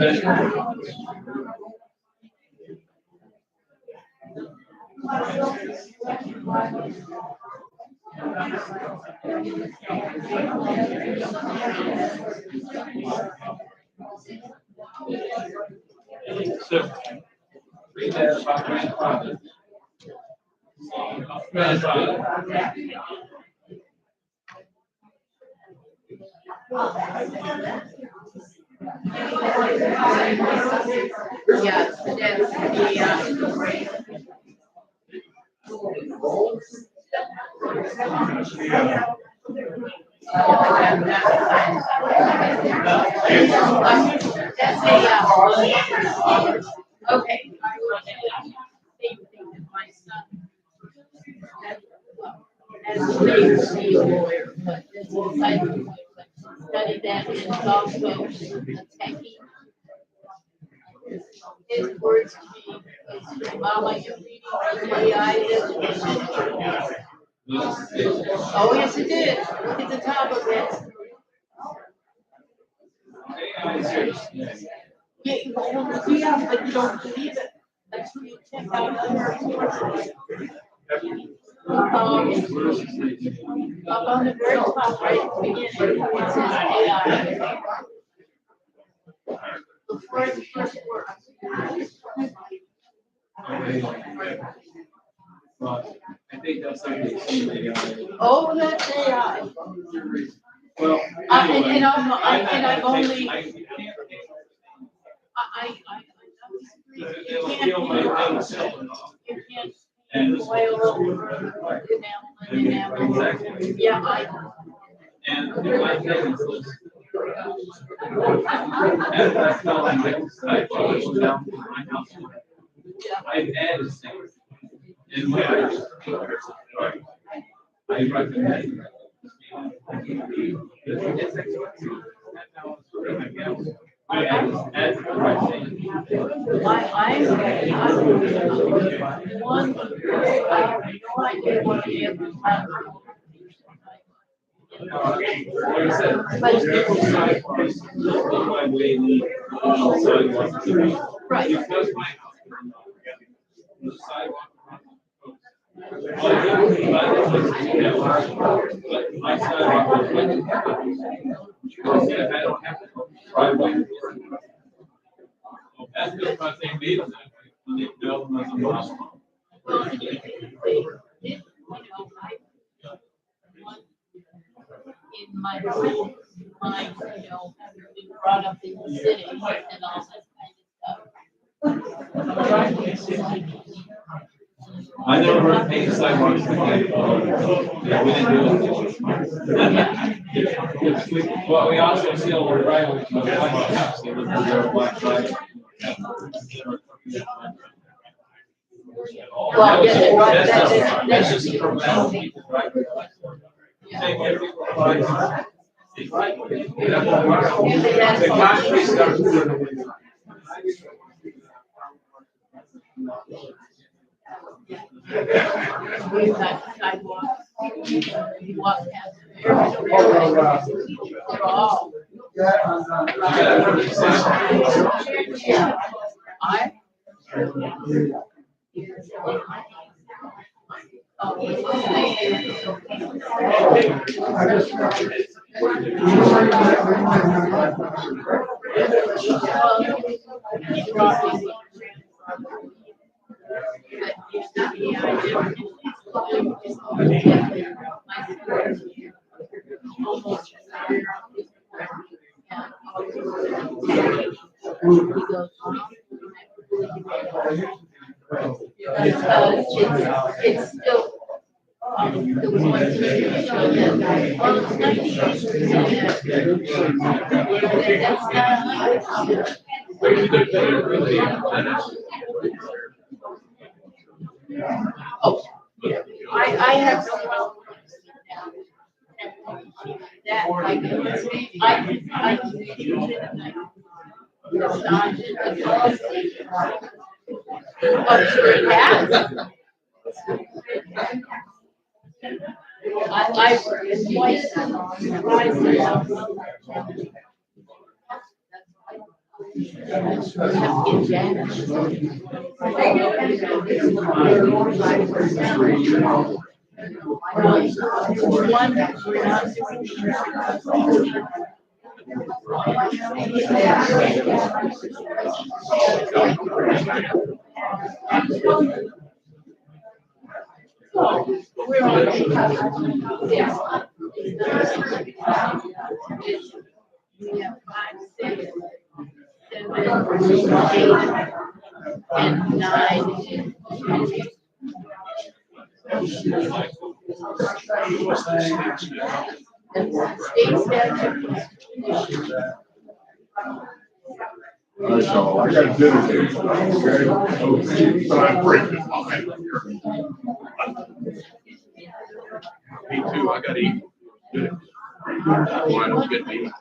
S7: So, read that about grandfather. Grandfather.
S2: Yes, that's okay. Same thing with my son. As a lawyer, but this is like, study that is also a techie. His words to me is, Mama, you're reading AI education. Oh, yes, it did. Look at the top of it. Yeah, but you don't believe it. That's who you check out other sources. Up on the very top, right at the beginning, it says AI. Before the first word.
S7: But I think that's something.
S2: Oh, that's AI.
S7: Well.
S2: And I've only. You can't.
S7: And
S2: Oil enamel. Yeah,
S7: and I think and I felt like I followed down to my house. I've added things. And when I recommend.
S2: I'm one, I have no idea what the other time.
S7: Like I said, most people sidewalks, that's my way sidewalks.
S2: Right.
S7: Because my house, the sidewalk. But my sidewalk. Because if I don't have to driveway. That's just what they made of that, when they built them as a hospital.
S2: In my mind, you know, we brought up in the city and all that kind of stuff.
S7: I never heard of any sidewalks. Yeah, we didn't do it. Well, we also see all the driveways, but they would do their black driveway.
S2: Well, yeah,
S7: That's just a formality. Same way people drive. The concrete starts doing the.
S2: We've got sidewalks, you walk past. They're all. It's still. There was one TV show that, well, it's 90 years. Oh, I have no problem. That, I can use it at night. Oh, sure it has. I twice surprised myself. We have 5, 6, 7, 8, and 9. State statute.
S11: So I got dinner date, okay? So I'm breaking mine.
S4: Me too, I gotta eat. Good. Why don't get me?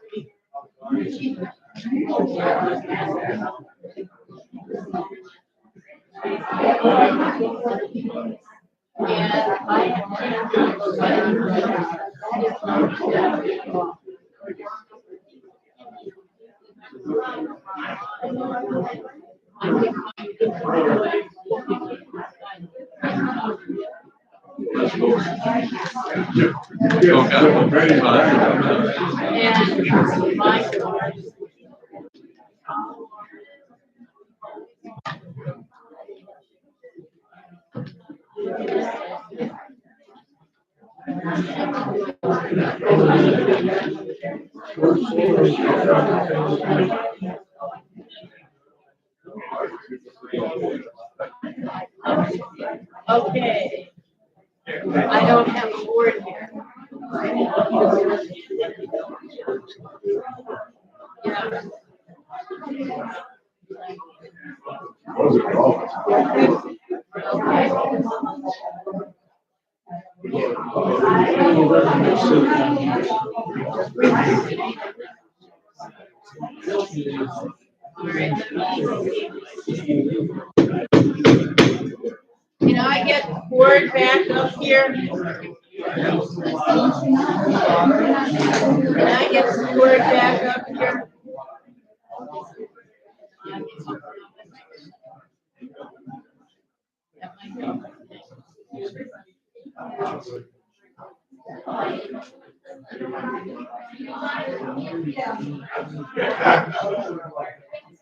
S2: Okay. I don't have a board here. Yeah. Can I get the board back up here? Can I get the board back up here?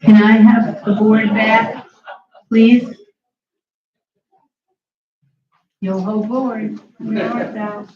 S2: Can I have the board back, please? You'll hold board. North, south.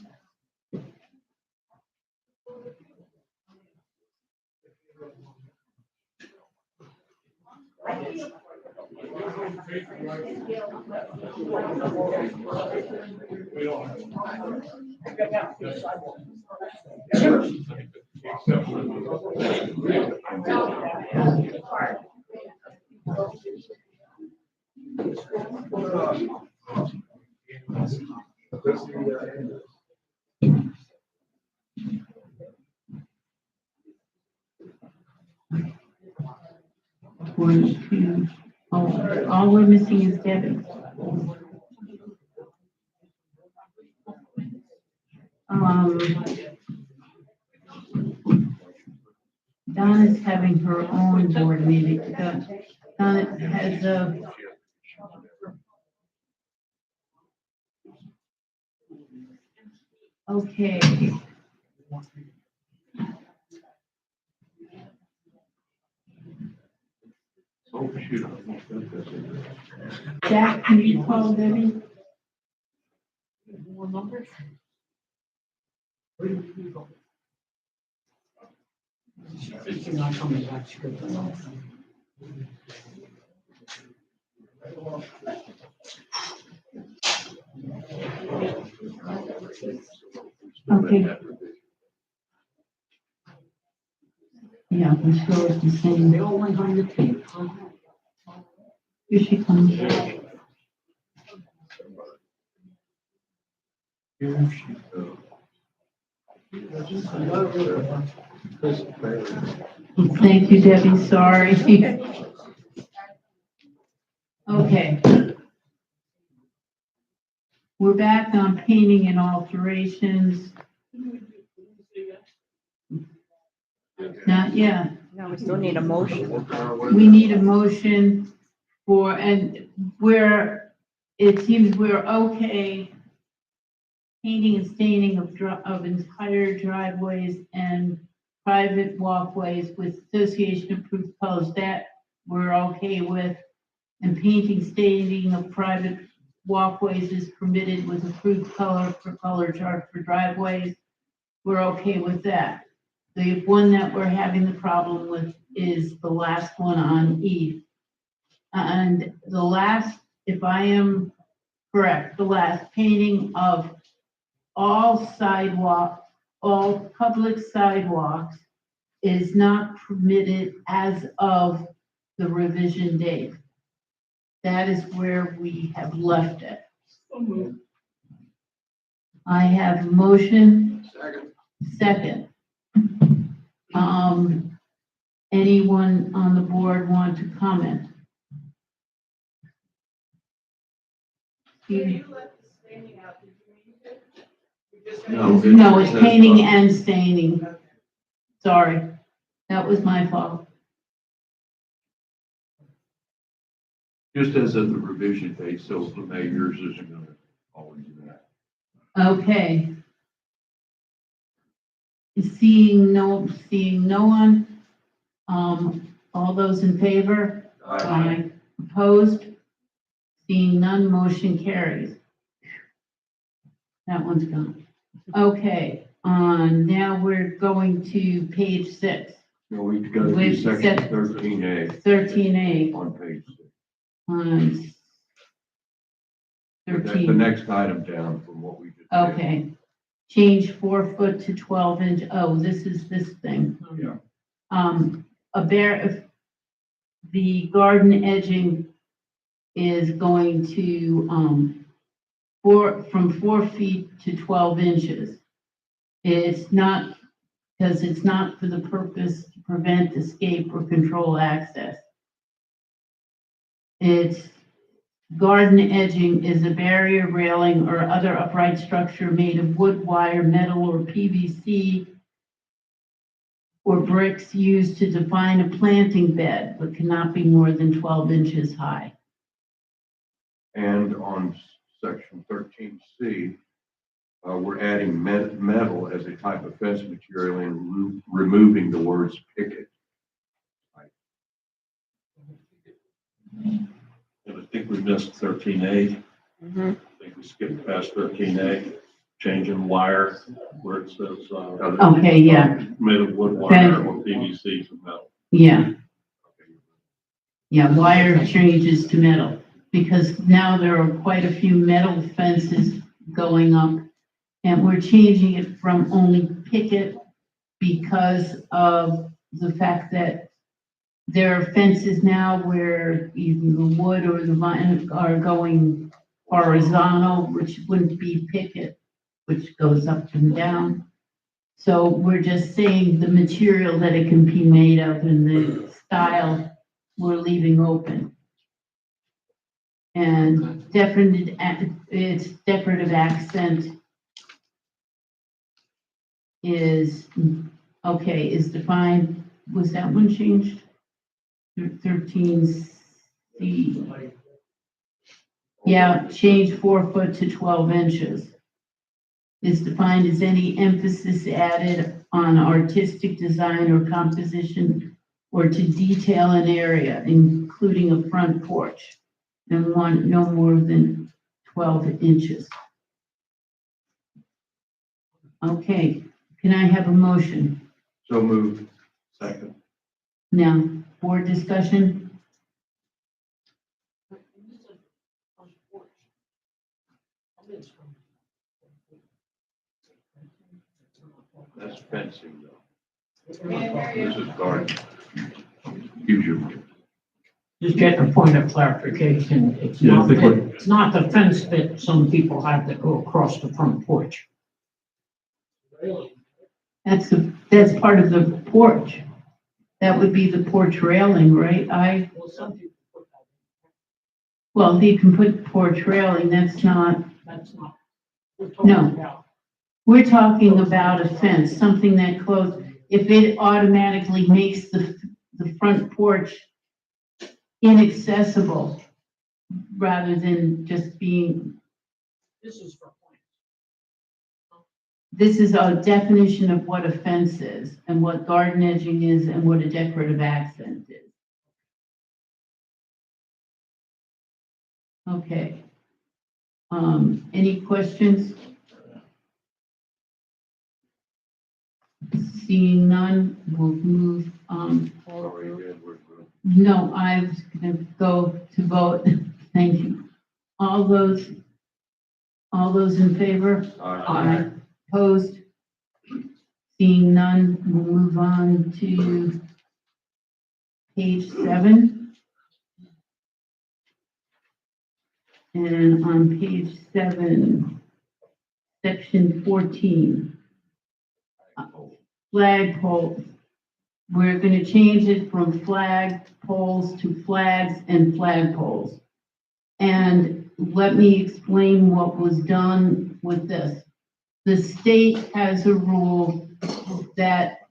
S2: One, two, oh, all we're missing is Debbie. Donna's having her own board meeting. Donna has a. Okay.
S4: Oh, shoot. I almost got this.
S2: Jack, can you call Debbie?
S16: More numbers? She's not coming back, she goes, "Oh."
S2: Okay. Yeah, I'm sure it's the same.
S16: They all went on the tape, huh?
S2: Here she comes.
S4: Here she goes.
S2: Thank you, Debbie, sorry. Okay. We're back on painting and alterations. Not yet.
S6: No, we still need a motion.
S2: We need a motion for, and where it seems we're okay painting and staining of entire driveways and private walkways with association approved colors, that we're okay with. And painting, staining of private walkways is permitted with approved color for color chart for driveways. We're okay with that. The one that we're having the problem with is the last one on E. And the last, if I am correct, the last painting of all sidewalk, all public sidewalks is not permitted as of the revision date. That is where we have left it. I have a motion. Second. Anyone on the board want to comment?
S5: When you left the staining out, did you mean to? You just made
S4: No,
S5: it-
S2: No, it's painting and staining. Sorry, that was my fault.
S4: Just as of the revision date, so the mayor's isn't gonna always do that.
S2: Okay. Seeing no one, all those in favor? Aye. Opposed? Seeing none, motion carries. That one's gone. Okay, now we're going to page 6,
S4: No, we've got to do
S2: Wait,
S4: section
S2: set-
S4: 13A
S2: 13A.
S4: on page 6.
S2: On
S4: That's
S2: 13.
S4: the next item down from what we just did.
S2: Okay. Change 4 foot to 12 inch. Oh, this is this thing.
S4: Yeah.
S2: If the garden edging is going to, from 4 feet to 12 inches. It's not, because it's not for the purpose to prevent, escape, or control access. It's garden edging is a barrier, railing, or other upright structure made of wood, wire, metal, or PVC or bricks used to define a planting bed, but cannot be more than 12 inches high.
S4: And on section 13C, we're adding metal as a type of fence material and removing the words picket.
S7: And I think we missed 13A.
S6: Mhm.
S7: I think we skipped past 13A, changing wire where it says,
S2: Okay, yeah,
S7: made of wood wire or PVC to metal.
S2: yeah. Yeah, wire changes to metal, because now there are quite a few metal fences going up, and we're changing it from only picket because of the fact that there are fences now where either the wood or the vine are going horizontal, which wouldn't be picket, which goes up and down. So we're just saying the material that it can be made of and the style we're leaving open. And its decorative accent is, okay, is defined, was that one changed? 13C. Yeah, change 4 foot to 12 inches. Is defined as any emphasis added on artistic design or composition or to detail an area, including a front porch, and one no more than 12 inches. Okay, can I have a motion?
S4: So moved. Second.
S2: Now, board discussion?
S4: That's fencing though. This is garden. Gives you.
S12: Just getting a point of clarification, it's
S7: Yeah, I
S12: not,
S7: think
S12: it's not the fence that some people have that go across the front porch.
S2: That's part of the porch. That would be the porch railing, right? Well, you can put porch railing, that's not,
S12: We're
S2: No.
S12: talking about
S2: we're talking about a fence, something that close, if it automatically makes the front porch inaccessible rather than just being,
S12: This is for
S2: this is a definition of what a fence is and what garden edging is and what a decorative accent is. Okay. Any questions? Seeing none, we'll move, no, I was gonna go to vote. Thank you. All those in favor? Aye. Opposed? Seeing none, we'll move on to page 7. And on page 7, section 14, flag poles. We're going to change it from flag poles to flags and flag poles. And let me explain what was done with this. The state has a rule that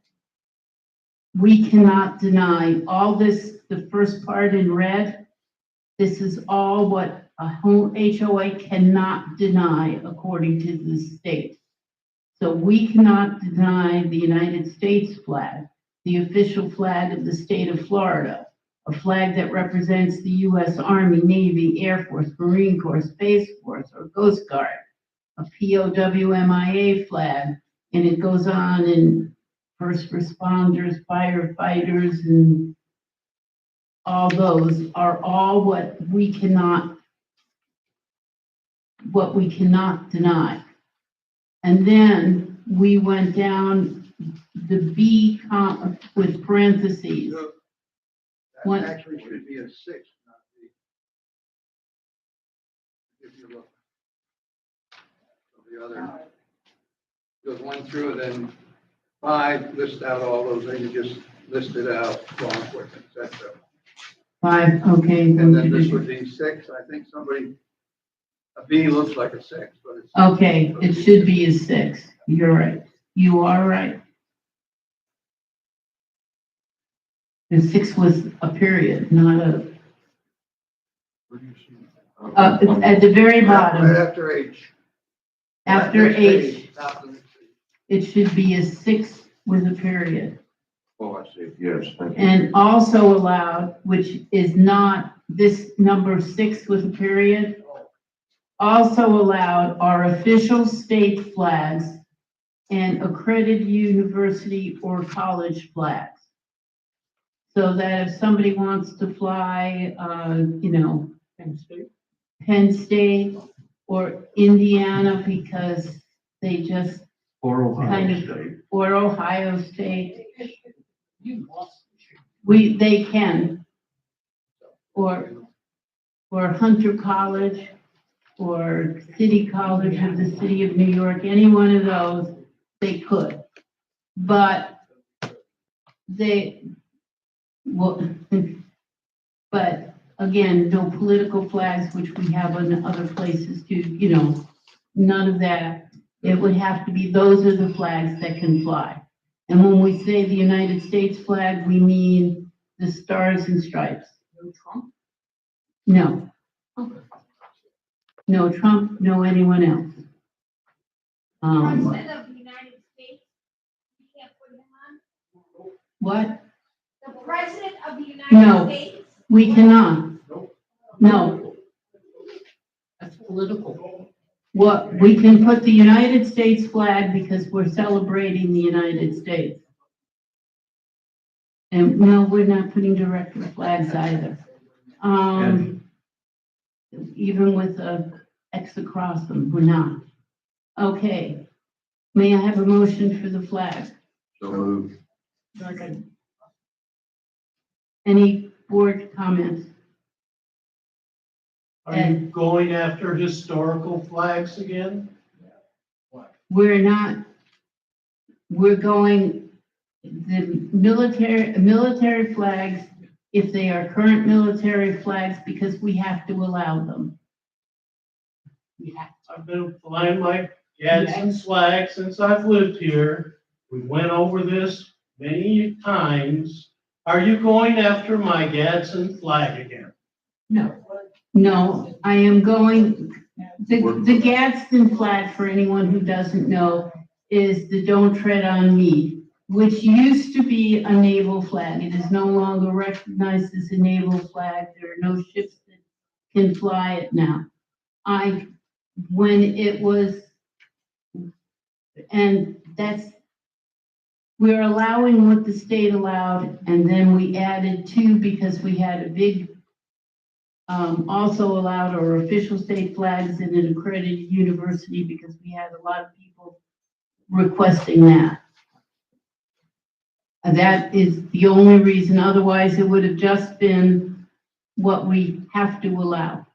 S2: we cannot deny all this, the first part in red. This is all what a home HOA cannot deny according to the state. So we cannot deny the United States flag, the official flag of the state of Florida, a flag that represents the U.S. Army, Navy, Air Force, Marine Corps, Space Force, or Coast Guard, a POWMIA flag, and it goes on in first responders, firefighters, and all those are all what we cannot deny. And then we went down the B with parentheses.
S8: That actually should be a 6, not B. If you look. The other goes 1 through, and then 5 lists out all those things you just listed out, law enforcement, et cetera.
S2: 5, okay.
S8: And then this would be 6. I think somebody, a B looks like a 6, but it's.
S2: Okay, it should be a 6. You're right. You are right. The 6 was a period, not a. It's at the very bottom.
S8: Right after H.
S2: After
S8: Next
S2: H,
S8: page, top of the-
S2: it should be a 6 with a period.
S4: Oh, I see, yes, thank you.
S2: And also allowed, which is not this number 6 with a period, also allowed are official state flags and accredited university or college flags. So that if somebody wants to fly, Penn State or Indiana because they just
S4: Or Ohio
S2: kind of,
S4: State.
S2: or Ohio State, they can. Or Hunter College, or City College of the City of New York, any one of those, they could. But but again, no political flags, which we have in other places too, none of that. It would have to be, those are the flags that can fly. And when we say the United States flag, we mean the stars and stripes.
S12: No Trump?
S2: No. No Trump, no anyone else.
S14: President of the United States, you can't put him on?
S2: What?
S14: The President of the
S2: No.
S14: United States?
S2: We cannot. No.
S12: That's political.
S2: What, we can put the United States flag because we're celebrating the United States. And no, we're not putting director flags either. Even with a X across them, we're not. Okay. May I have a motion for the flag?
S4: So moved.
S2: Any board comments?
S20: Are you going after historical flags again?
S2: We're not, we're going, the military flags, if they are current military flags, because we have to allow them.
S20: I've been flying my Gadsden flag since I've lived here. We went over this many times, are you going after my Gadsden flag again?
S2: No, I am going, the Gadsden flag, for anyone who doesn't know, is the Don't Tread on Me, which used to be a naval flag. It is no longer recognized as a naval flag. There are no ships that can fly it now. When it was, and that's, we're allowing what the state allowed, and then we added two because we had a big, also allowed our official state flags in an accredited university because we had a lot of people requesting that. That is the only reason, otherwise it would have just been what we have to allow.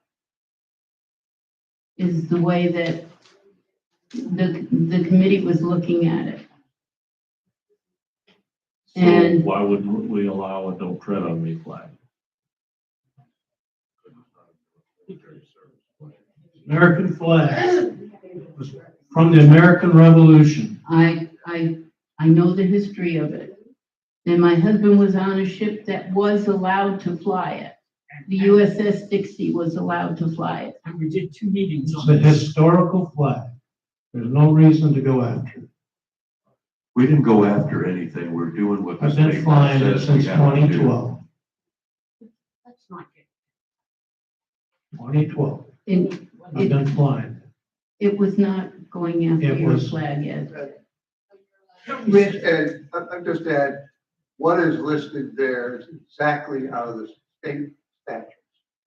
S2: Is the way that the committee was looking at it.
S7: So
S2: And
S7: why wouldn't we allow a don't tread on me flag?
S20: American flag was from the American Revolution.
S2: I know the history of it. And my husband was on a ship that was allowed to fly it. The USS Dixie was allowed to fly it.
S12: And we did 2 meetings
S20: It's
S12: on
S20: a
S12: this.
S20: historical flag. There's no reason to go after it.
S4: We didn't go after anything. We're doing what the
S20: I've been
S4: state
S20: flying it
S4: says we
S20: since
S4: have to do.
S20: 2012.
S12: That's not good.
S20: 2012,
S2: And
S20: I've been flying.
S2: it was not going after
S20: It
S2: your
S20: was-
S2: flag yet.
S8: Rich, and I'll just add, what is listed there is exactly out of the state statutes,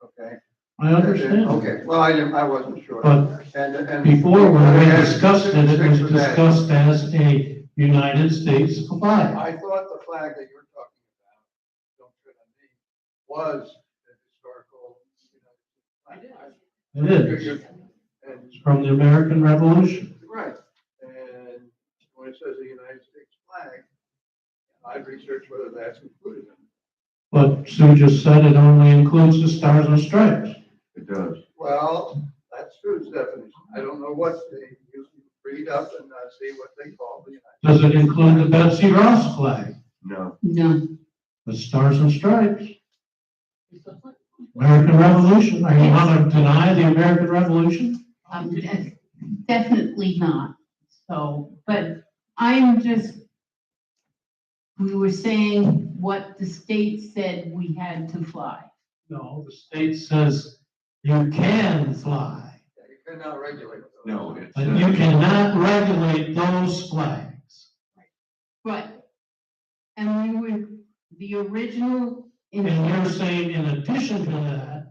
S8: okay?
S20: I understand.
S8: Okay, well, I wasn't sure.
S20: But
S8: And
S20: before, when we
S8: Yeah,
S20: discussed it, it was
S8: 6%.
S20: discussed as a United States flag.
S8: I thought the flag that you were talking about, don't tread on me, was the historical.
S20: It is.
S8: And,
S20: It's from the American Revolution.
S8: right, and when it says the United States flag, I've researched whether that's included in it.
S20: But Sue just said it only includes the stars and stripes.
S4: It does.
S8: Well, that's Sue's definition. I don't know what they, you read up and see what they call the United.
S20: Does it include the Betsy Ross flag?
S4: No.
S2: No.
S20: The stars and stripes? American Revolution? Are you want to deny the American Revolution?
S2: Definitely not. So, but I'm just, we were saying what the state said we had to fly.
S20: No, the state says you can fly,
S8: You cannot regulate. those.
S4: No. It's,
S20: but you cannot regulate those flags.
S2: Right. And we were, the original.
S20: And you're saying in addition to that,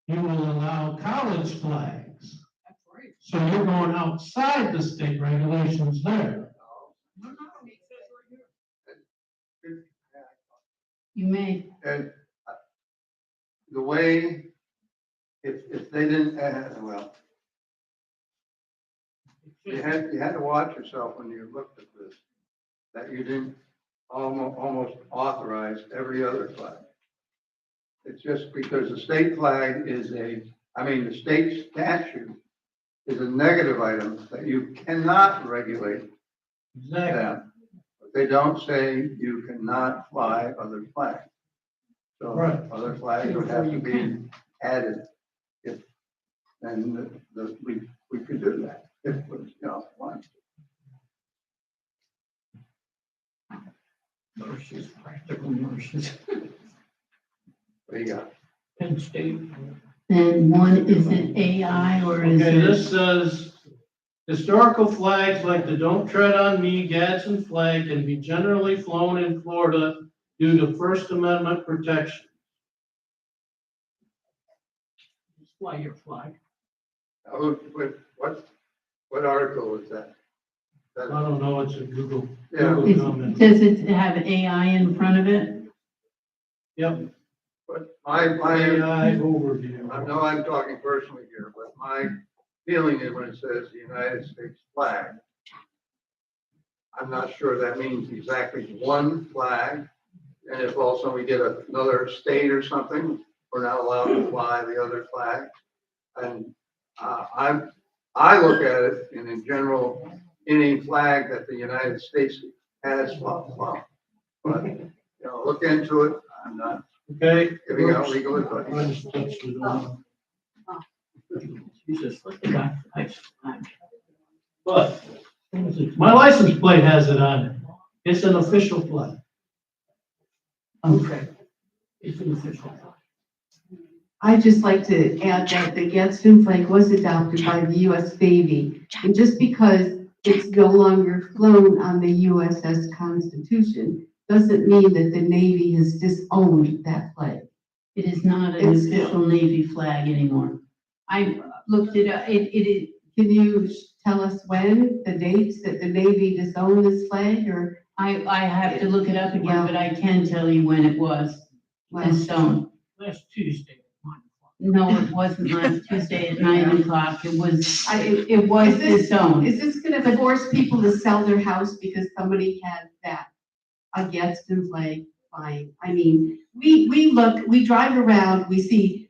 S20: you will allow college flags. So you're going outside the state regulations there.
S2: You may.
S8: And the way, if they didn't, well, you had to watch yourself when you looked at this, that you didn't almost authorize every other flag. It's just because the state flag is the state statute is a negative item that you cannot regulate
S20: Exactly.
S8: them. But they don't say you cannot fly other flags. So
S20: Right.
S8: other flags would have to be added if, and we could do that if, wanted to.
S12: Nurses, practical nurses.
S8: There you go.
S12: Penn State.
S2: And one, is it AI or is
S20: Okay,
S2: it?
S20: this says, historical flags like the Don't Tread on Me Gadsden flag can be generally flown in Florida due to First Amendment protection.
S12: Just fly your flag.
S8: What article was that?
S20: I don't know, it's a Google.
S8: Yeah.
S20: Google comment.
S2: Does it have AI in front of it?
S20: Yep.
S8: But my
S20: AI overview.
S8: I know I'm talking personally here, but my feeling is when it says the United States flag, I'm not sure that means exactly one flag. And if also we get another state or something, we're not allowed to fly the other flag. And I look at it, and in general, any flag that the United States has blah. But, you know, look into it. I'm not
S20: Okay.
S8: giving out legal advice.
S12: Jesus, look at that.
S20: But my license plate has it on it. It's an official flag.
S12: Okay. It's an official.
S15: I'd just like to add that the Gadsden flag was adopted by the U.S. Navy. And just because it's no longer flown on the USS Constitution, doesn't mean that the Navy has disowned that flag.
S2: It is not an
S15: It's
S2: official Navy flag anymore. I looked it up, it,
S15: Can you tell us when, the dates that the Navy disowned this flag, or?
S2: I have to look it up again, but I can tell you when it was disowned.
S12: Last Tuesday.
S2: No, it wasn't last Tuesday at 9 o'clock. It was, it was disowned.
S15: Is this gonna force people to sell their house because somebody had that, a Gadsden flag flying? I mean, we drive around, we see,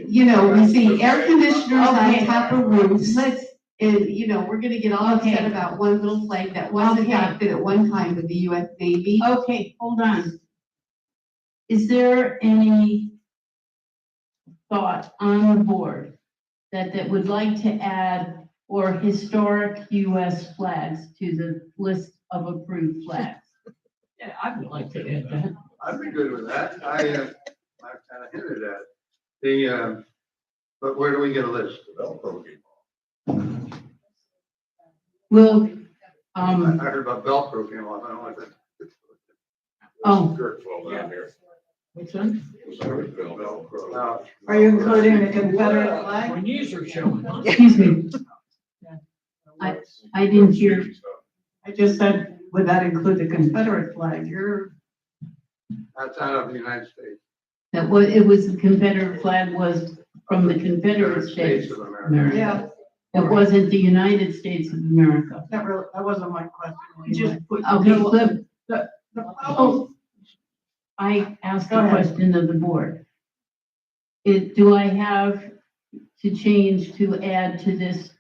S15: you know, we see air conditioners on top of roofs. And, you know, we're gonna get all upset about one little flag that was adopted at one time with the US Navy.
S2: Okay, hold on. Is there any thought on the board that would like to add or historic US flags to the list of approved flags?
S12: Yeah, I would like to add that.
S8: I'd be good with that. I've kind of hinted at it. But where do we get a list?
S2: Well,
S8: I heard about Velcro came off. I don't know what that.
S2: Oh.
S12: What's that?
S8: Velcro.
S10: Are you including the Confederate flag?
S12: My knees are showing.
S2: Excuse me. I didn't hear.
S10: I just said, would that include the Confederate flag?
S8: That's out of the United States.
S2: That was, it was the Confederate flag was from the Confederate States
S8: of
S2: of
S8: America.
S2: America.
S10: Yeah,
S2: It wasn't the United States of America.
S10: that wasn't my question.
S12: You just put.
S2: Okay, Cliff,
S10: The problem,
S2: oh, I asked
S10: Go
S2: a
S10: ahead.
S2: question of the board. Do I have to change to add to this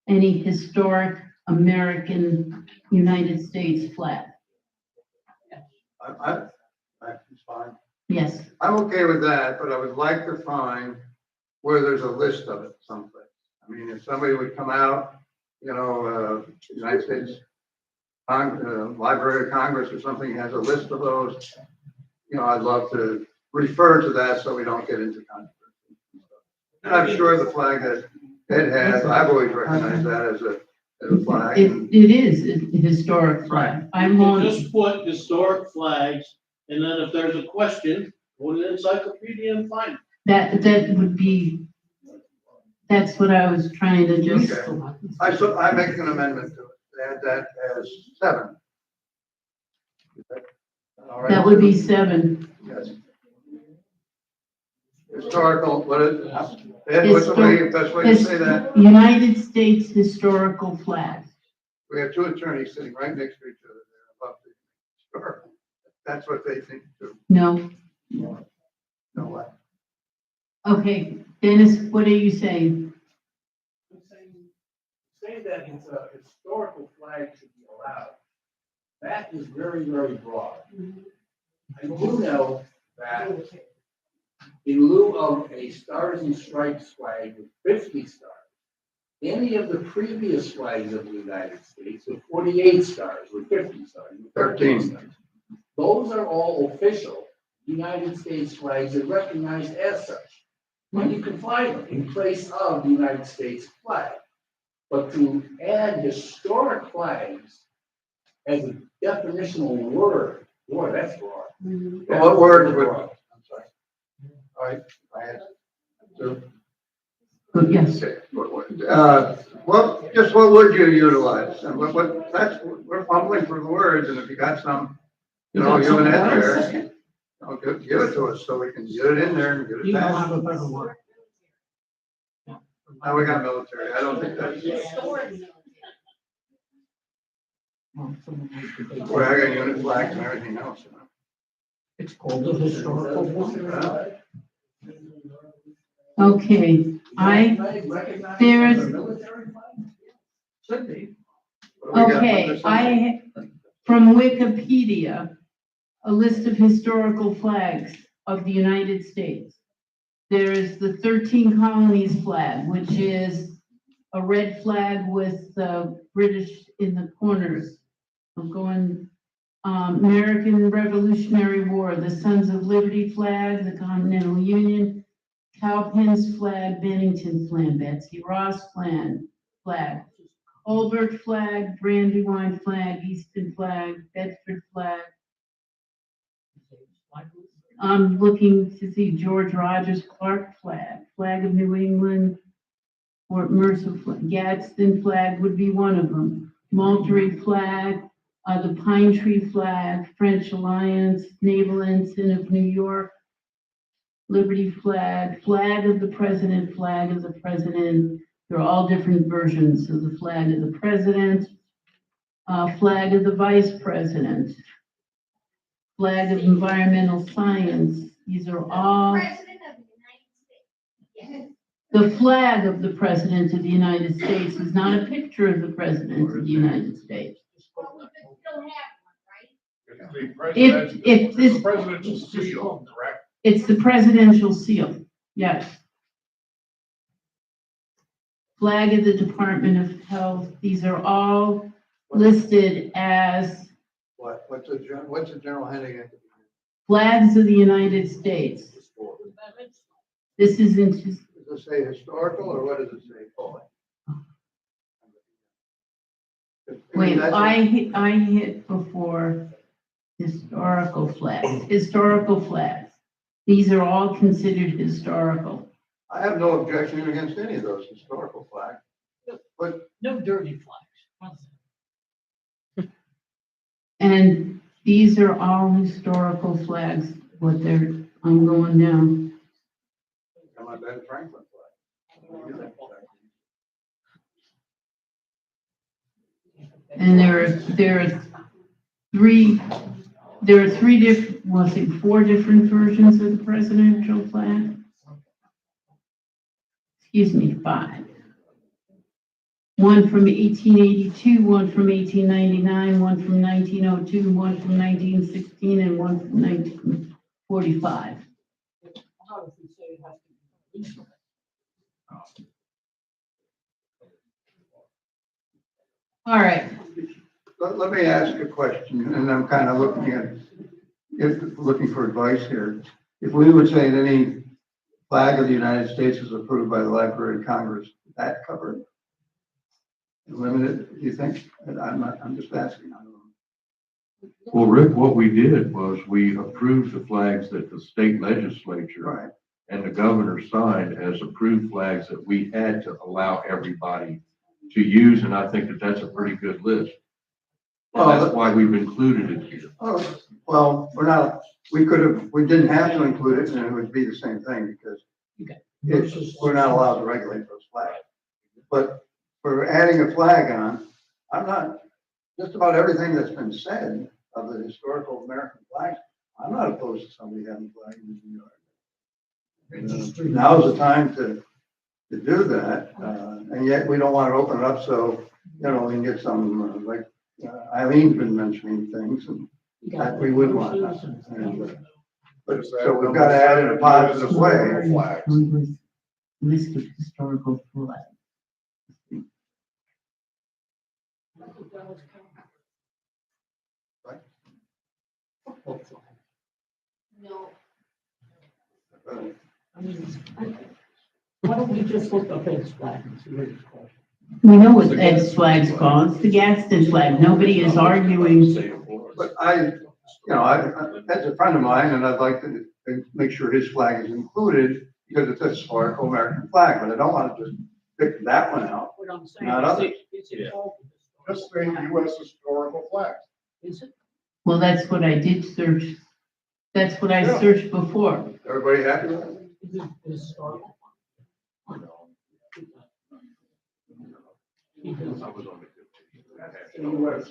S2: any historic American United States flag?
S8: It's fine.
S2: Yes.
S8: I'm okay with that, but I would like to find where there's a list of it someplace. I mean, if somebody would come out, you know, United States Library of Congress or something has a list of those, you know, I'd love to refer to that so we don't get into controversy. And I'm sure the flag that Ed has, I've always recognized that as a flag.
S2: It is a historic flag. I'm on,
S19: Just put historic flags, and then if there's a question, go to the encyclopedia and find it.
S2: that would be, that's what I was trying to just.
S8: Okay. I make an amendment to it, add that as 7. All right.
S2: That would be 7.
S8: Yes. Historical, what is, Ed, what's the way, best way to say that?
S2: United States historical flags.
S8: We have 2 attorneys sitting right next to each other there about the historical. That's what they think too.
S2: No.
S8: No way.
S2: Okay, Dennis, what are you saying?
S3: Saying that it's a historical flag should be allowed, that is very, very broad. I do know that in lieu of a Stars and Stripes flag with 50 stars, any of the previous flags of the United States with 48 stars, with 50 stars, with 13 stars, those are all official United States flags and recognized as such. And you can fly them in place of the United States flag. But to add historic flags as a definitional word, boy, that's broad.
S8: What word would? I'm sorry. All right, I had to.
S2: Yes.
S8: Just what would you utilize? And we're fumbling for the words, and if you got some, you know, you and Ed there, give it to us so we can get it in there and get it
S12: You don't
S8: passed.
S12: have a better word.
S8: Now we got military. I don't think that's. Boy, I got unit flags and everything else. You know.
S12: It's called the historical flag.
S2: Okay, there's,
S12: Should be.
S2: okay, From Wikipedia, a list of historical flags of the United States. There is the 13 Colonies flag, which is a red flag with the British in the corners. I'm going, American Revolutionary War, the Sons of Liberty flag, the Continental Union, Cowpens flag, Bennington flag, Betsy Ross flag, Colbert flag, Brandywine flag, Easton flag, Bedford flag. I'm looking to see George Rogers Clark flag, flag of New England, Fort Mercer flag, Gadsden flag would be one of them. Mulberry flag, the Pine Tree flag, French Alliance, Naval Ensign of New York, Liberty flag, flag of the president, flag of the president. They're all different versions of the flag of the president, flag of the vice president, flag of environmental science. These are all
S14: President of the United States.
S2: the flag of the president of the United States is not a picture of the president of the United States.
S14: Well, we could still have one, right?
S2: If this,
S3: Presidential seal, correct?
S2: it's the presidential seal, yes. Flag of the Department of Health, these are all listed as
S8: What's the general heading at the
S2: flags of the United States. This isn't,
S8: Does it say historical or what does it say?
S2: wait, I hit before historical flags. These are all considered historical.
S8: I have no objection against any of those historical flags, but
S12: No dirty flags.
S2: And these are all historical flags, I'm going down.
S8: how about Ben Franklin flag?
S2: And there are three different, four different versions of the presidential flag. Excuse me, five. One from 1882, one from 1899, one from 1902, one from 1916, and one from 1945. All right.
S8: Let me ask a question, and I'm kind of looking for advice here. If we would say that any flag of the United States is approved by the Library of Congress, would that cover it? Limited, do you think? I'm just asking. I don't know.
S4: Well, Rick, what we did was we approved the flags that the state legislature
S8: Right.
S4: and the governor signed as approved flags that we had to allow everybody to use, and I think that that's a pretty good list. And
S8: Well,
S4: that's why we've included it here.
S8: Oh, well, we didn't have to include it, and it would be the same thing, because we're not allowed to regulate those flags. But for adding a flag on, just about everything that's been said of the historical American flags, I'm not opposed to somebody having a flag in New York. Now's the time to do that, and yet we don't want to open it up so, we can get some, like Eileen's been mentioning things, and that we would want. But, so we've got to add in a positive way.
S2: List of historical flags.
S14: No.
S12: Why don't we just look up Ed's flag and see what it's called?
S2: We know what Ed's flag's called. It's the Gadsden flag. Nobody is arguing.
S8: But that's a friend of mine, and I'd like to make sure his flag is included, because it's a historical American flag, but I don't want to just pick that one out,
S12: What I'm saying
S8: not others.
S12: is it called?
S3: Just say U.S. historical flags.
S12: Is it?
S2: Well, that's what I did search. That's what I searched before.
S8: Everybody happy with it?
S12: Is it historical?
S4: I was on the
S3: U.S.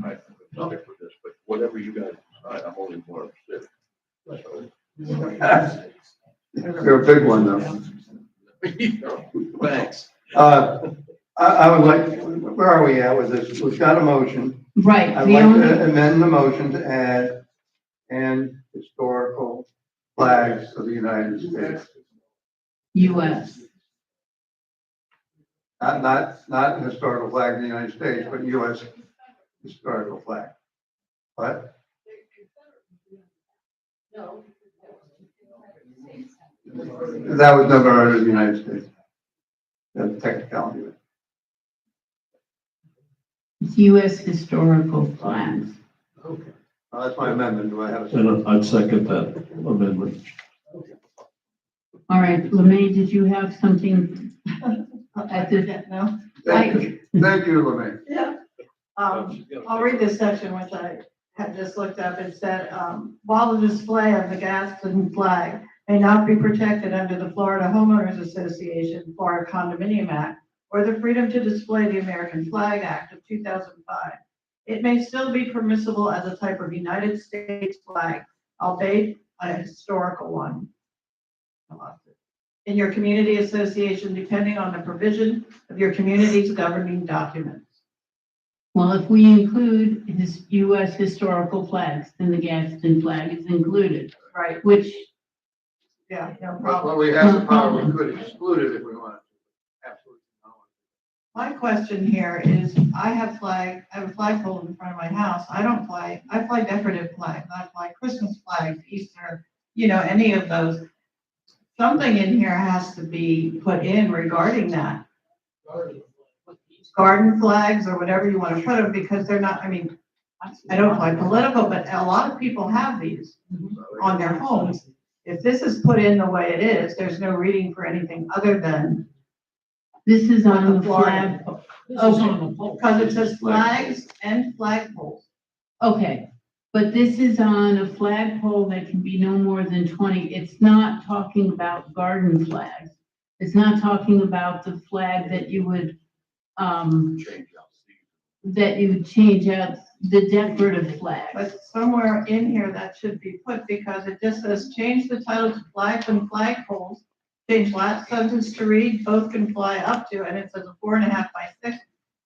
S4: I stick with this, but whatever you guys decide, I'm only more interested.
S8: You're a big one, though.
S4: Thanks.
S8: I would like,
S9: where are we at with this? We've got a motion.
S2: Right,
S9: I'd
S2: the
S9: like
S2: only,
S9: to amend the motion to add and historical flags of the United States.
S2: US.
S9: Not historical flag of the United States, but US historical flag. What? That was never under the United States. That's technicality.
S2: It's US historical flags.
S9: Okay. That's my amendment. Do I have a second?
S7: And I'd second that amendment.
S2: All right, Lemay, did you have something at the,
S10: No?
S9: Thank you, Lemay.
S10: Yeah. I'll read this section, which I had just looked up. It said, while the display of the Gaston flag may not be protected under the Florida Homeowners Association Florida Condominium Act or the Freedom to Display the American Flag Act of 2005, it may still be permissible as a type of United States flag, albeit a historical one. In your community association, depending on the provision of your community's governing documents.
S2: well, if we include his US historical flags, then the Gadsden flag is included,
S10: Right.
S2: which,
S10: Yeah, no
S9: Well,
S10: problem.
S9: we have the power, we could exclude it if we wanted to. Absolutely.
S10: My question here is, I have a flagpole in front of my house. I fly decorative flags. I fly Christmas flags, Easter, any of those. Something in here has to be put in regarding that. Garden flags or whatever you want to put them, because they're not, I don't fly political, but a lot of people have these on their homes. If this is put in the way it is, there's no reading for anything other than
S2: this is on the
S10: Florida.
S2: flag.
S12: This is on the pole.
S10: Because it says flags and flagpoles.
S2: Okay, but this is on a flagpole that can be no more than 20. It's not talking about garden flags. It's not talking about the flag that you would, change out, the decorative flag.
S10: But somewhere in here that should be put, because it just says, change the title to flags and flagpoles. Change last sentence to read, both can fly up to, and it says a 4.5 by 6.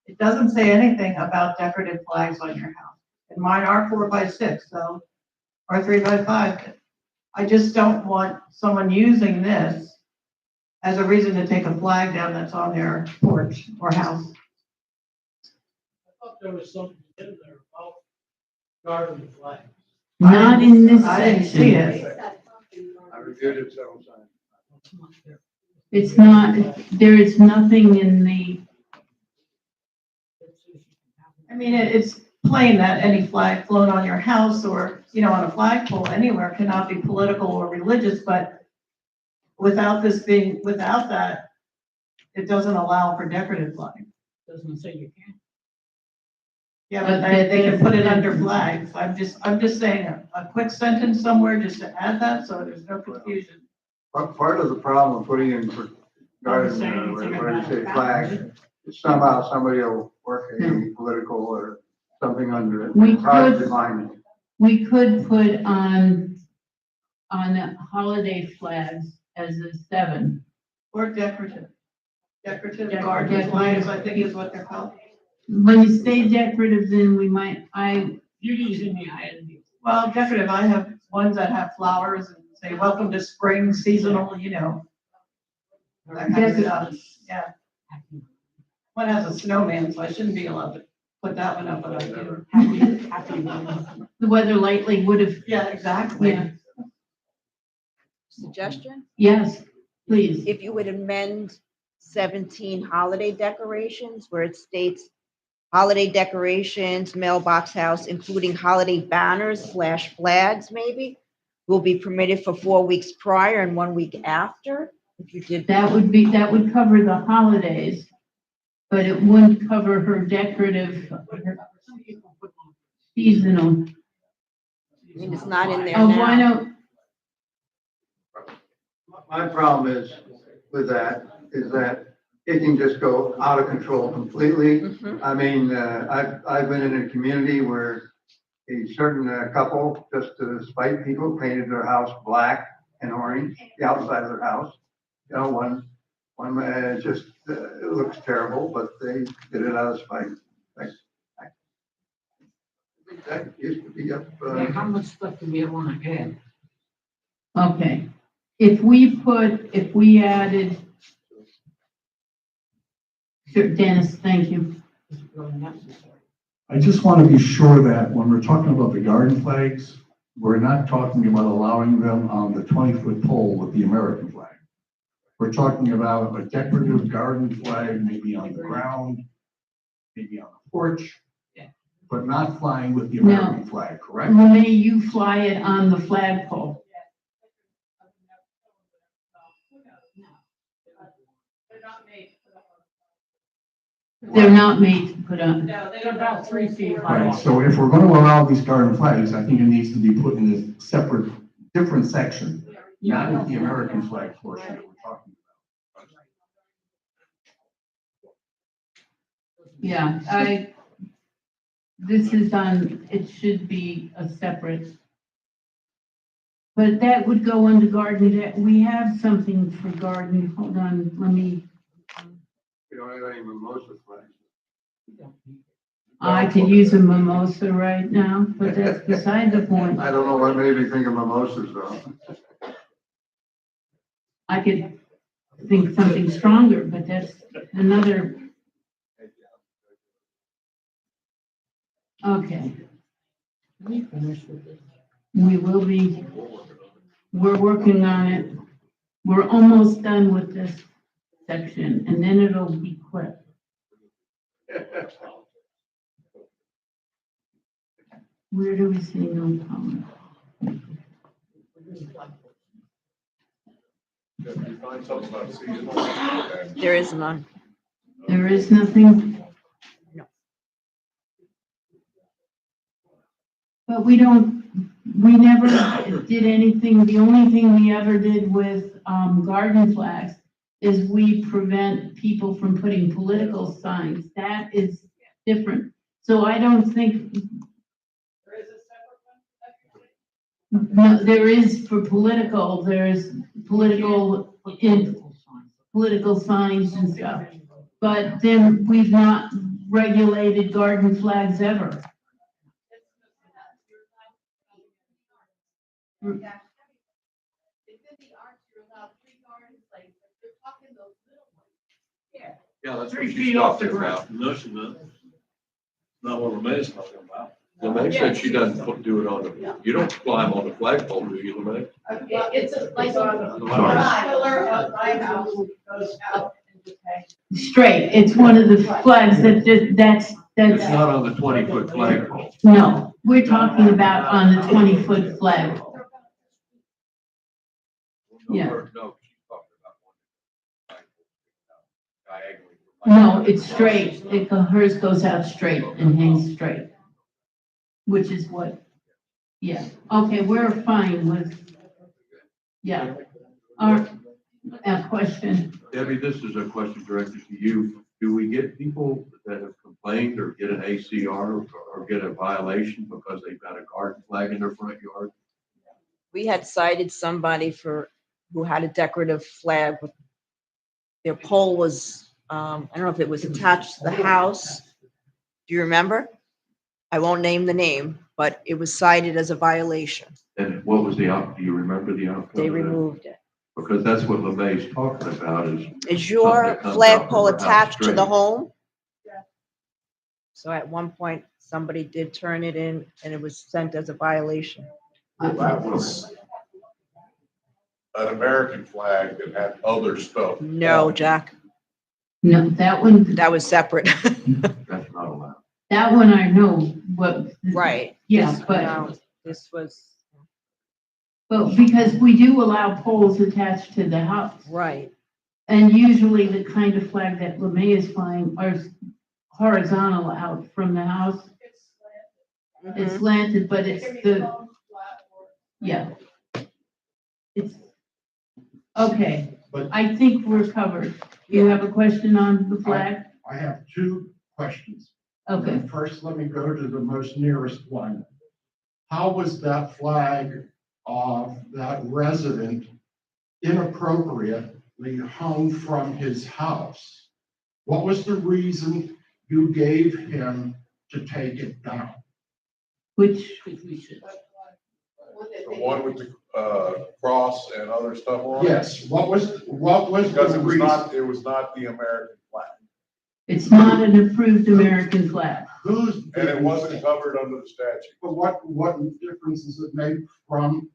S10: It doesn't say anything about decorative flags on your house. And mine are 4 by 6, so, or 3 by 5. I just don't want someone using this as a reason to take a flag down that's on their porch or house.
S19: I thought there was something in there about garden flags.
S2: Not in this
S10: I didn't see
S2: section.
S10: it.
S9: I reviewed it several times.
S2: It's not, there is nothing in the,
S10: It's plain that any flag flown on your house or, on a flagpole anywhere cannot be political or religious, but without that, it doesn't allow for decorative flags.
S12: Doesn't say you can't.
S10: Yeah, but they can put it under flags. I'm just saying a quick sentence somewhere just to add that, so there's no confusion.
S9: Part of the problem of putting in for garden, where you say flag, is somehow somebody will work a political or something under it.
S2: We
S9: Probably
S2: could-
S9: define it.
S2: we could put on holiday flags as a 7.
S10: Or decorative. Decorative
S2: Decorative.
S10: garden flags, I think is what they're called.
S2: When you say decorative, then we might,
S12: Beauty's in the eye of the beholder.
S10: Well, decorative, I have ones that have flowers and say, welcome to spring, seasonal, that kind of stuff, yeah. One has a snowman, so I shouldn't be allowed to put that one up, but I do.
S2: the weather lightly would have,
S10: Yeah, exactly.
S2: yeah,
S6: Suggestion?
S2: yes, please.
S6: If you would amend 17 holiday decorations where it states holiday decorations, mailbox house, including holiday banners / flags maybe, will be permitted for 4 weeks prior and 1 week after. If you did.
S2: That would cover the holidays, but it wouldn't cover her decorative, her seasonal.
S6: I mean, it's not in there
S2: Oh, why
S6: now.
S2: don't,
S9: My problem is with that, is that it can just go out of control completely.
S6: Mhm.
S9: I've been in a community where a certain couple, just to spite people, painted their house black and orange, the outside of their house. One One man, it just, it looks terrible, but they did it out of spite. Thanks. I think that used to be up,
S12: How much stuff do we have on the ad?
S2: Okay. If we added, sure, Dennis, thank you.
S11: I just want to be sure that when we're talking about the garden flags, we're not talking about allowing them on the 20-foot pole with the American flag. We're talking about a decorative garden flag, maybe on the ground, maybe on the porch, but not flying with the American flag, correct?
S2: May you fly it on the flagpole? They're not made to put on.
S5: No,
S12: They're about 3 feet high.
S11: Right, so if we're going to allow these garden flags, I think it needs to be put in a separate, different section, not with the American flag portion that we're talking about.
S2: Yeah, this is on, it should be a separate. But that would go under garden, that we have something for garden, hold on, let me,
S8: We don't have any mimosa flags.
S2: I could use a mimosa right now, but that's beside the point.
S8: I don't know what made me think of mimosas though.
S2: I could think something stronger, but that's another. Okay, we will be, we're working on it. We're almost done with this section, and then it'll be quick. Where do we see no comment?
S6: There is none.
S2: There is nothing?
S6: No.
S2: But we never did anything, the only thing we ever did with, garden flags is we prevent people from putting political signs. That is different. So I don't think. No, there is for political, there's political signs and stuff. But then we've not regulated garden flags ever.
S4: Yeah, that's
S12: 3
S4: what
S12: feet
S4: she's
S12: off the
S4: talking
S12: ground.
S4: about.
S7: No, she doesn't. Not what LeMay's talking about.
S4: LeMay said she doesn't do it on the, you don't climb on the flagpole, do you, LeMay?
S5: It's like a
S4: Sorry.
S5: pillar of my house goes out and just hangs.
S2: Straight, it's one of the flags that just,
S4: It's
S2: that's,
S4: not on the 20-foot flagpole.
S2: no, we're talking about on the 20-foot flag. Yeah.
S4: No, she's talking about one diagonally.
S2: No, it's straight. Hers goes out straight and hangs straight. Which is what, yeah. Okay, we're fine with, yeah. Our question.
S4: Debbie, this is a question directed to you. Do we get people that have complained or get an ACR or get a violation because they've got a garden flag in their front yard?
S6: We had cited somebody who had a decorative flag with, their pole was, I don't know if it was attached to the house. Do you remember? I won't name the name, but it was cited as a violation.
S4: And what was the outcome? Do you remember the outcome?
S6: They
S4: of that?
S6: removed it.
S4: Because that's what LeMay's talking about is.
S6: Is your
S4: something that comes out
S6: flagpole
S4: from the house
S6: attached to the
S4: straight.
S6: home? So at one point, somebody did turn it in and it was sent as a violation.
S11: That was an American flag that had other stuff.
S6: No, Jack,
S2: No, that one,
S6: that was separate.
S4: That's not allowed.
S2: that one I know what.
S6: Right.
S2: Yeah,
S6: This-
S2: but.
S6: no, This was,
S2: But because we do allow poles attached to the house.
S6: right.
S2: And usually the kind of flag that LeMay is flying are horizontal out from the house. It's
S6: Mhm.
S2: slanted, but it's the, yeah. It's, okay,
S11: But
S2: I think we're covered. You have a question on the flag?
S11: I have two questions.
S2: Okay,
S11: First, let me go to the most nearest one. How was that flag of that resident inappropriate
S1: hung from his house. What was the reason you gave him to take it down?
S2: Which,
S11: The one with the, cross and other stuff on it?
S1: Yes, what was
S11: Because
S1: the
S11: it was
S1: reason?
S11: it was not the American flag.
S2: it's not an approved American flag.
S1: Whose?
S11: And it wasn't covered under the statute.
S1: But what difference does it make from,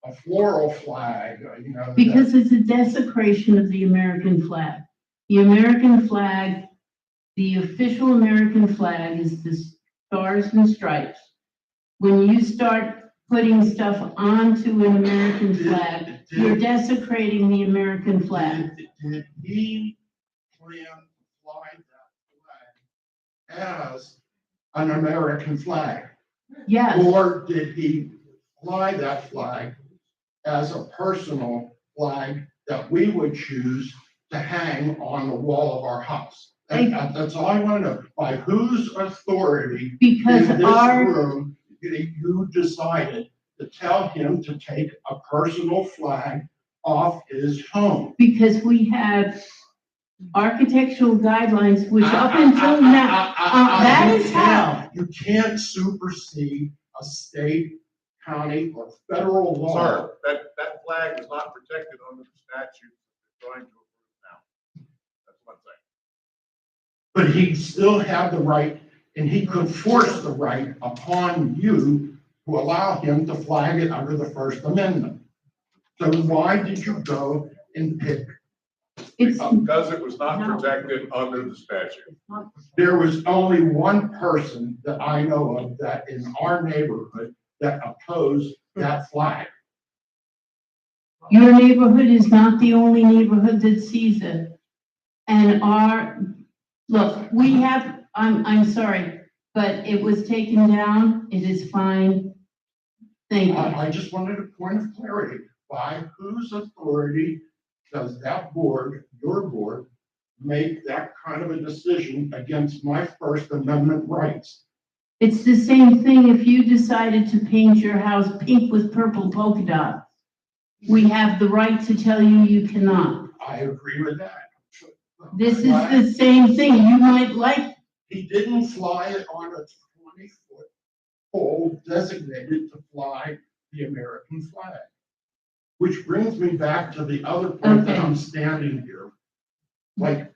S1: a floral flag, that-
S2: Because it's a desecration of the American flag. The American flag, the official American flag is the stars and stripes. When you start putting stuff onto an American flag, you're desecrating the American flag.
S1: Did he plan to fly that flag as an American flag?
S2: Yes.
S1: Or did he fly that flag as a personal flag that we would choose to hang on the wall of our house? That's all I want to know. By whose authority
S2: Because
S1: in this
S2: our-
S1: room you decided to tell him to take a personal flag off his home?
S2: Because we have architectural guidelines, which up until now, that is how.
S1: You can't supersede a state, county, or federal law.
S11: Sir, that flag is not protected under the statute they're trying to approve now. That's what I'm saying.
S1: But he still had the right, and he could force the right upon you to allow him to flag it under the First Amendment. So why did you go and pick?
S11: Because it was not protected under the statute.
S1: There was only one person that I know of that in our neighborhood that opposed that flag.
S2: Your neighborhood is not the only neighborhood that sees it. And look, we have, I'm sorry, but it was taken down. It is fine. Thank you.
S1: I just wanted a point of clarity. By whose authority does that board, your board, make that kind of a decision against my First Amendment rights?
S2: It's the same thing if you decided to paint your house pink with purple polka dots. We have the right to tell you you cannot.
S1: I agree with that.
S2: This is the same thing. You might like.
S1: He didn't fly it on a 20-foot pole designated to fly the American flag. Which brings me back to the other point that I'm standing here. Like,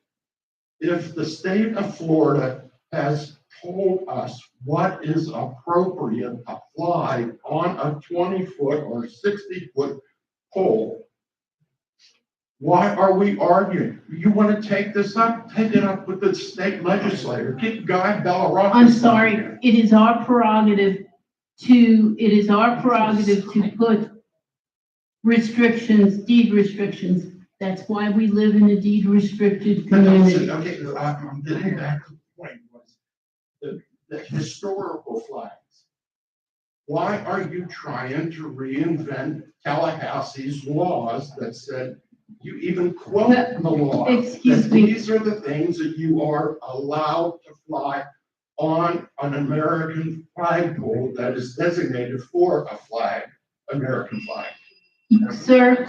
S1: if the state of Florida has told us what is appropriate to fly on a 20-foot or 60-foot pole, why are we arguing? You want to take this up? Take it up with the state legislator. Get Guy Bellarocca.
S2: I'm sorry, it is our prerogative to put restrictions, deed restrictions. That's why we live in a deed restricted community.
S1: Okay, I'm getting back to the point, was the historical flags. Why are you trying to reinvent Tallahassee's laws that said, you even quote the law?
S2: Excuse
S1: that
S2: me.
S1: These are the things that you are allowed to fly on an American flagpole that is designated for a flag, American flag.
S2: Sir,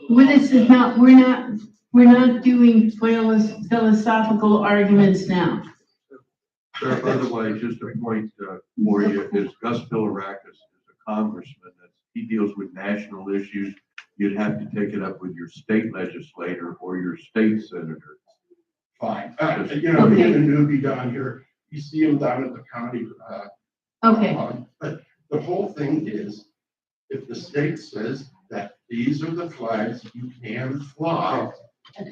S2: this is not, we're not doing philosophical arguments now.
S4: Sir, by the way, just a point for you, is Gus Bilirakis is a congressman, he deals with national issues. You'd have to take it up with your state legislator or your state senator.
S1: Fine. You know,
S2: Okay.
S1: the newbie down here, you see him down at the county.
S2: Okay.
S1: But the whole thing is, if the state says that these are the flags you can fly.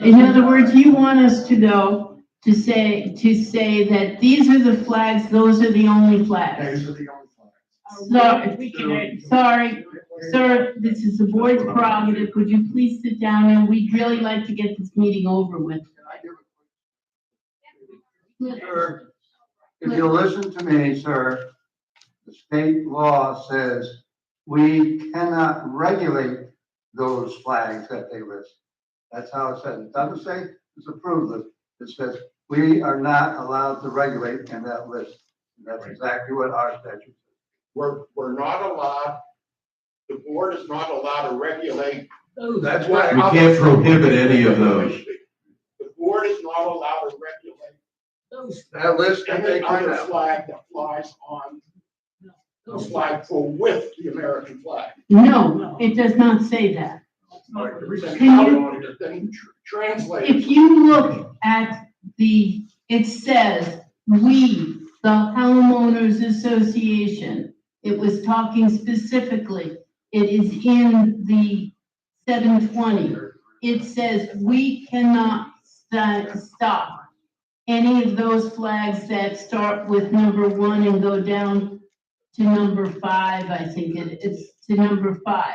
S2: In other words, you want us to go to say that these are the flags, those are the only flags.
S1: These are the only flags.
S2: Sorry, sir, this is the board's prerogative. Could you please sit down, and we'd really like to get this meeting over with.
S9: Sir, if you listen to me, sir, the state law says we cannot regulate those flags that they list. That's how it says. It doesn't say it's approved list. It says we are not allowed to regulate in that list. And that's exactly what our statute says.
S1: We're not allowed, the board is not allowed to regulate
S3: That's why.
S4: We can't prohibit any of those.
S1: The board is not allowed to regulate
S3: That list can
S1: any
S3: take right
S1: other
S3: out.
S1: flag that flies on the flagpole with the American flag.
S2: No, it does not say that.
S1: Then
S2: Can
S1: how
S2: you-
S1: do you then translate?
S2: If you look at it says, "We, the homeowners association," it was talking specifically, it is in the 720. It says, "We cannot stop any of those flags that start with number 1 and go down to number 5, I think it's to number 5.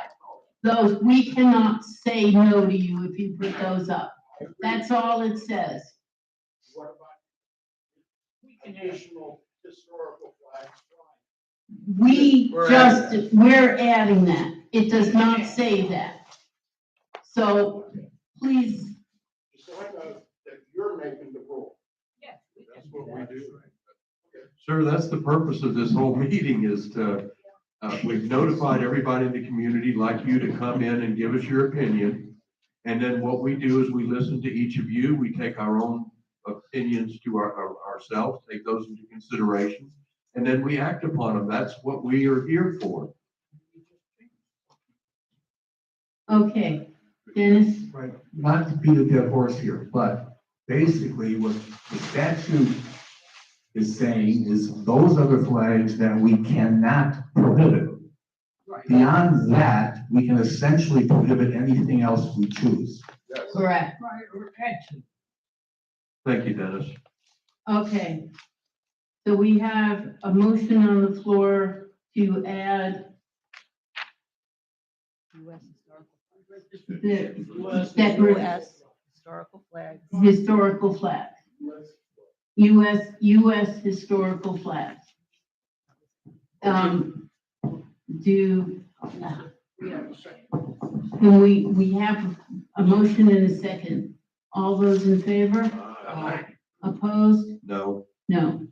S2: Those, we cannot say no to you if you put those up. That's all it says.
S1: What about additional historical flags flying?
S2: We're adding that. It does not say that. So please,
S1: So I know that you're making the rule.
S4: That's what we do. Sir, that's the purpose of this whole meeting is to, we've notified everybody in the community like you to come in and give us your opinion. And then what we do is we listen to each of you. We take our own opinions to ourselves, take those into consideration, and then we act upon them. That's what we are here for.
S2: okay, Dennis?
S18: Right, not to beat a dead horse here, but basically what the statute is saying is those are the flags that we cannot prohibit. Beyond that, we can essentially prohibit anything else we choose.
S2: Correct.
S4: Thank you, Dennis.
S2: Okay. So we have a motion on the floor to add the separate
S6: US historical flags.
S2: historical flags. US historical flags. Can we have a motion and a second? All those in favor? Opposed?
S4: No.
S2: No.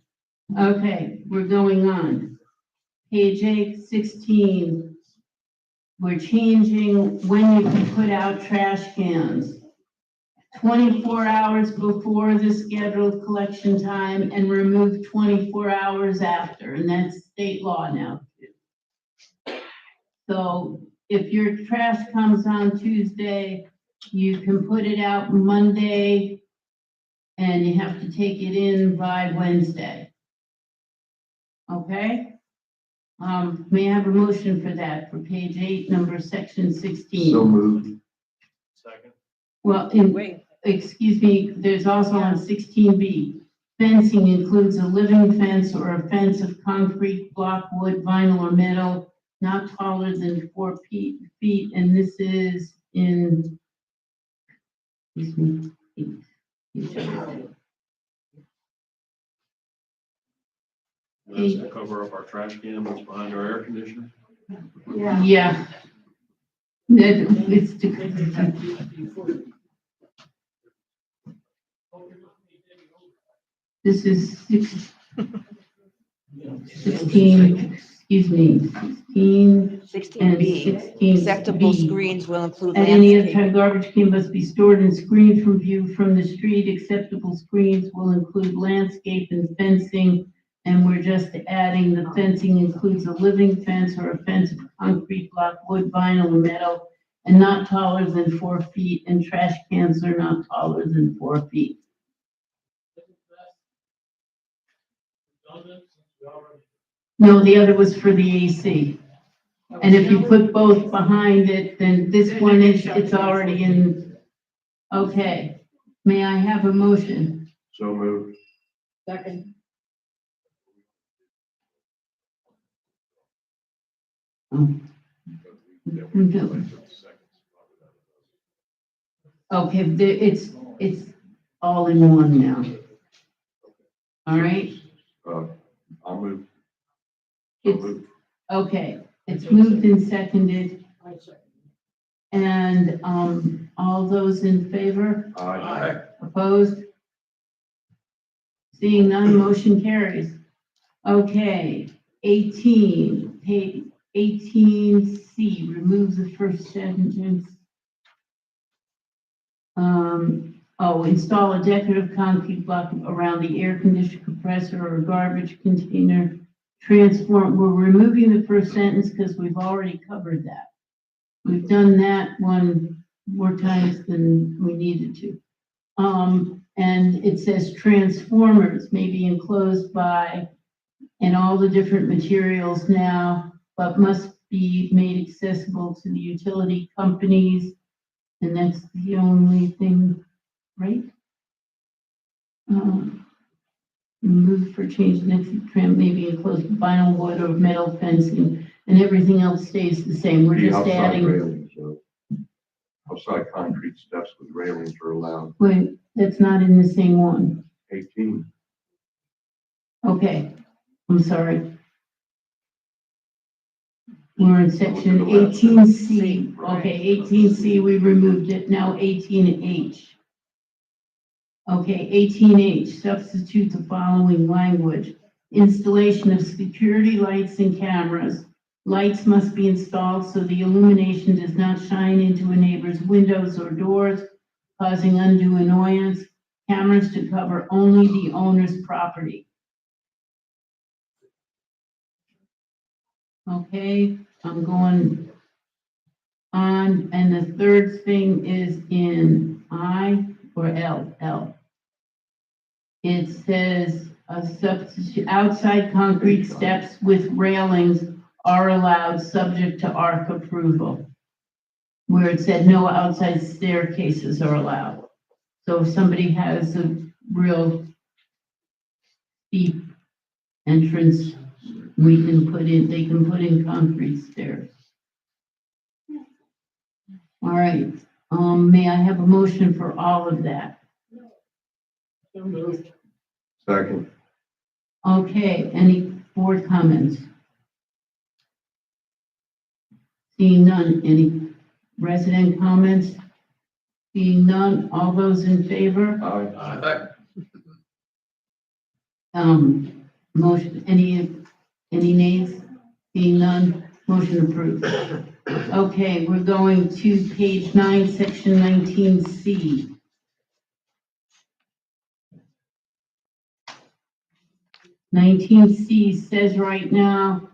S2: Okay, we're going on. Page 816. We're changing when you can put out trash cans. 24 hours before the scheduled collection time and remove 24 hours after, and that's state law now. So if your trash comes on Tuesday, you can put it out Monday, and you have to take it in by Wednesday. Okay? May I have a motion for that, for page 8, number section 16?
S4: So moved.
S2: Well,
S6: Wait.
S2: excuse me, there's also on 16B, fencing includes a living fence or a fence of concrete, block, wood, vinyl, or metal, not taller than 4 feet, and this is in, excuse me.
S7: That's to cover up our trash can that's behind our air conditioner.
S2: Yeah. It's to. This is 16, excuse me, 16.
S6: 16B, acceptable screens will include
S2: At any
S6: landscape.
S2: time, garbage can must be stored and screened from view from the street. Acceptable screens will include landscape and fencing. And we're just adding the fencing includes a living fence or a fence of concrete, block, wood, vinyl, or metal, and not taller than 4 feet, and trash cans are not taller than 4 feet. No, the other was for the AC. And if you put both behind it, then this one is, it's already in. Okay, may I have a motion?
S4: So moved.
S16: Second.
S2: Okay, it's all in one now. All right,
S4: I'll move.
S2: it's, okay, it's moved and seconded. And, all those in favor?
S4: Aye.
S2: Opposed? Seeing none, motion carries. Okay, 18, page 18C, remove the first sentence. Install a decorative concrete block around the air conditioner compressor or garbage container. Transform, we're removing the first sentence because we've already covered that. We've done that one more times than we needed to. And it says transformers may be enclosed by, and all the different materials now, but must be made accessible to the utility companies. And that's the only thing, right? Move for change next trim may be enclosed with vinyl, wood, or metal fencing, and everything else stays the same. We're
S4: The
S2: just
S4: outside
S2: adding.
S4: railings, outside concrete steps with railings are allowed.
S2: Wait, that's not in the same one.
S4: 18.
S2: Okay, I'm sorry. We're in section 18C. Okay, 18C, we removed it. Now 18H. Okay, 18H, substitute the following language. Installation of security lights and cameras. Lights must be installed so the illumination does not shine into a neighbor's windows or doors, causing undue annoyance. Cameras to cover only the owner's property. Okay, I'm going on, and the third thing is in I or L. It says a substitute, outside concrete steps with railings are allowed subject to ARC approval. Where it said no outside staircases are allowed. So if somebody has a real steep entrance, they can put in concrete stairs. All right, may I have a motion for all of that?
S4: Second.
S2: Okay, any board comments? Seeing none, any resident comments? Seeing none, all those in favor? Motion, any nays? Seeing none, motion approved. Okay, we're going to page 9, section 19C. C says right now,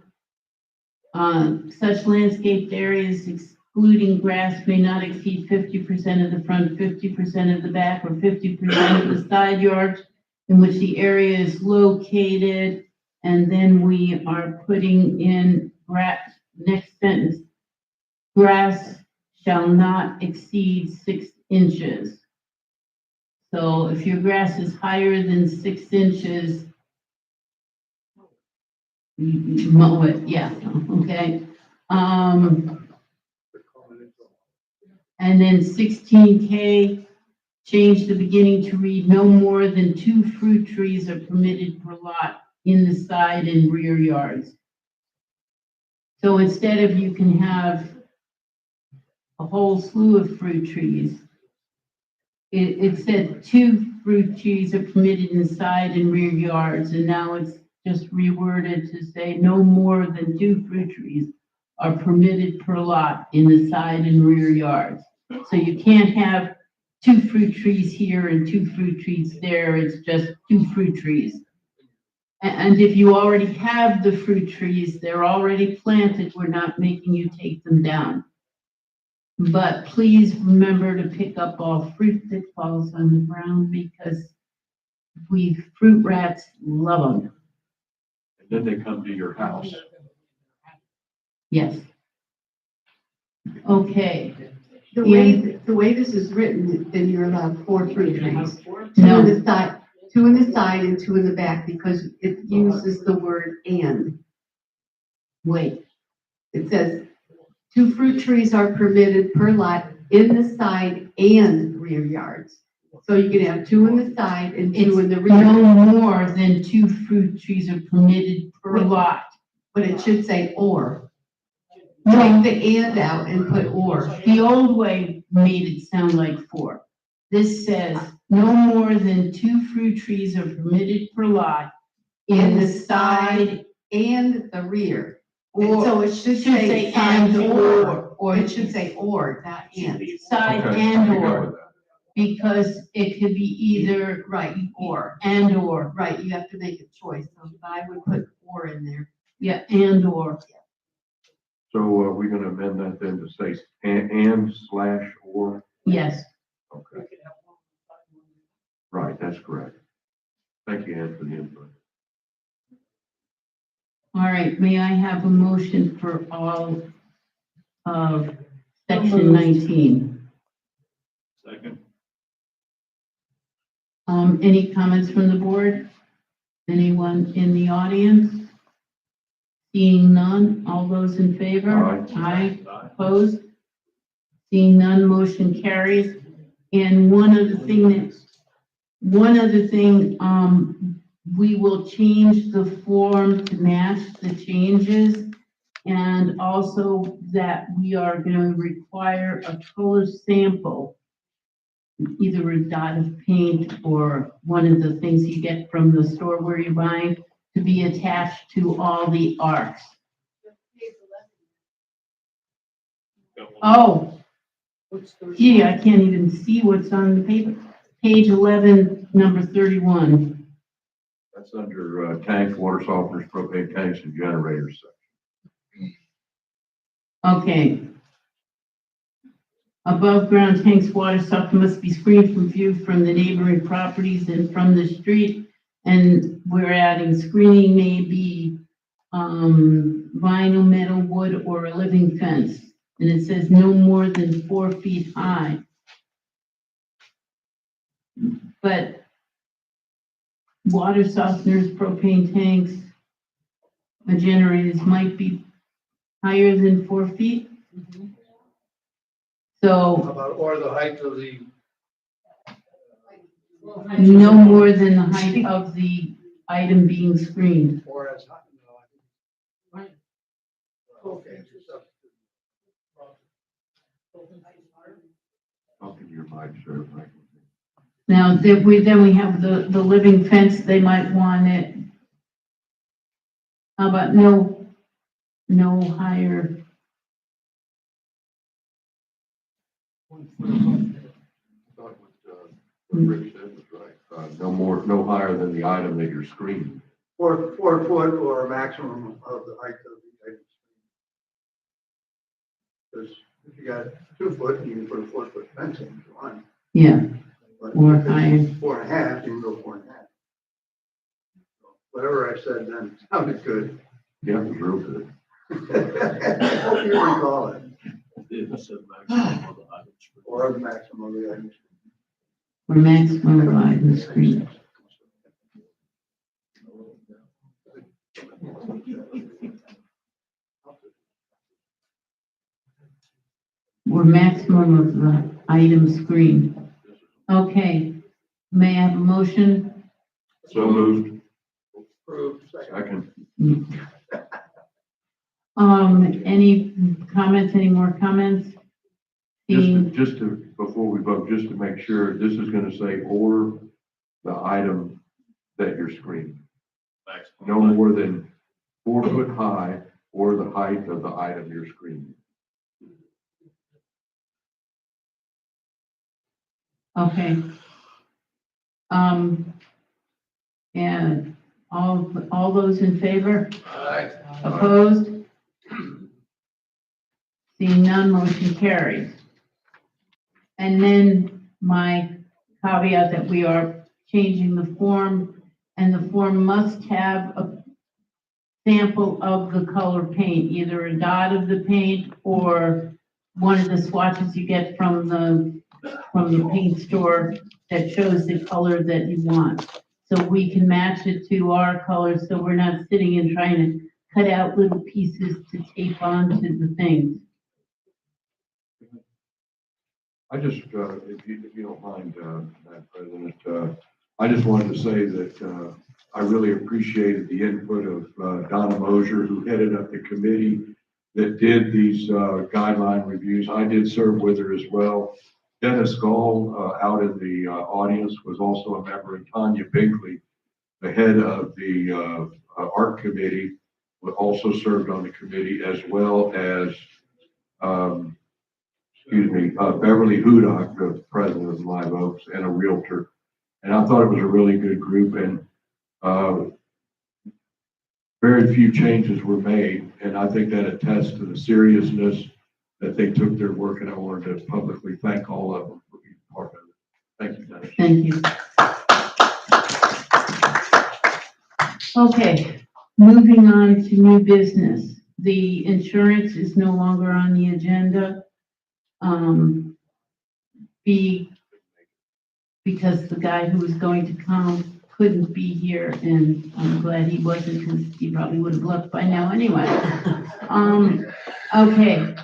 S2: such landscaped areas excluding grass may not exceed 50% of the front, 50% of the back, or 50% of the side yards in which the area is located. And then we are putting in grass, next sentence, grass shall not exceed 6 inches. So if your grass is higher than 6 inches, you mow it, yeah, okay. And then 16K, change the beginning to read no more than 2 fruit trees are permitted per lot in the side and rear yards. So instead of you can have a whole slew of fruit trees, it said 2 fruit trees are permitted in the side and rear yards, and now it's just reworded to say no more than 2 fruit trees are permitted per lot in the side and rear yards. So you can't have 2 fruit trees here and 2 fruit trees there, it's just 2 fruit trees. And if you already have the fruit trees, they're already planted, we're not making you take them down. But please remember to pick up all fruit that falls on the ground, because fruit rats love them.
S4: And then they come to your house.
S2: Yes. Okay.
S15: The way this is written, then you're allowed 4 fruit trees.
S2: No.
S15: 2 in the side and 2 in the back, because it uses the word and.
S2: Wait.
S15: It says 2 fruit trees are permitted per lot in the side and rear yards. So you can have 2 in the side and 2 in the rear.
S2: No more than 2 fruit trees are permitted per lot.
S15: But it should say or. Take the and out and put or.
S2: The old way made it sound like 4. This says no more than 2 fruit trees are permitted per lot in the side
S15: and the rear.
S2: Or,
S15: so it should say
S2: and
S15: side
S2: or
S15: it should say or, not and.
S2: Side
S4: Okay,
S2: and
S4: I got
S2: or.
S4: that.
S2: Because it could be either
S15: Right,
S2: or, and or,
S15: right, you have to make a choice, so I would put or in there.
S2: yeah, and or.
S4: So are we gonna amend that then to say and slash or?
S2: Yes,
S4: Okay. Right, that's correct. Thank you, Ann, for the input.
S2: all right, may I have a motion for all of section 19?
S7: Second.
S2: Any comments from the board? Anyone in the audience? Seeing none, all those in favor?
S4: Aye.
S2: Aye, opposed? Seeing none, motion carries. And one other thing, we will change the form to match the changes. And also that we are going to require a color sample, either a dot of paint or one of the things you get from the store where you're buying, to be attached to all the arcs. Oh, gee, I can't even see what's on the paper. Page 11, number 31.
S4: That's under tanks, water softeners, propane tanks, and generators.
S2: Okay. Above ground tanks, water softener must be screened from view from the neighboring properties and from the street. And we're adding screening may be vinyl, metal, wood, or a living fence. And it says no more than 4 feet high. But water softeners, propane tanks, generators might be higher than 4 feet. So
S8: About, or the height of the.
S2: no more than the height of the item being screened.
S8: Or as high, no, okay.
S4: How can your mic serve, right?
S2: Now, then we have the living fence, they might want it. How about no higher?
S4: Thought what Rick said was right. No higher than the item that you're screening.
S8: 4 foot or a maximum of the height of the item. Because if you got 2 foot, you can put a 4 foot fence in if you want.
S2: Yeah,
S8: But
S2: or
S8: if it's
S2: higher.
S8: 4.5, you can go 4.5. Whatever I said then sounded good.
S4: Yeah, it was real good.
S8: Hope you recall it.
S7: It said maximum of the items.
S8: Or the maximum of the items.
S2: Or maximum of item screened. Or maximum of the item screened. Okay, may I have a motion?
S4: So moved.
S8: Approved.
S4: Second.
S2: Any comments, any more comments? Seeing,
S4: Before we vote, just to make sure, this is gonna say, or the item that you're screening. No more than 4 foot high or the height of the item you're screening.
S2: okay. And all those in favor?
S8: Aye.
S2: Opposed? Seeing none, motion carries. And then my caveat that we are changing the form, and the form must have a sample of the color paint, either a dot of the paint or one of the swatches you get from the paint store that shows the color that you want. So we can match it to our colors, so we're not sitting and trying to cut out little pieces to tape onto the things.
S4: I just, if you don't mind, Madam President, I just wanted to say that I really appreciated the input of Donna Mosier, who headed up the committee that did these guideline reviews. I did serve with her as well. Dennis Gall, out in the audience, was also a member, and Tanya Binkley, the head of the art committee, also served on the committee, as well as Beverly Hudock, the president of Live Oaks, and a realtor. And I thought it was a really good group, and very few changes were made. And I think that attests to the seriousness that they took their work, and I wanted to publicly thank all of them for being part of it. Thank you, Dennis.
S2: Thank you. Okay, moving on to new business. The insurance is no longer on the agenda. Because the guy who was going to come couldn't be here, and I'm glad he wasn't, because he probably would have left by now anyway. Okay.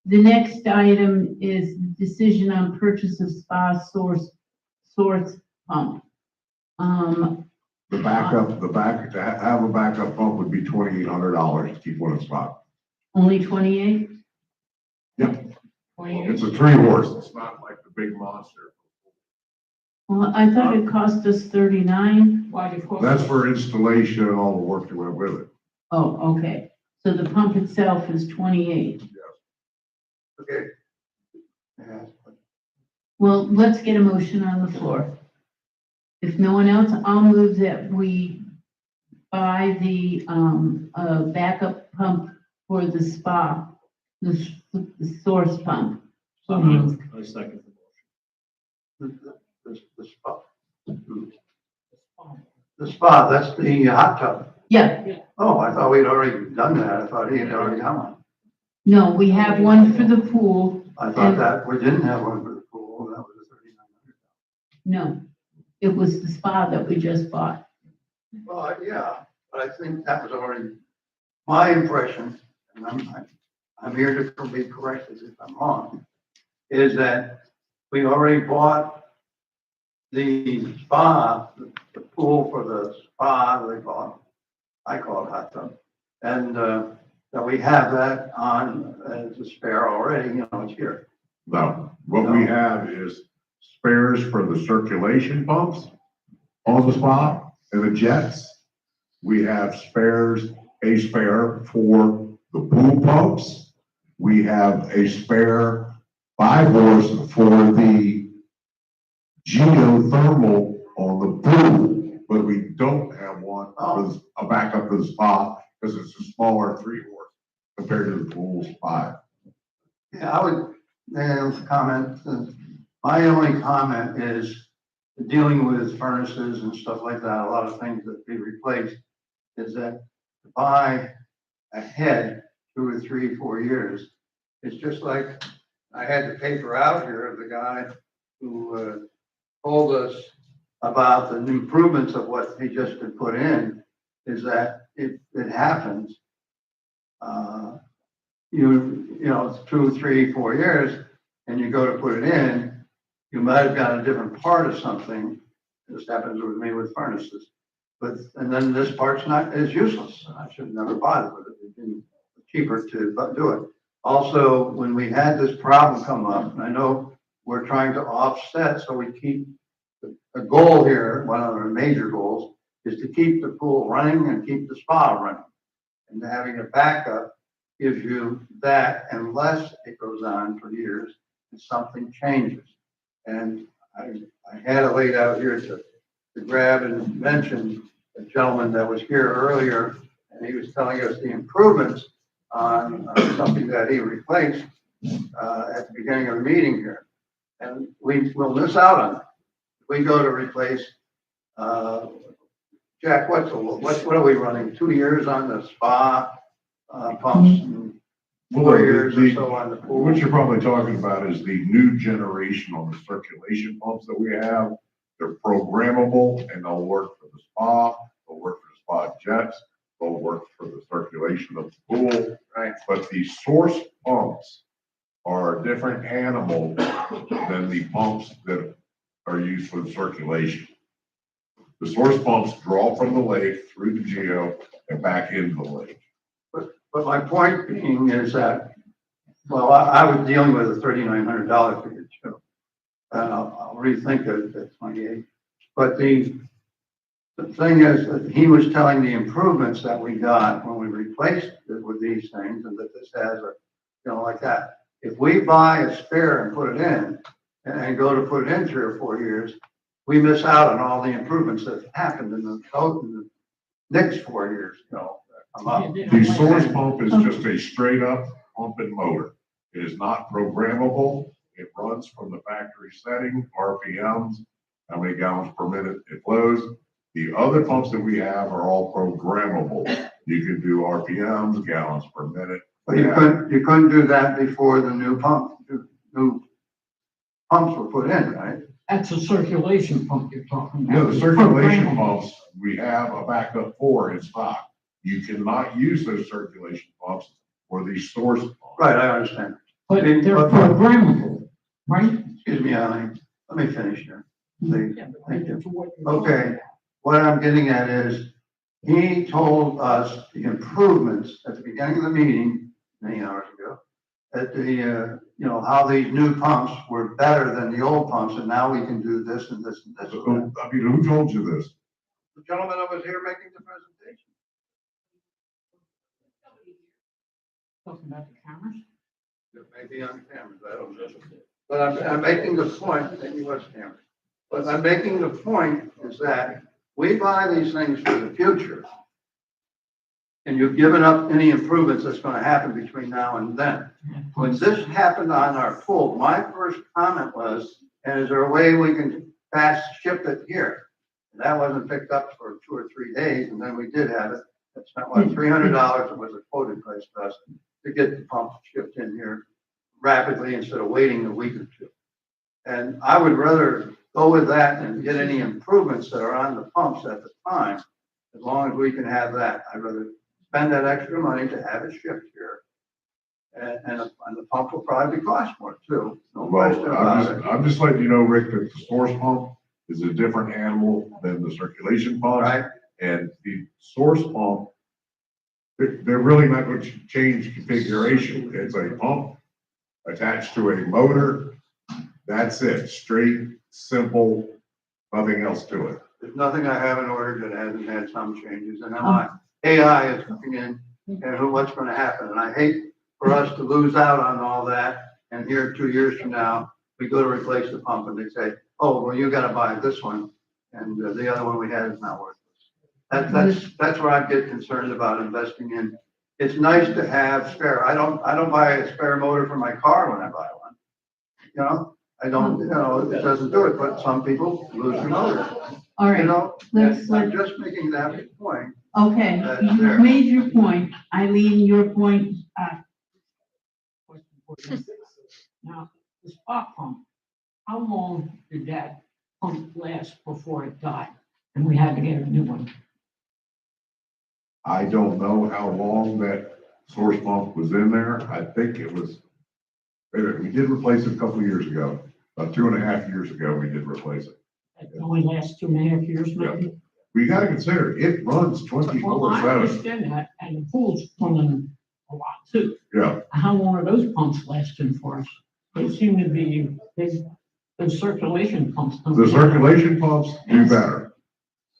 S2: The next item is decision on purchase of spa source pump.
S11: To have a backup pump would be $2,800 to keep one in spot.
S2: Only 28?
S11: Yeah. It's a 3-horse. It's not like the big monster.
S2: Well, I thought it cost us 39.
S16: Why do you cost?
S11: That's for installation and all the work that went with it.
S2: Oh, okay. So the pump itself is 28.
S8: Okay.
S2: Well, let's get a motion on the floor. If no one else, I'll move that we buy the backup pump for the spa, the source pump. So moved.
S7: I second
S8: The spa. The spa, that's the hot tub.
S2: Yeah.
S8: Oh, I thought we'd already done that. I thought he had already done one.
S2: No, we have one for the pool.
S8: I thought that we didn't have one for the pool. That was a 3,900.
S2: No, it was the spa that we just bought.
S8: Well, yeah, but I think that was already my impression, and I'm here to be corrected if I'm wrong, is that we already bought the spa, the pool for the spa, I call it hot tub. And, that we have that on as a spare already, it's here.
S11: No, what we have is spares for the circulation pumps on the spa and the jets. We have a spare for the pool pumps. We have a spare 5-horse for the geothermal on the pool, but we don't have one for a backup for the spa because it's a smaller 3-horse compared to the pool's 5.
S8: Yeah, I would comment. My only comment is dealing with furnaces and stuff like that, a lot of things that be replaced, is that to buy ahead 2 or 3, 4 years, it's just like I had the paper out here of the guy who told us about the improvements of what he just had put in, is that if it happens, it's 2, 3, 4 years, and you go to put it in, you might have got a different part of something. This happens with me with furnaces, and then this part's is useless. I should never bother with it. It'd been cheaper to do it. Also, when we had this problem come up, and I know we're trying to offset, so we keep a goal here. One of our major goals is to keep the pool running and keep the spa running, and having a backup gives you that unless it goes on for years and something changes. And I had it laid out here to grab and mention a gentleman that was here earlier, and he was telling us the improvements on something that he replaced at the beginning of the meeting here. And we will miss out on it. We go to replace, Jack, what are we running? 2 years on the spa pumps and 4 years or so on the pool?
S11: What you're probably talking about is the new generation on the circulation pumps that we have. They're programmable and they'll work for the spa, they'll work for the spa jets, they'll work for the circulation of the pool.
S8: Right.
S11: But the source pumps are a different animal than the pumps that are used for the circulation. The source pumps draw from the lake through the geo and back into the lake.
S8: But my point being is that, well, I was dealing with a $3,900 figure too. I'll rethink it at 28. But the thing is that he was telling the improvements that we got when we replaced it with these things, and that this has like that.
S9: If we buy a spare and put it in, and go to put it in 3 or 4 years, we miss out on all the improvements that happened in the next 4 years, you know, that come up.
S11: The source pump is just a straight up pump and motor. It is not programmable. It runs from the factory setting, RPMs, how many gallons per minute it flows. The other pumps that we have are all programmable. You can do RPMs, gallons per minute.
S9: But you couldn't do that before the new pumps were put in, right?
S12: That's a circulation pump you're talking about.
S11: Yeah, the circulation
S12: Programmable.
S11: pumps, we have a backup for in stock. You cannot use those circulation pumps for the source pump.
S9: Right, I understand.
S12: But they're programmable, right?
S9: Excuse me, Alan, let me finish here. Please.
S12: Yeah, but
S9: Thank you.
S12: to what you're talking
S9: Okay, what I'm getting at is, he told us the improvements at the beginning of the meeting, many hours ago, that you know, how these new pumps were better than the old pumps, and now we can do this and this and this. and that.
S11: I mean, who told you this?
S9: The gentleman that was here making the presentation.
S12: Talking about the cameras?
S9: It may be on cameras, I don't know. But I'm making the point, maybe what's camera. But I'm making the point is that we buy these things for the future. And you've given up any improvements that's gonna happen between now and then. When this happened on our pool, my first comment was, and is there a way we can fast ship it here? And that wasn't picked up for 2 or 3 days, and then we did have it. It spent what, $300, it was a quoted price to us to get the pump shipped in here rapidly instead of waiting a week or 2. And I would rather go with that and get any improvements that are on the pumps at the time, as long as we can have that. I'd rather spend that extra money to have it shipped here. And the pump will probably cost more too, no question
S11: Well,
S9: about it.
S11: I'm just letting you know, Rick, that the source pump is a different animal than the circulation pump.
S9: Right.
S11: And the source pump, they're really not going to change configuration. It's a pump attached to a motor. That's it, straight, simple, nothing else to it.
S9: There's nothing I haven't ordered that hasn't had some changes, and AI is coming in, and what's gonna happen, and I hate for us to lose out on all that, and here 2 years from now, we go to replace the pump, and they say, oh, well, you gotta buy this one, and the other one we had is not worthless. That's where I get concerned about investing in. It's nice to have spare, I don't buy a spare motor for my car when I buy one, you know? I don't, you know, it doesn't do it, but some people lose their motor.
S2: All right,
S9: You know,
S2: let's,
S9: I'm just making that point.
S2: okay,
S9: That's
S2: you've
S9: there.
S2: made your point. Eileen, your point,
S12: Now, the spot pump, how long did that pump last before it died? And we had to get a new one.
S11: I don't know how long that source pump was in there. I think it was, we did replace it a couple of years ago. About 2.5 years ago, we did replace it.
S12: It only lasts 2.5 years maybe?
S11: We gotta consider, it runs
S12: Well, I
S11: 24/7.
S12: understand that, and the pool's running a lot too.
S11: Yeah,
S12: How long are those pumps lasting for us? They seem to be, the circulation pumps. don't
S11: the
S12: last.
S11: circulation pumps do better.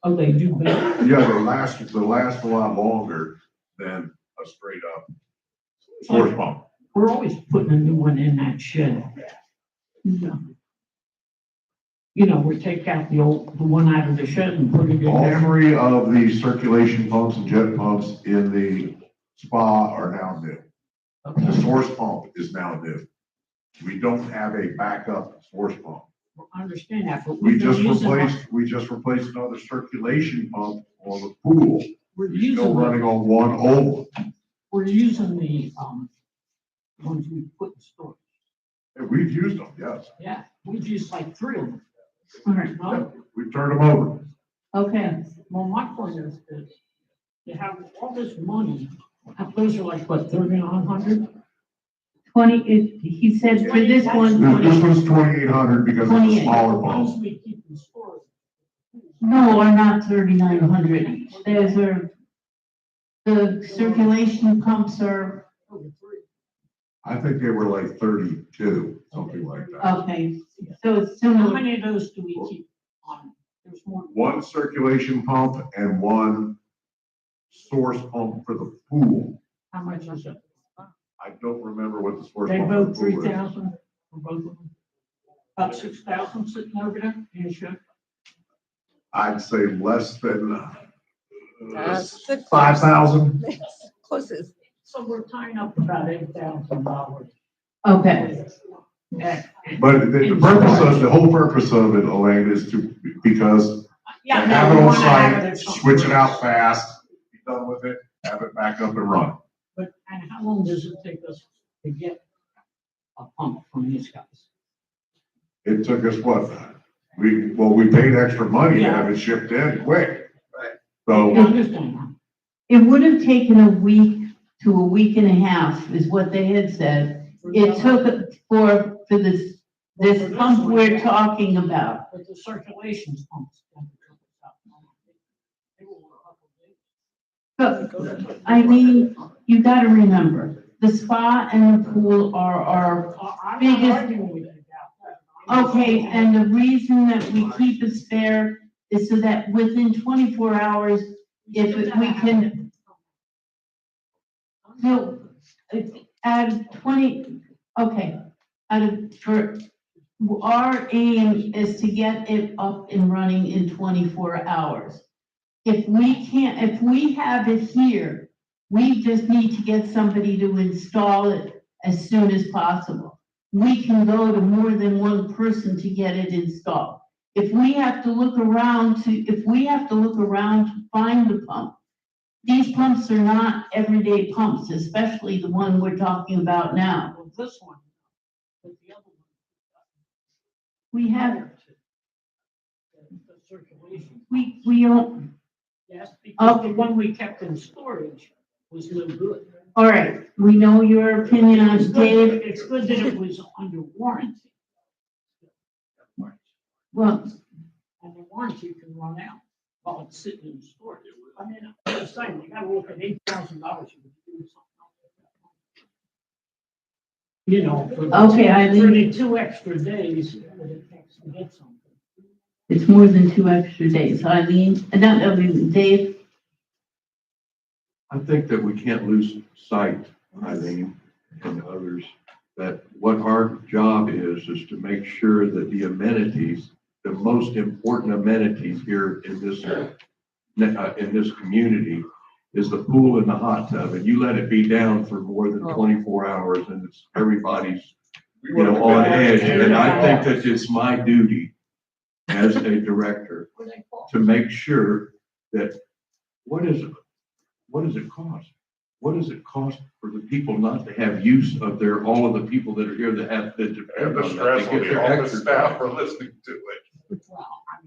S12: Oh, they do better?
S11: Yeah, they last a lot longer than a straight up source pump.
S12: We're always putting a new one in that shed. You know, we take out the one out of the shed and put it in
S11: All
S12: there.
S11: 3 of the circulation pumps and jet pumps in the spa are now new. The source pump is now new. We don't have a backup source pump.
S12: I understand that, but
S11: We
S12: we've been
S11: just
S12: using.
S11: replaced another circulation pump on the pool.
S12: We're
S11: We're still
S12: using,
S11: running on one old one.
S12: we're using the, ones we put in storage.
S11: And we've used them, yes.
S12: Yeah, we've used like 3 of them.
S2: all right,
S12: No?
S11: We've turned them over.
S2: okay.
S12: Well, my point is that you have all this money, those are like, what, 3,900?
S2: 20, he said for this one,
S11: This
S2: 20.
S11: was 2,800 because it's a
S2: 28.
S11: smaller
S12: Ones
S11: pump.
S12: we keep in storage.
S2: No, are not 3,900. Those are, the circulation pumps are,
S11: I think they were like 32, something like that.
S2: okay, so it's
S12: How
S2: similar.
S12: many of those do we keep on? There's more.
S11: One circulation pump and one source pump for the pool.
S12: How much is it?
S11: I don't remember what the source
S12: They
S11: pump
S12: vote
S11: for the pool is.
S12: 3,000 for both of them. About 6,000 sitting over there, you should.
S11: I'd say less than
S6: That's the
S11: 5,000.
S6: Closest.
S12: So we're tying up about $8,000.
S2: Okay,
S11: But the purpose of, the whole purpose of it, Elaine, is to, because
S12: Yeah,
S11: have
S12: no,
S11: it
S12: we
S11: on
S12: wanna have it
S11: site,
S12: at some
S11: switch it
S12: point.
S11: out fast, be done with it, have it back up and run.
S12: But, and how long does it take us to get a pump from these guys?
S11: It took us what? We paid extra money to have it shipped in quick.
S8: Right.
S11: So.
S12: I understand that.
S2: it would have taken a week to a week and a half is what they had said. It took for this pump we're talking about.
S12: But the circulation pumps.
S2: But, I mean, you gotta remember, the spa and the pool are our
S12: I'm not
S2: biggest.
S12: arguing with you about that.
S2: Okay, and the reason that we keep a spare is so that within 24 hours, if we can. No, out of 20, okay, our aim is to get it up and running in 24 hours. If we have it here, we just need to get somebody to install it as soon as possible. We can go to more than one person to get it installed. If we have to look around to find the pump, these pumps are not everyday pumps, especially the one we're talking about now.
S12: Well, this one, but the other one.
S2: We have,
S12: The circulation.
S2: we don't,
S12: Yes, because
S2: Okay.
S12: the one we kept in storage was no good.
S2: all right, we know your opinion on
S12: It's good-
S2: Dave.
S12: It's good that it was under warranty.
S2: Well,
S12: And the warranty can run out while it's sitting in storage. I mean, I'm just saying, you gotta look at $8,000. You could do something else with that. You know,
S2: Okay,
S12: for the 2 extra days that it takes to get something.
S2: it's more than 2 extra days. Dave,
S4: I think that we can't lose sight, Eileen and others, that what our job is to make sure that the amenities, the most important amenities here in this community is the pool and the hot tub. And you let it be down for more than 24 hours and it's everybody's, on edge. And I think that it's my duty as a director to make sure that, what does it cost? What does it cost for the people not to have use of all of the people that are here that have, that depend
S11: And the
S4: on that?
S11: stress
S4: They
S11: on
S4: get
S11: the
S4: their
S11: office
S4: extra
S11: staff
S4: time.
S11: for listening to it.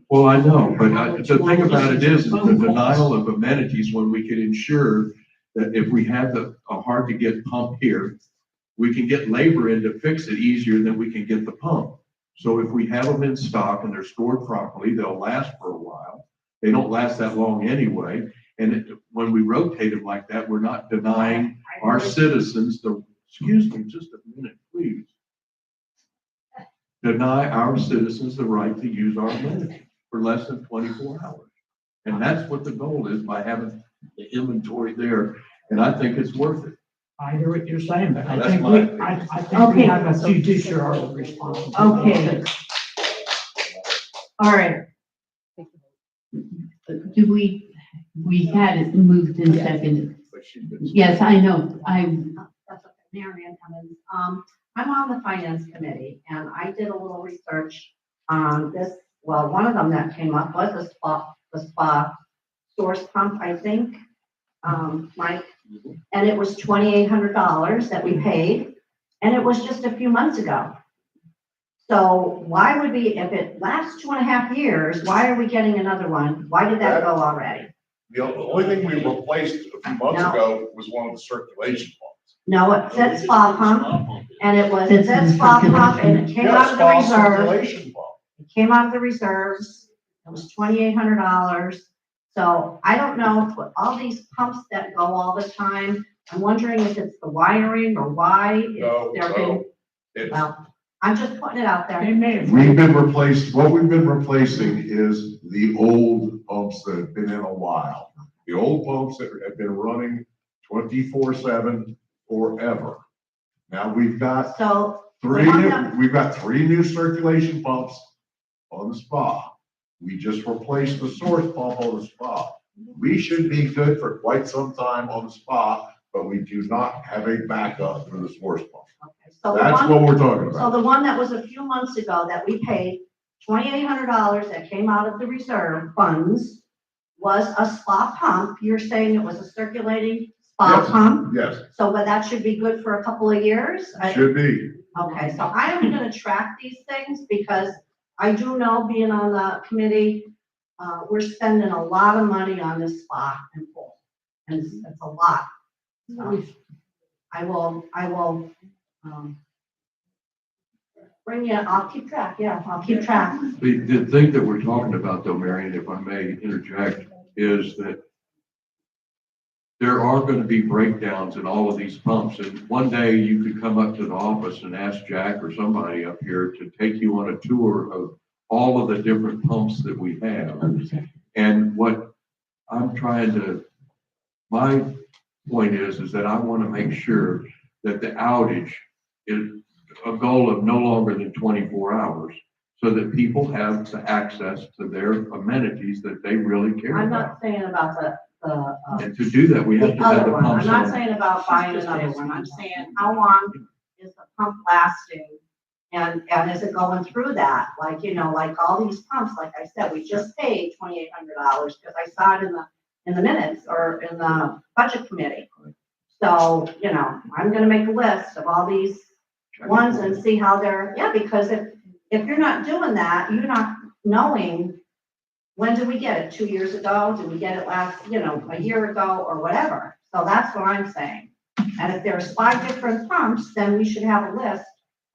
S4: Well, I know, but the thing about it is the denial of amenities when we can ensure that if we have a hard to get pump here, we can get labor in to fix it easier than we can get the pump. So if we have them in stock and they're stored properly, they'll last for a while. They don't last that long anyway. And when we rotate them like that, we're not denying our citizens excuse me, just a minute, please. Deny our citizens the right to use our amenities for less than 24 hours. And that's what the goal is by having the inventory there. And I think it's worth it.
S12: I hear what you're saying, but I
S4: That's
S12: think
S4: my
S12: we,
S4: opinion.
S12: I think we have a judicial responsibility.
S2: okay. All right. Do we had it moved and seconded? Yes, I know,
S21: That's okay. Mary Ann Cummins. I'm on the finance committee and I did a little research on this. Well, one of them that came up was the spa source pump, I think, Mike. And it was $2,800 that we paid, and it was just a few months ago. So why would we, if it lasts 2.5 years, why are we getting another one? Why did that go already?
S11: The only thing we replaced a few months ago was one of the circulation pumps.
S21: No, it said spa pump, and it said spa pump, and it came out of the
S11: Yeah, spa
S21: reserve.
S11: circulation pump.
S21: It came out of the reserves. It was $2,800. So I don't know if with all these pumps that go all the time, I'm wondering if it's the wiring or why.
S11: No,
S21: Well, I'm just putting it out there.
S11: We've been what we've been replacing is the old pumps that have been in a while. The old pumps that have been running 24/7 forever. Now we've got
S21: So,
S11: we've got 3 new circulation pumps on the spa. We just replaced the source pump on the spa. We should be good for quite some time on the spa, but we do not have a backup for the source pump.
S21: so the
S11: That's
S21: one-
S11: what we're talking
S21: so
S11: about.
S21: the one that was a few months ago that we paid $2,800 that came out of the reserve funds was a spa pump. You're saying it was a circulating spa
S11: Yes,
S21: pump?
S11: yes.
S21: So, but that should be good for a couple of years?
S11: Should be.
S21: Okay, so I am gonna track these things because I do know, being on the committee, we're spending a lot of money on this spa and pool. And it's a lot. So I will, bring you, I'll keep track, yeah, I'll keep track.
S4: The thing that we're talking about though, Marion, if I may interject, is that there are going to be breakdowns in all of these pumps. And one day you could come up to the office and ask Jack or somebody up here to take you on a tour of all of the different pumps that we have. And what I'm trying to, my point is that I want to make sure that the outage is a goal of no longer than 24 hours so that people have the access to their amenities that they really care
S21: I'm
S4: about.
S21: not saying about the
S4: And to do that, we have
S21: the
S4: to have
S21: other
S4: the
S21: one. I'm
S4: pumps
S21: not
S4: on.
S21: saying about buying another one. I'm saying, how long is the pump lasting? And is it going through that? Like, like all these pumps, like I said, we just paid $2,800 because I saw it in the minutes or in the budget committee. So, I'm gonna make a list of all these ones and see how they're, because if you're not doing that, you're not knowing, when did we get it? 2 years ago? Did we get it last, a year ago or whatever? So that's what I'm saying. And if there's 5 different pumps, then we should have a list,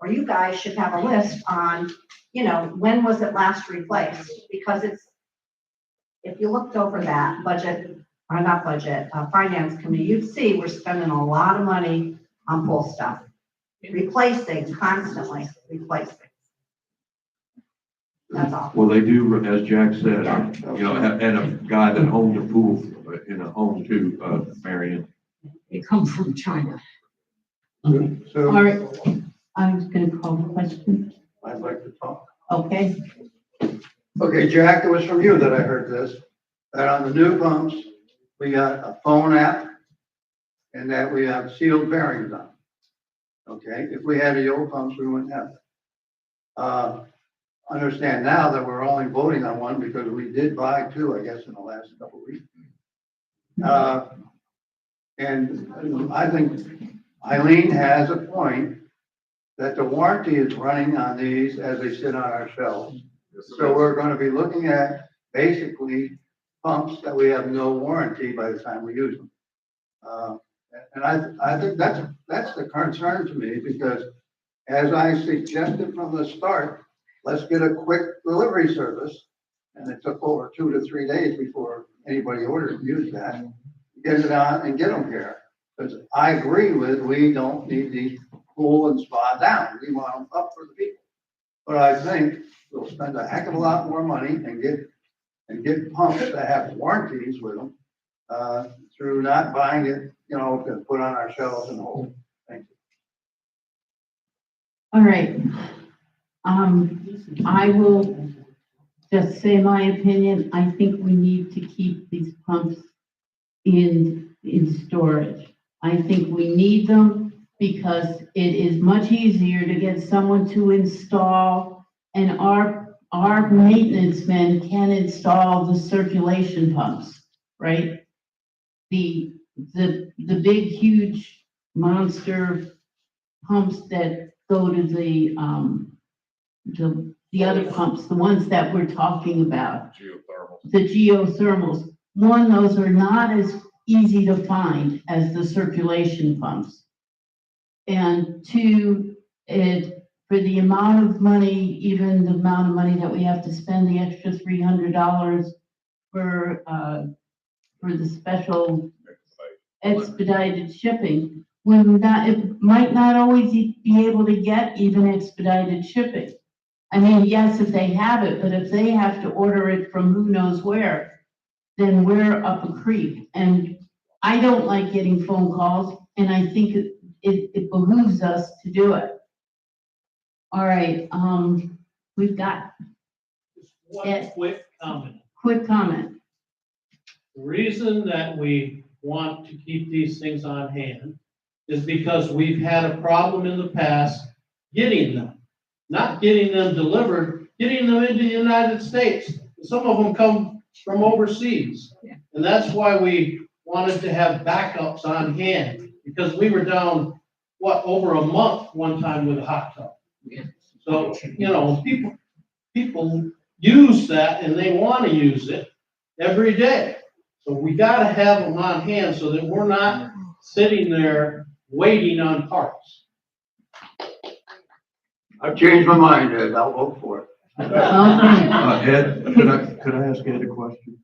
S21: or you guys should have a list on, when was it last replaced? Because if you looked over that finance committee, you'd see we're spending a lot of money on pool stuff. Replacing, constantly replacing. That's all.
S4: Well, they do, as Jack said, and a guy that owned a pool in a home too, Marion.
S12: They come from China.
S9: So
S2: All right, I was gonna call the question.
S9: I'd like to talk.
S2: Okay,
S9: Okay, Jack, it was from you that I heard this, that on the new pumps, we got a phone app and that we have sealed bearings on. Okay, if we had the old pumps, we wouldn't have that. Understand now that we're only voting on one because we did buy 2, I guess, in the last couple of weeks. And I think Eileen has a point that the warranty is running on these as they sit on our shelves. So we're gonna be looking at basically pumps that we have no warranty by the time we use them. And I think that's the concern to me, because as I suggested from the start, let's get a quick delivery service. And it took over 2 to 3 days before anybody ordered and used that. Get it on and get them here. Because I agree with, we don't need the pool and spa down. We want them up for the people. But I think we'll spend a heck of a lot more money and get pumps that have warranties with them, through not buying it, to put on our shelves and hold. Thank you.
S2: all right. I will just say my opinion. I think we need to keep these pumps in storage. I think we need them because it is much easier to get someone to install, and our maintenance men can install the circulation pumps, right? The big, huge monster pumps that go to the other pumps, the ones that we're talking about. The geothermals. One, those are not as easy to find as the circulation pumps. And 2, for the amount of money, even the amount of money that we have to spend, the extra $300 for the special expedited shipping, it might not always be able to get even expedited shipping. I mean, yes, if they have it, but if they have to order it from who knows where, then we're up a creek. And I don't like getting phone calls, and I think it behooves us to do it. All right, we've got
S20: Just one
S2: Ed.
S20: quick comment.
S2: quick comment.
S20: The reason that we want to keep these things on hand is because we've had a problem in the past getting them. Not getting them delivered, getting them into the United States. Some of them come from overseas. And that's why we wanted to have backups on hand, because we were down, over a month one time with a hot tub. So, people use that and they want to use it every day. So we gotta have them on hand so that we're not sitting there waiting on parts.
S8: I've changed my mind, Ed, I'll vote for it.
S4: Ed, could I ask Ed a question?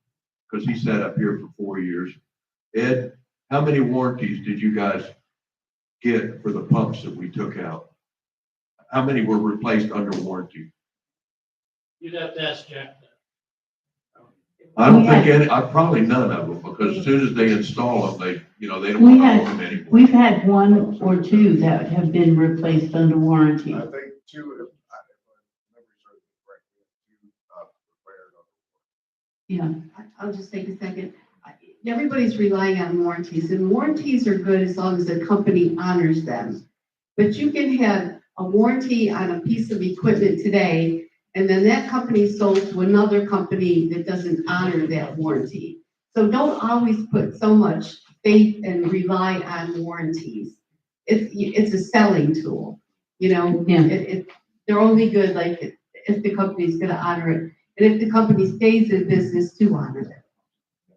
S4: Because he sat up here for 4 years. Ed, how many warranties did you guys get for the pumps that we took out? How many were replaced under warranty?
S20: You'd have to ask Jack that.
S4: I don't think any, probably none of them, because as soon as they install them, they don't
S2: We
S4: want to
S2: had-
S4: own them anymore.
S2: We've had one or two that have been replaced under warranty.
S11: I think two, if memory serves me correctly, two, repaired on.
S2: Yeah,
S15: I'll just take a second. Everybody's relying on warranties, and warranties are good as long as the company honors them. But you can have a warranty on a piece of equipment today, and then that company sold to another company that doesn't honor that warranty. So don't always put so much faith and rely on warranties. It's a selling tool,
S2: Yeah.
S15: They're only good like if the company's gonna honor it, and if the company stays in business to honor it.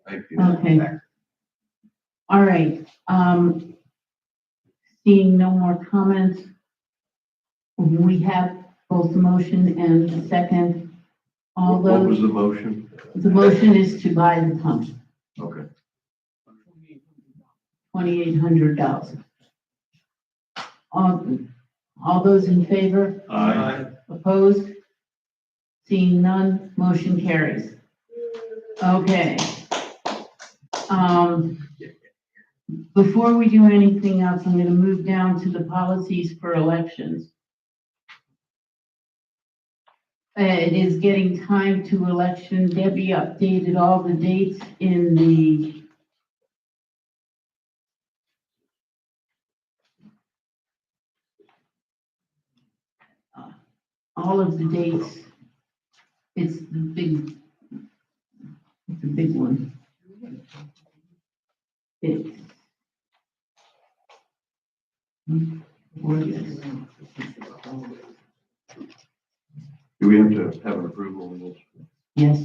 S4: Thank you.
S2: okay. All right, seeing no more comments, we have both the motion and the second. All
S4: What was
S2: those,
S4: the motion?
S2: the motion is to buy the pump,
S4: Okay.
S2: $2,800. All those in favor?
S7: Aye.
S2: Opposed? Seeing none, motion carries. Okay. Before we do anything else, I'm gonna move down to the policies for elections. It is getting time to election. Debbie updated all the dates in the all of the dates. It's the big one. It's
S4: Do we have to have an approval on this?
S2: yes.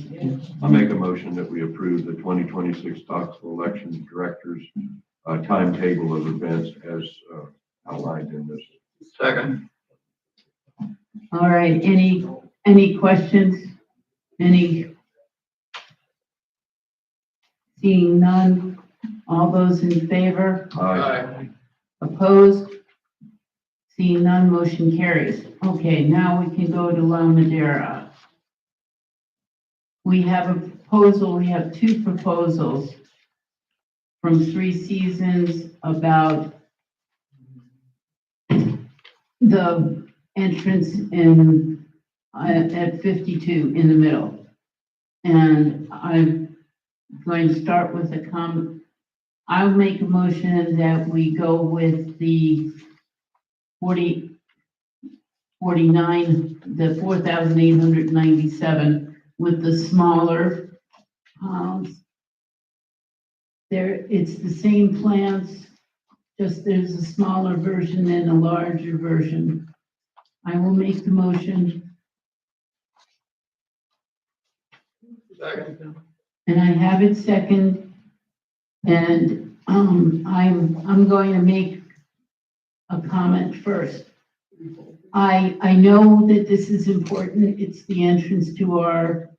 S4: I make a motion that we approve the 2026 Knoxville Election Directors timetable of events as outlined in this.
S8: Second.
S2: All right, any questions? Seeing none, all those in favor?
S4: Aye.
S2: Opposed? Seeing none, motion carries. Okay, now we can go to La Madera. We have a proposal, we have two proposals from Three Seasons about the entrance in, at 52 in the middle. And I'm going to start with a comment. I'll make a motion that we go with the 49, the 4,897 with the smaller, it's the same plants, just there's a smaller version and a larger version. I will make the motion.
S8: Second.
S2: And I have it second, and, I'm going to make a comment first. I know that this is important, it's the entrance to our,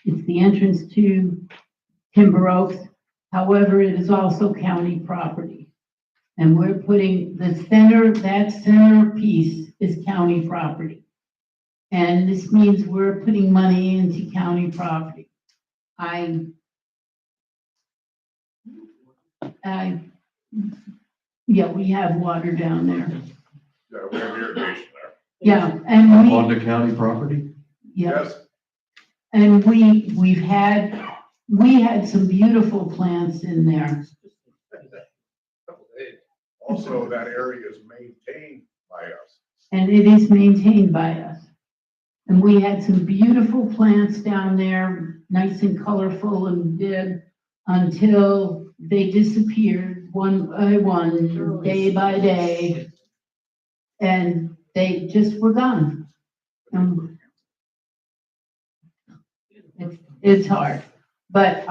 S2: it's the entrance to Timber Oaks. However, it is also county property. And we're putting that center piece is county property. And this means we're putting money into county property. I Yeah, we have water down there.
S11: Yeah, we have irrigation there.
S2: Yeah, and we,
S4: On the county property?
S2: yeah, and we had some beautiful plants in there.
S11: Also, that area is maintained by us.
S2: And it is maintained by us. And we had some beautiful plants down there, nice and colorful and big, until they disappeared one by one, day by day. And they just were gone. It's hard, but,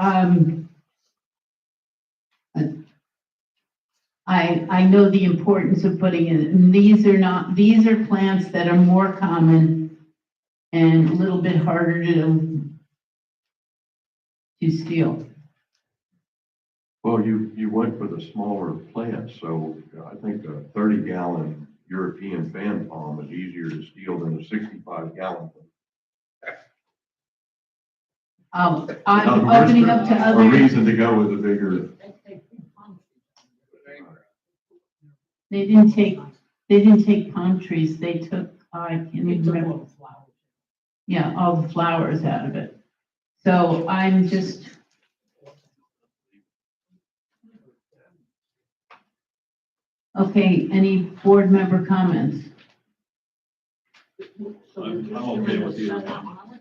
S2: I know the importance of putting it, and these are plants that are more common and a little bit harder to steal.
S4: Well, you went for the smaller plants, so I think a 30-gallon European fan palm is easier to steal than a 65-gallon.
S2: I'm opening up to
S4: A
S2: other,
S4: reason to go with a bigger.
S2: they didn't take palm trees, they took, I can't even remember. Yeah, all the flowers out of it. So I'm just. Okay, any board member comments?
S7: I'm okay with either one.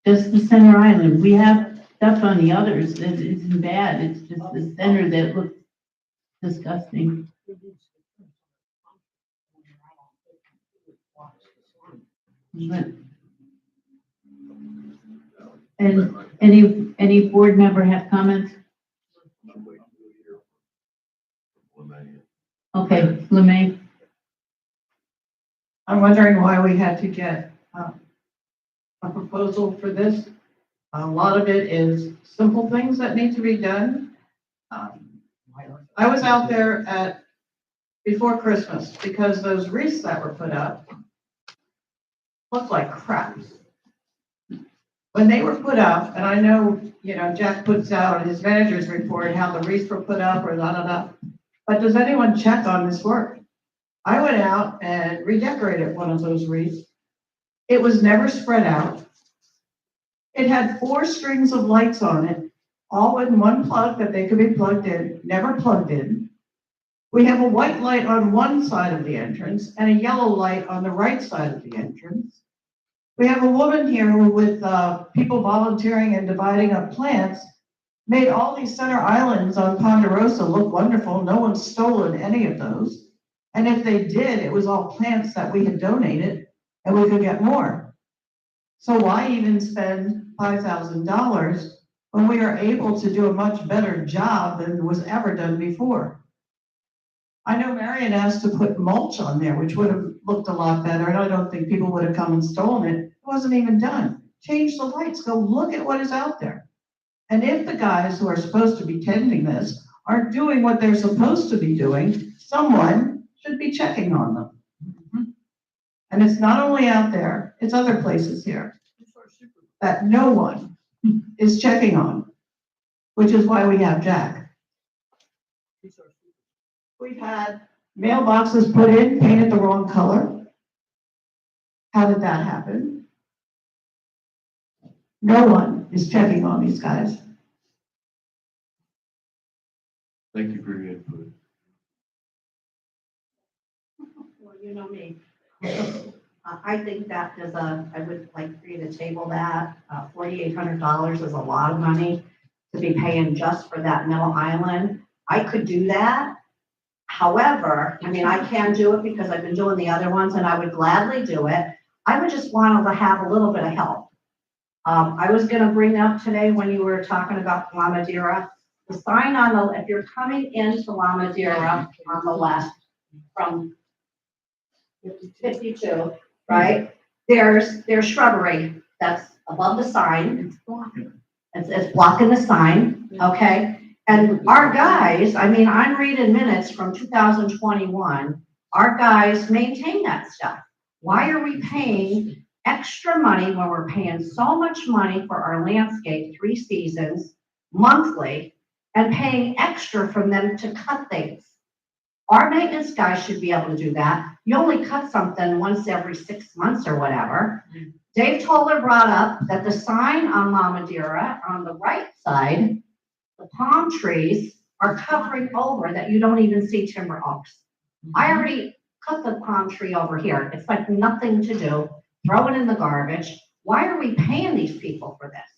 S2: Just the center island. We have stuff on the others that isn't bad. It's just the center that looks disgusting. And any board member have comments? Okay, Lemay.
S10: I'm wondering why we had to get a proposal for this. A lot of it is simple things that need to be done. I was out there before Christmas because those wreaths that were put up looked like crap. When they were put up, and I know, Jack puts out his manager's report, how the wreaths were put up or da-da-da, but does anyone check on this work? I went out and redecorated one of those wreaths. It was never spread out. It had 4 strings of lights on it, all in one plug that they could be plugged in, never plugged in. We have a white light on one side of the entrance and a yellow light on the right side of the entrance. We have a woman here who, with people volunteering and dividing up plants, made all these center islands on Ponderosa look wonderful. No one's stolen any of those. And if they did, it was all plants that we had donated and we could get more. So why even spend $5,000 when we are able to do a much better job than was ever done before? I know Marion asked to put mulch on there, which would have looked a lot better, and I don't think people would have come and stolen it. It wasn't even done. Change the lights, go look at what is out there. And if the guys who are supposed to be tending this aren't doing what they're supposed to be doing, someone should be checking on them. And it's not only out there, it's other places here that no one is checking on, which is why we have Jack. We've had mailboxes put in, painted the wrong color. How did that happen? No one is checking on these guys.
S4: Thank you for your input.
S21: Well, you know me. I think that I would like for you to table that. $4,800 is a lot of money to be paying just for that middle island. I could do that. However, I can do it because I've been doing the other ones and I would gladly do it. I would just want to have a little bit of help. I was going to bring up today when you were talking about La Madeira, the sign if you're coming into La Madeira on the left from 52, right? There's shrubbery that's above the sign. It's blocking the sign, okay? And our guys, I'm reading minutes from 2021. Our guys maintain that stuff. Why are we paying extra money when we're paying so much money for our landscape 3 seasons monthly? and paying extra from them to cut things. Our maintenance guys should be able to do that. You only cut something once every 6 months or whatever. Dave Toller brought up that the sign on La Madeira on the right side, the palm trees are covering over that you don't even see timber oaks. I already cut the palm tree over here. It's like nothing to do. Throw it in the garbage. Why are we paying these people for this?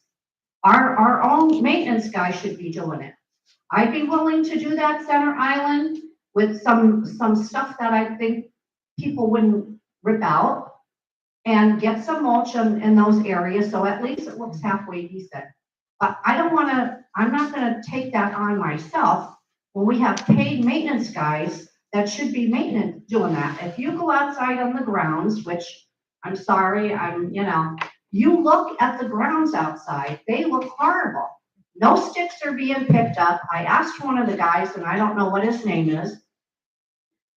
S21: Our own maintenance guy should be doing it. I'd be willing to do that center island with some stuff that I think people wouldn't rip out and get some mulch in those areas, so at least it looks halfway decent. But I'm not gonna take that on myself when we have paid maintenance guys that should be doing that. If you go outside on the grounds, which I'm sorry, you look at the grounds outside, they look horrible. No sticks are being picked up. I asked one of the guys, and I don't know what his name is.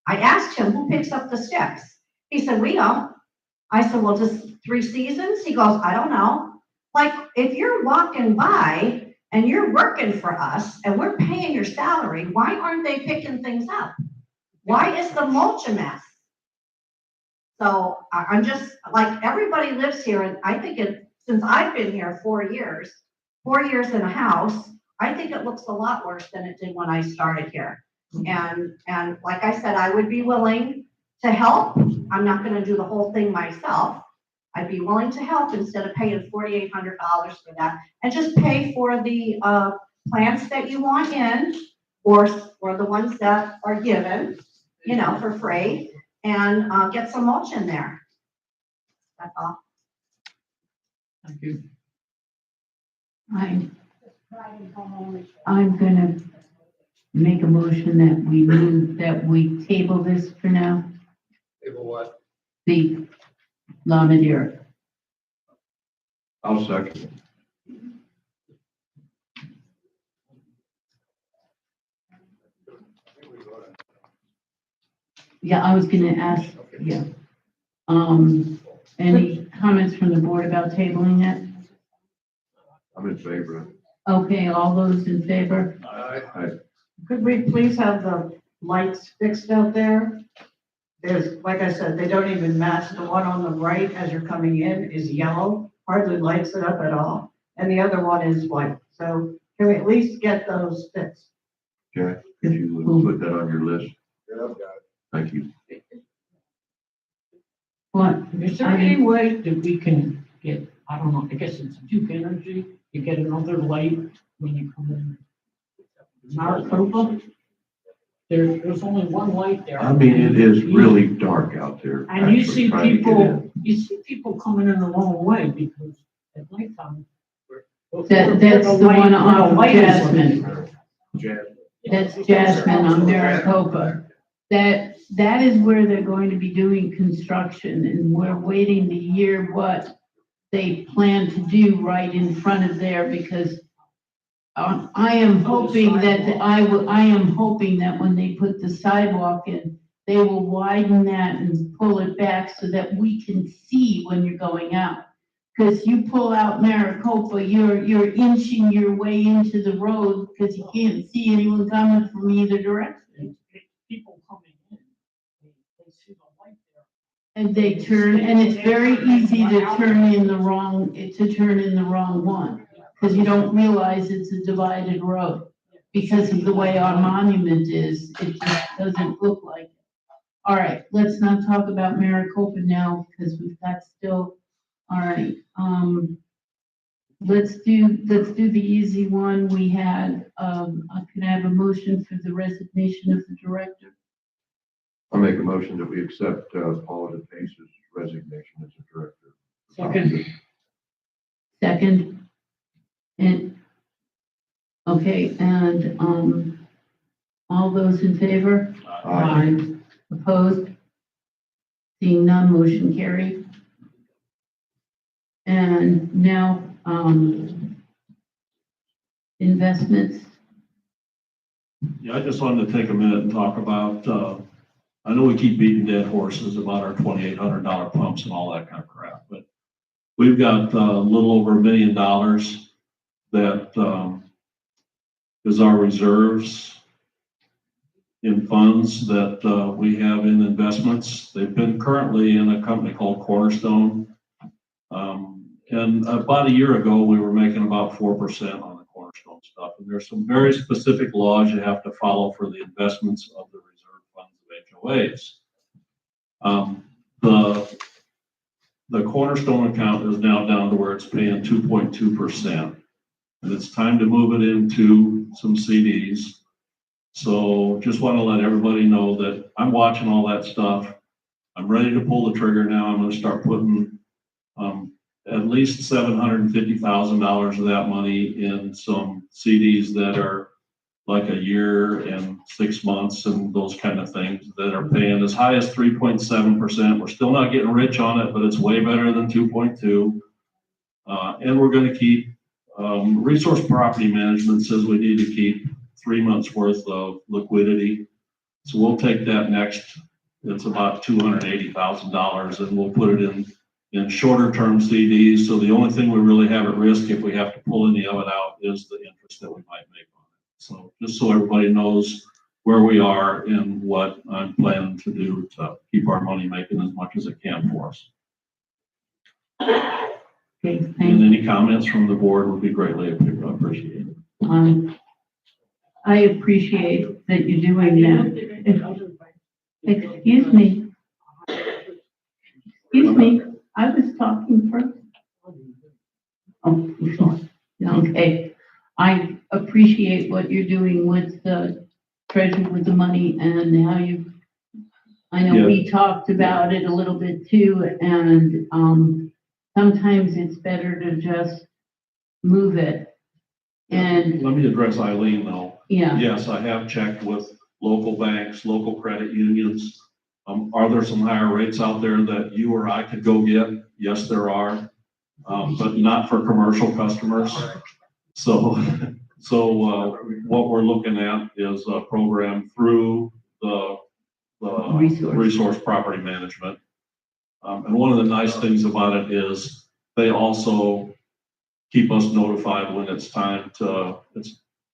S21: I asked him, who picks up the sticks? He said, we don't. I said, well, just 3 seasons? He goes, I don't know. Like, if you're walking by and you're working for us and we're paying your salary, why aren't they picking things up? Why is the mulch a mess? So I'm just, like, everybody lives here, and I think since I've been here 4 years in a house, I think it looks a lot worse than it did when I started here. And like I said, I would be willing to help. I'm not gonna do the whole thing myself. I'd be willing to help instead of paying $4,800 for that, and just pay for the plants that you want in, or the ones that are given, for free, and get some mulch in there. That's all.
S12: Thank you.
S2: I'm gonna make a motion that we table this for now,
S8: Table what?
S2: the La Madeira.
S4: I'll second.
S2: Yeah, I was gonna ask, yeah. Any comments from the board about tabling it?
S4: I'm in favor of it.
S2: Okay, all those in favor?
S10: Could we please have the lights fixed out there? There's, like I said, they don't even match. The one on the right as you're coming in is yellow, hardly lights it up at all. And the other one is white. So can we at least get those fixed?
S4: Jack, could you put that on your list?
S8: Yeah, I've got it.
S4: Thank you.
S2: What?
S12: Is there any way that we can get, I don't know, I guess it's Duke Energy, to get another light when you come in Maricopa? There's only one light there.
S4: I mean, it is really dark out there.
S12: And you
S4: actually
S12: see
S4: trying to get in.
S12: people coming in the wrong way because at nighttime.
S2: That's the one on Jasmine.
S4: Jasmine.
S2: That's Jasmine on Maricopa. That is where they're going to be doing construction, and we're waiting to hear what they plan to do right in front of there, because I am hoping that when they put the sidewalk in, they will widen that and pull it back so that we can see when you're going out. Because you pull out Maricopa, you're inching your way into the road because you can't see anyone coming from either direction.
S12: People coming in, they see the light there.
S2: And they turn, and it's very easy to turn in the wrong one, because you don't realize it's a divided road. Because of the way our monument is, it just doesn't look like it. All right, let's not talk about Maricopa now, because we've got still, all right, let's do the easy one. We had, can I have a motion for the resignation of the director?
S4: I'll make a motion that we accept Paula DePace's resignation as a director.
S2: Second. And, okay, and, all those in favor?
S4: Aye.
S2: Opposed? Seeing none, motion carried. And now, investments.
S7: Yeah, I just wanted to take a minute and talk about, I know we keep beating dead horses about our $2,800 pumps and all that kind of crap, but we've got a little over $1 million that is our reserves in funds that we have in investments. They've been currently in a company called Cornerstone. And about a year ago, we were making about 4% on the Cornerstone stuff. And there's some very specific laws you have to follow for the investments of the reserve funds of HOAs. The Cornerstone account is now down to where it's paying 2.2%. And it's time to move it into some CDs. So just want to let everybody know that I'm watching all that stuff. I'm ready to pull the trigger now. I'm going to start putting at least $750,000 of that money in some CDs that are like a year and 6 months and those kind of things that are paying as high as 3.7%. We're still not getting rich on it, but it's way better than 2.2. And we're going to keep, Resource Property Management says we need to keep 3 months worth of liquidity. So we'll take that next, it's about $280,000, and we'll put it in shorter term CDs. So the only thing we really have at risk if we have to pull any of it out is the interest that we might make on it. So just so everybody knows where we are and what I'm planning to do to keep our money making as much as it can for us.
S2: Okay,
S7: And
S2: thank
S7: any comments from the board would be greatly appreciated.
S2: I appreciate that you're doing that. Excuse me. Excuse me, I was talking first. Oh, okay. I appreciate what you're doing with the treasure with the money and how you, I know we talked about it a little bit too, and sometimes it's better to just move it. And
S7: Let me address Eileen though.
S2: yeah,
S7: Yes, I have checked with local banks, local credit unions. Are there some higher rates out there that you or I could go get? Yes, there are, but not for commercial customers. So what we're looking at is a program through the Resource Property Management. And one of the nice things about it is they also keep us notified when it's time to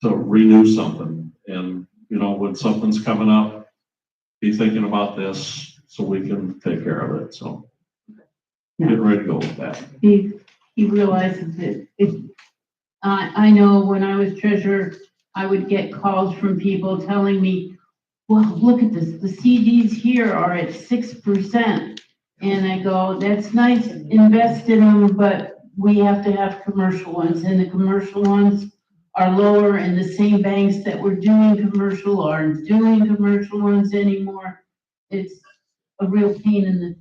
S7: renew something. And, you know, when something's coming up, be thinking about this so we can take care of it. So get ready to go with that.
S2: he realizes it. I know when I was treasurer, I would get calls from people telling me, well, look at this, the CDs here are at 6%. And I go, that's nice, invest in them, but we have to have commercial ones, and the commercial ones are lower, and the same banks that were doing commercial aren't doing commercial ones anymore. It's a real pain in the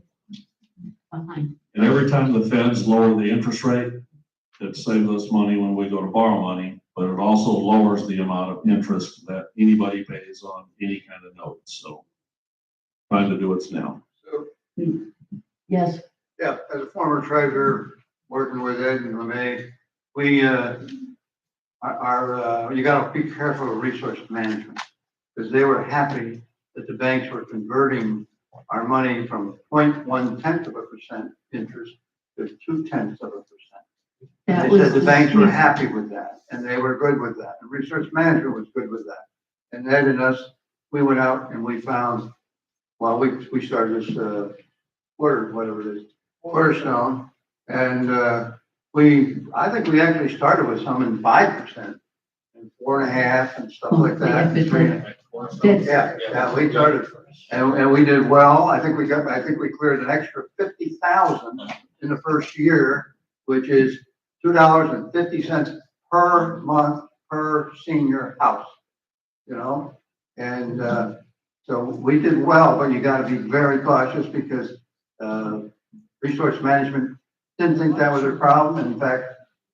S2: behind.
S7: And every time the feds lower the interest rate, it saves us money when we go to borrow money, but it also lowers the amount of interest that anybody pays on any kind of notes. So trying to do it now.
S2: Yes.
S9: Yeah, as a former treasurer, working with Ed and LeMay, we, you gotta be careful of resource management, because they were happy that the banks were converting our money from 0.1% interest to 0.2%. They said the banks were happy with that, and they were good with that, and resource management was good with that. And Ed and us, we went out and we found, well, we started this, whatever it is, Cornerstone, and I think we actually started with some in 5% and 4.5% and stuff like that. Yeah, we started, and we did well. I think we cleared an extra 50,000 in the first year, which is $2.50 per month per senior house, you know? And so we did well, but you gotta be very cautious because resource management didn't think that was a problem. In fact,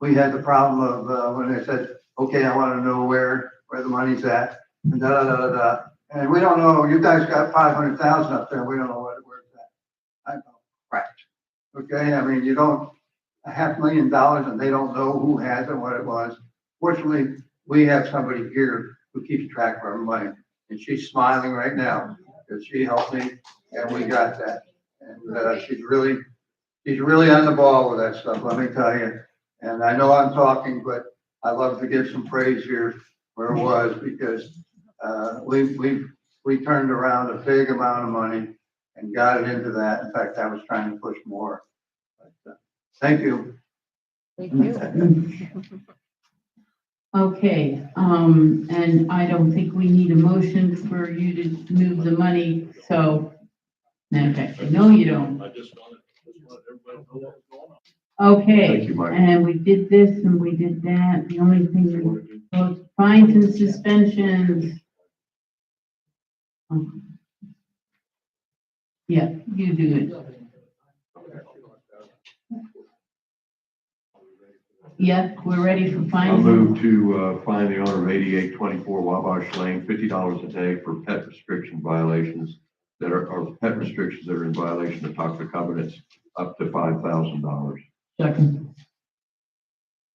S9: we had the problem of when they said, okay, I want to know where the money's at, and da-da-da-da-da. And we don't know, you guys got 500,000 up there, we don't know where it's at. I know, right. Okay, I mean, you don't, $500,000 and they don't know who has it, what it was. Fortunately, we have somebody here who keeps track of our money, and she's smiling right now because she helped me and we got that. And she's really on the ball with that stuff, let me tell you. And I know I'm talking, but I love to give some praise here where it was because, we turned around a big amount of money and got it into that. In fact, I was trying to push more. But, thank you.
S6: Thank you.
S2: Okay, and I don't think we need a motion for you to move the money, so, matter of fact, I know you don't.
S7: I just wanted everybody to know what was going on.
S2: Okay,
S4: Thank you, Mike.
S2: and we did this and we did that, the only thing we, was fines and suspensions. Yeah, you do it. Yeah, we're ready for
S4: I
S2: fines.
S4: move to fine the owner of 8824 Wabash Lane, $50 a day for pet restriction violations that are, or pet restrictions that are in violation of toxic covenants, up to $5,000.
S2: Second.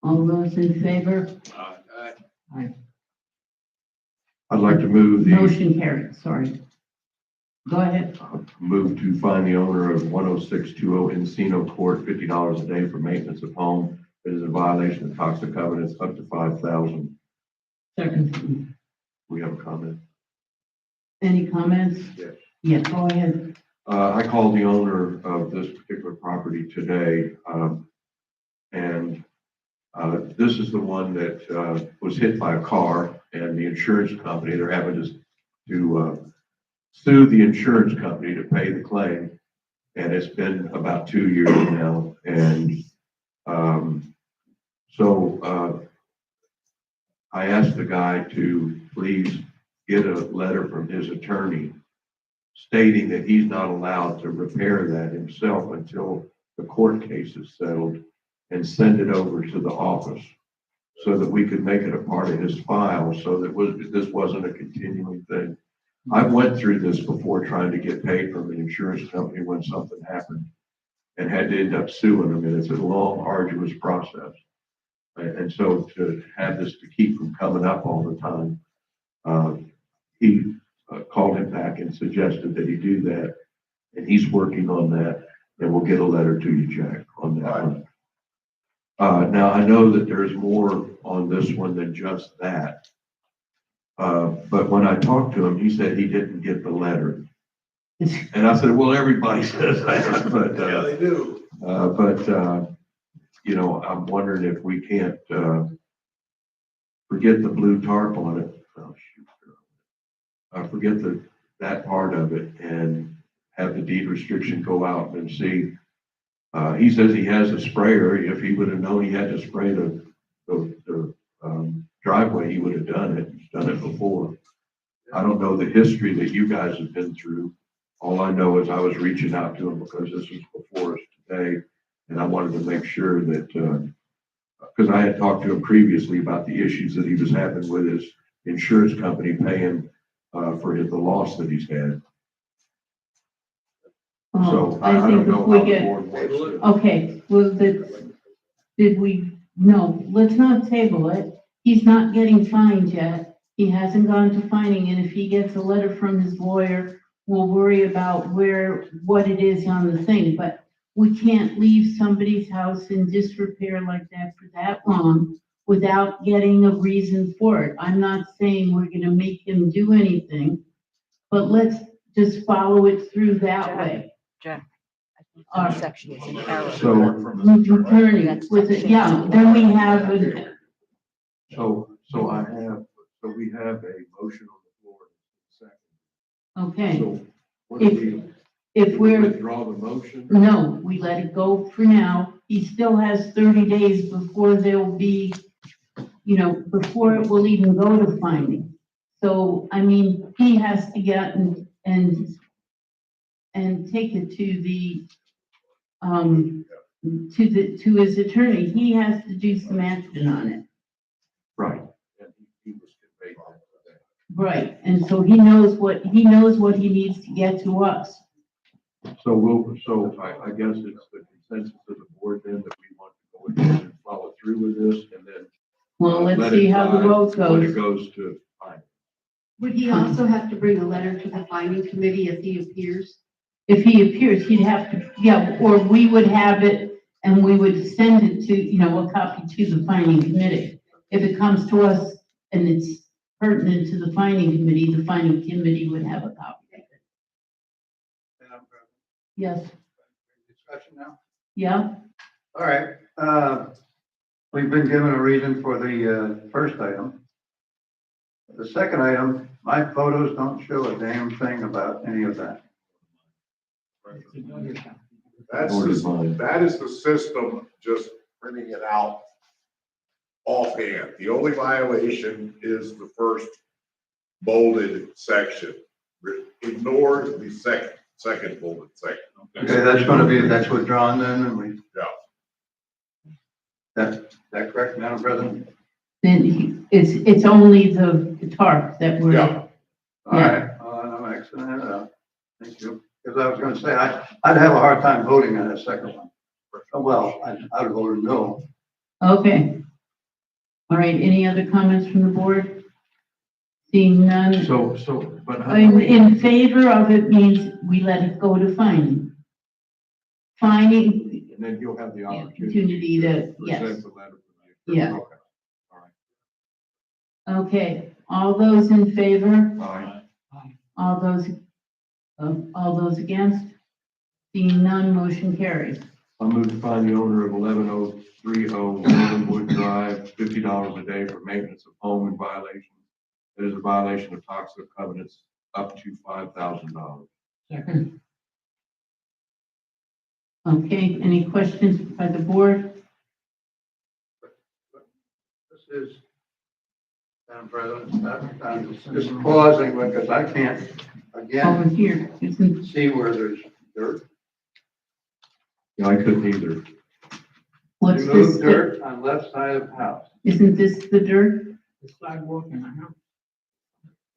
S2: All those in favor? Aye.
S4: I'd like to move the,
S2: Motion carried, sorry. Go ahead.
S4: move to fine the owner of 10620 Encino Court, $50 a day for maintenance of home that is in violation of toxic covenants, up to $5,000.
S2: Second.
S4: We have a comment?
S2: Any comments?
S4: Yes.
S2: Yeah, go ahead.
S4: I called the owner of this particular property today, and this is the one that was hit by a car, and the insurance company, they're having to sue the insurance company to pay the claim, and it's been about 2 years now, and so I asked the guy to please get a letter from his attorney stating that he's not allowed to repair that himself until the court case is settled, and send it over to the office so that we could make it a part of his file, so that this wasn't a continuing thing. I've went through this before, trying to get paid from an insurance company when something happened, and had to end up suing them, and it's a long, arduous process. And so to have this to keep from coming up all the time, he called him back and suggested that he do that, and he's working on that, and we'll get a letter to you, Jack, on that one. Now, I know that there's more on this one than just that, but when I talked to him, he said he didn't get the letter. And I said, well, everybody says that, but,
S3: Yeah, they do.
S4: you know, I'm wondering if we can't, forget the blue tarp on it. Oh, shoot. Forget that part of it and have the deed restriction go out and see. He says he has a sprayer. If he would have known he had to spray the driveway, he would have done it. He's done it before. I don't know the history that you guys have been through. All I know is I was reaching out to him because this was before us today, and I wanted to make sure that, because I had talked to him previously about the issues that he was having with his insurance company paying for the loss that he's had. So I
S2: I
S4: don't
S2: think
S4: know
S2: if we
S4: how the
S2: get,
S4: board wants to.
S2: okay, well, did we, no, let's not table it. He's not getting fined yet. He hasn't gone to fining, and if he gets a letter from his lawyer, we'll worry about what it is on the thing, but we can't leave somebody's house in disrepair like that for that long without getting a reason for it. I'm not saying we're gonna make him do anything, but let's just follow it through that way.
S6: Jack, I think that section is in error.
S4: So,
S2: Attorney, with it, yeah, then we have,
S4: we have a motion on the floor. Second.
S2: okay,
S4: So what do we?
S2: if we're.
S4: Withdraw the motion?
S2: No, we let it go for now. He still has 30 days before there'll be, before it will even go to finding. So, I mean, he has to get and take it to the, to his attorney. He has to do some action on it.
S4: Right. And he was conveyed that.
S2: Right, and so he knows what he needs to get to us.
S4: So I guess it's the consensus of the board then that we want to go ahead and follow through with this, and then.
S2: Well, let's
S4: let
S2: see
S4: it
S2: how the
S4: ride
S2: vote
S4: When it
S2: goes.
S4: goes to fine.
S15: Would he also have to bring a letter to the finding committee if he appears?
S2: If he appears, he'd have to, yeah, or we would have it and we would send it to, a copy to the finding committee. If it comes to us and it's pertinent to the finding committee, the finding committee would have a copy of it. Yes,
S8: Discussion now?
S2: yeah,
S8: All right, we've been given a reason for the, first item. The second item, my photos don't show a damn thing about any of that.
S11: That is the system just printing it out offhand. The only violation is the first bolded section. Ignore the second bolded section.
S8: Okay, that's withdrawn then, and we,
S11: Yeah.
S8: that correct, Madam President?
S2: then it's only the tarp that we're.
S11: Yeah.
S8: All right, I'm Xing that out. Thank you. Because I was gonna say, I'd have a hard time voting on that second one. Well, I'd vote no.
S2: Okay. All right, any other comments from the board? Seeing none.
S4: But
S2: In favor of it means we let it go to finding. Finding,
S4: and then you'll have the
S2: opportunity to, yes.
S4: present the letter.
S2: Yeah.
S4: Okay. All right.
S2: Okay, all those in favor?
S4: Aye.
S2: All those against? Seeing none, motion carries.
S4: I move to find the owner of 11030 Wood Drive, $50 a day for maintenance of home in violation. It is a violation of toxic covenants up to $5,000.
S12: Second.
S2: Okay, any questions by the board?
S8: This is, Madam President, I'm just pausing because I can't,
S2: Over
S8: again,
S2: here, isn't,
S8: see where there's dirt.
S4: Yeah, I couldn't either.
S2: what's
S8: Remove
S2: this?
S8: dirt on left side of house.
S2: Isn't this the dirt?
S12: The sidewalk in the house.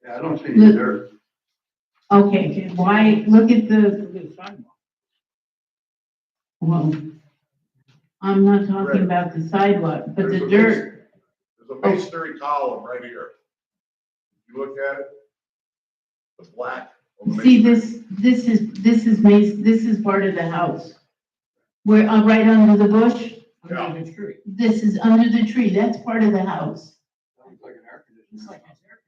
S8: Yeah, I don't see any dirt.
S2: Okay, why, look at the,
S12: Look at the sidewalk.
S2: well, I'm not talking about the sidewalk, but the dirt.
S11: There's a masonry column right here. If you look at it, the black. on the
S2: See,
S11: masonry.
S2: this is part of the house. We're right under the bush.
S11: Yeah.
S12: Under the tree.
S2: This is under the tree. That's part of the house.
S8: Sounds like an air conditioner.
S12: It's like it's air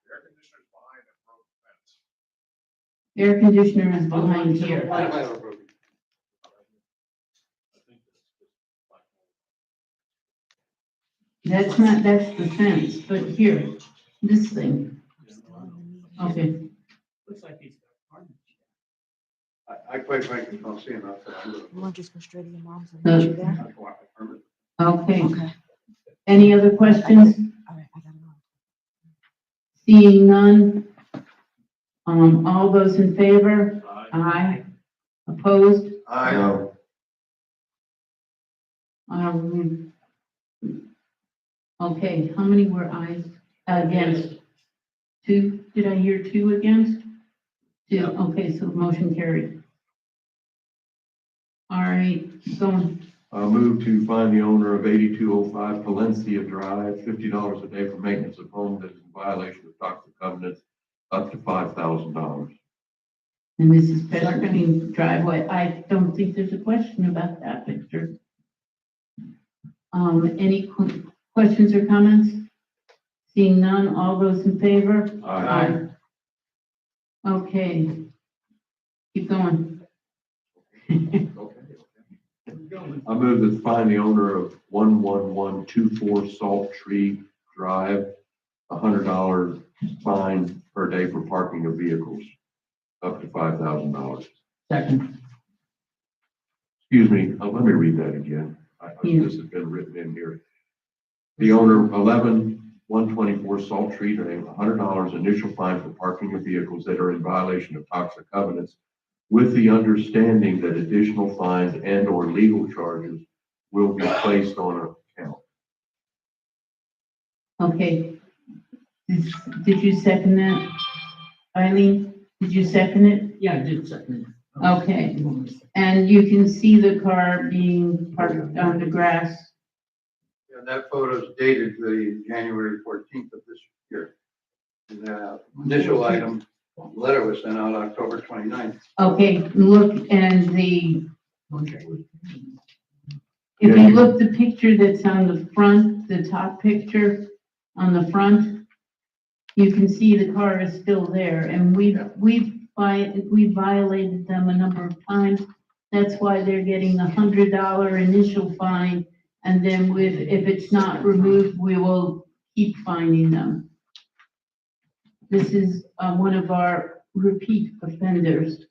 S11: Air conditioner's behind that broken fence.
S2: Air conditioner is behind here.
S8: I might have broken.
S2: That's the fence, but here, this thing. Okay,
S12: Looks like he's got apartments.
S8: I quite frankly don't see enough.
S6: You want to just go straight to your mom's and meet you there?
S2: okay.
S6: Okay.
S2: Any other questions?
S6: All right, I gotta go.
S2: Seeing none. All those in favor? Aye. Opposed?
S8: Aye.
S2: Okay, how many were ayes? Against? Two? Did I hear two against? Two, okay, so motion carried. All right, going.
S4: Move to find the owner of 8205 Valencia Drive, $50 a day for maintenance of home that is in violation of toxic covenants up to $5,000.
S2: And this is Petrine driveway. I don't think there's a question about that picture. Any questions or comments? Seeing none, all those in favor?
S4: Aye.
S2: Okay. Keep going.
S4: I move to find the owner of 11124 Salt Tree Drive, $100 fine per day for parking of vehicles, up to $5,000.
S12: Second.
S4: Excuse me, let me read that again.
S2: Yeah.
S4: This has been written in here. The owner, 11124 Salt Tree Drive, $100 initial fine for parking of vehicles that are in violation of toxic covenants, with the understanding that additional fines and/or legal charges will be placed on account.
S2: Okay. Did you second that? Eileen, did you second it?
S12: Yeah, I did second.
S2: Okay. And you can see the car being parked on the grass.
S8: Yeah, that photo is dated the January 14th of this year. And the initial item, letter was sent out October 29th.
S2: Okay, look, and if you look the picture that's on the front, the top picture on the front, You can see the car is still there, and we violated them a number of times. That's why they're getting the $100 initial fine, and then if it's not removed, we will keep fining them. This is one of our repeat offenders.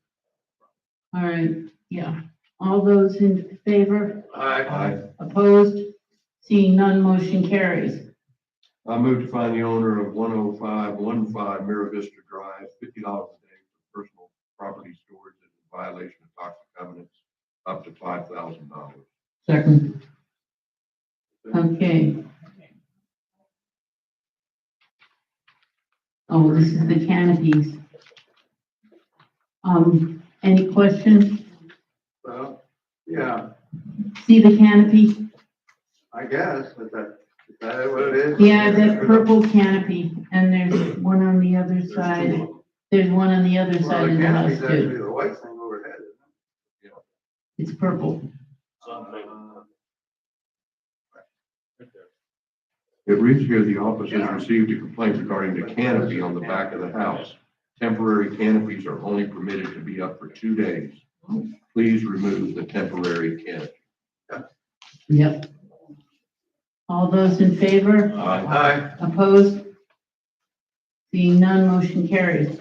S2: All right, yeah. All those in favor?
S4: Aye.
S2: Opposed? Seeing none, motion carries.
S4: I move to find the owner of 10515 Mira Vista Drive, $50 a day for personal property storage in violation of toxic covenants, up to $5,000.
S12: Second.
S2: Okay. Oh, this is the canopies. Any questions?
S8: Well, yeah,
S2: See the canopy?
S8: I guess, is that what it is?
S2: Yeah, that purple canopy, and there's one on the other side. There's one on the other
S8: Well,
S2: side of
S8: the
S2: the house
S8: canopy's actually
S2: too.
S8: the white thing overhead, isn't
S2: It's purple.
S4: It reads here, the office has received a complaint regarding the canopy on the back of the house. Temporary canopies are only permitted to be up for 2 days. Please remove the temporary canopy.
S2: Yep. All those in favor?
S8: Aye.
S2: Opposed? Seeing none, motion carries.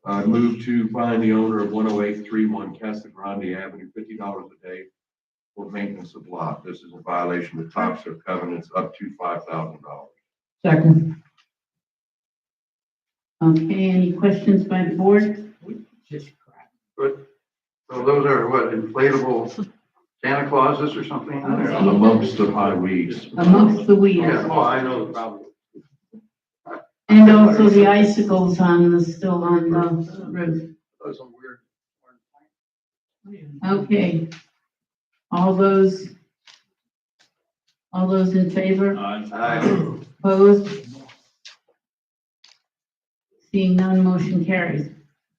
S4: I move to find the owner of 10831 Casa Grande Avenue, $50 a day for maintenance of lot. This is a violation of toxic covenants up to $5,000.
S12: Second.
S2: Okay, any questions by the board?
S8: Good. So those are what, inflatable Santa Clauses or something in there?
S4: Amongst the high weeds.
S2: Amongst the weeds.
S8: Yeah, well, I know the problem.
S2: And also the icicles still on the roof.
S8: Those are weird.
S2: Okay. All those in favor?
S8: Aye.
S2: Opposed? Seeing none, motion carries.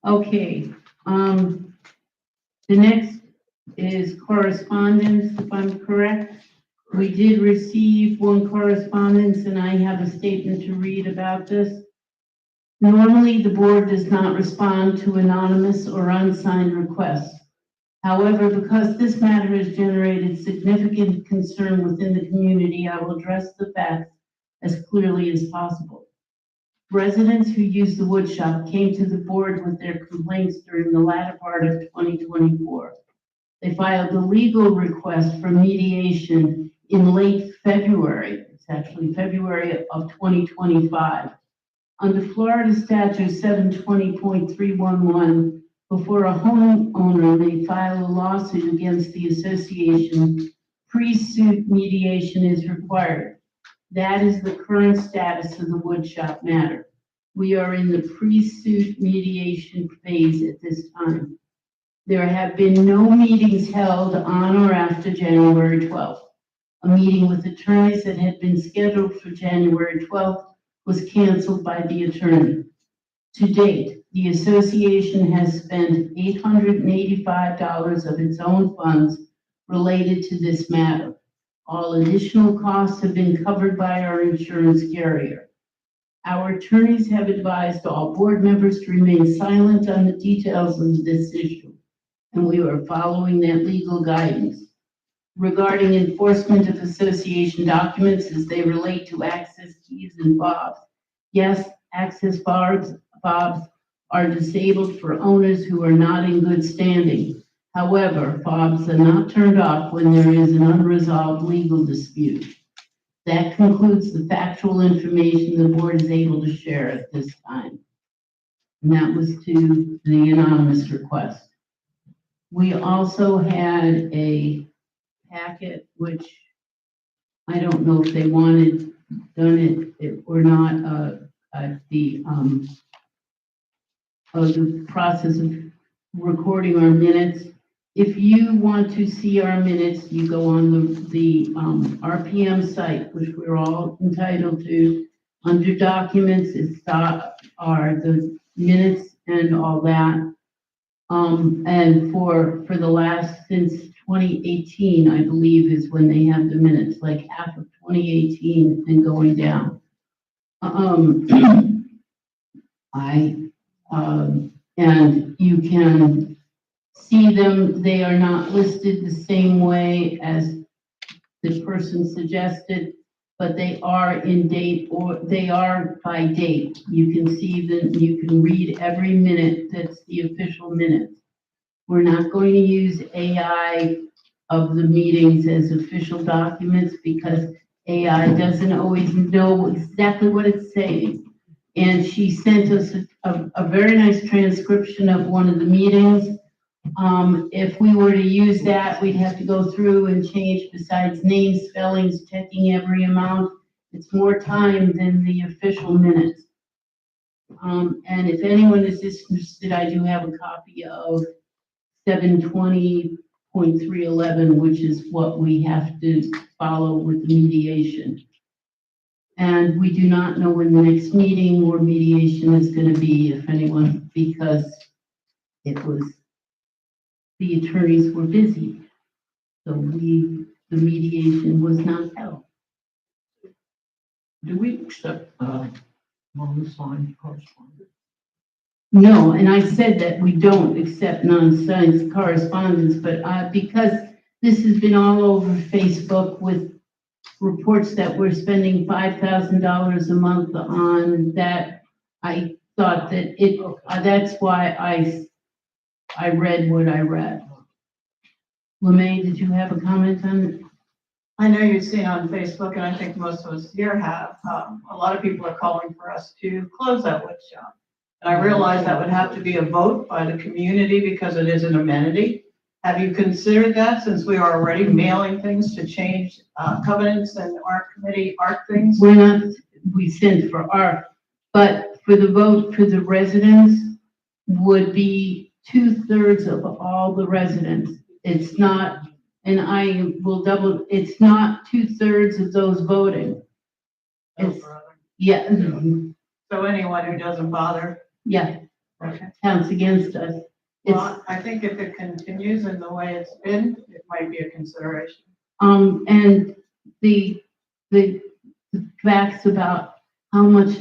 S2: Okay, the next is correspondence, if I'm correct. We did receive one correspondence, and I have a statement to read about this. Normally, the board does not respond to anonymous or unsigned requests. However, because this matter has generated significant concern within the community, I will address the facts as clearly as possible. Residents who use the wood shop came to the board with their complaints during the latter part of 2024. They filed a legal request for mediation in late February. It's actually February of 2025. Under Florida Statute 720.311, before a homeowner may file a lawsuit against the association, pre-suit mediation is required. That is the current status of the wood shop matter. We are in the pre-suit mediation phase at this time. There have been no meetings held on or after January 12th. A meeting with attorneys that had been scheduled for January 12th was canceled by the attorney. To date, the association has spent $885 of its own funds related to this matter. All additional costs have been covered by our insurance carrier. Our attorneys have advised all board members to remain silent on the details of this issue, and we are following that legal guidance. Regarding enforcement of association documents as they relate to access keys and fobs, yes, access fobs are disabled for owners who are not in good standing. However, fobs are not turned off when there is an unresolved legal dispute. That concludes the factual information the board is able to share at this time. And that was to the anonymous request. We also had a packet, which I don't know if they wanted done it or not, the process of recording our minutes. If you want to see our minutes, you go on the RPM site, which we're all entitled to. Under documents, are the minutes and all that. And for the last, since 2018, I believe is when they have the minutes, like half of 2018 and going down. And you can see them, they are not listed the same way as the person suggested, but they are in date or they are by date. You can see them, you can read every minute, that's the official minutes. We're not going to use AI of the meetings as official documents because AI doesn't always know exactly what it's saying. And she sent us a very nice transcription of one of the meetings. If we were to use that, we'd have to go through and change besides names, spellings, checking every amount. It's more time than the official minutes. And if anyone is interested, I do have a copy of 720.311, which is what we have to follow with the mediation. And we do not know when the next meeting or mediation is going to be, if anyone, because the attorneys were busy. So the mediation was not held.
S12: Do we accept, non-signed correspondence?
S2: No, and I said that we don't accept non-signed correspondence, but because this has been all over Facebook with reports that we're spending $5,000 a month on that, I thought that that's why I read what I read. LeMay, did you have a comment on it?
S10: I know you've seen on Facebook, and I think most of us here have, a lot of people are calling for us to close that wood shop. And I realize that would have to be a vote by the community because it is an amenity. Have you considered that since we are already mailing things to change covenants and our committee art things?
S2: We're not, we sent for art, but for the vote for the residents would be 2/3 of all the residents. It's not, and I will double, it's not 2/3 of those voting. It's, yeah.
S10: So anyone who doesn't bother?
S2: Yeah,
S10: Okay.
S2: counts against us.
S10: Well, I think if it continues in the way it's been, it might be a consideration.
S2: And the facts about how much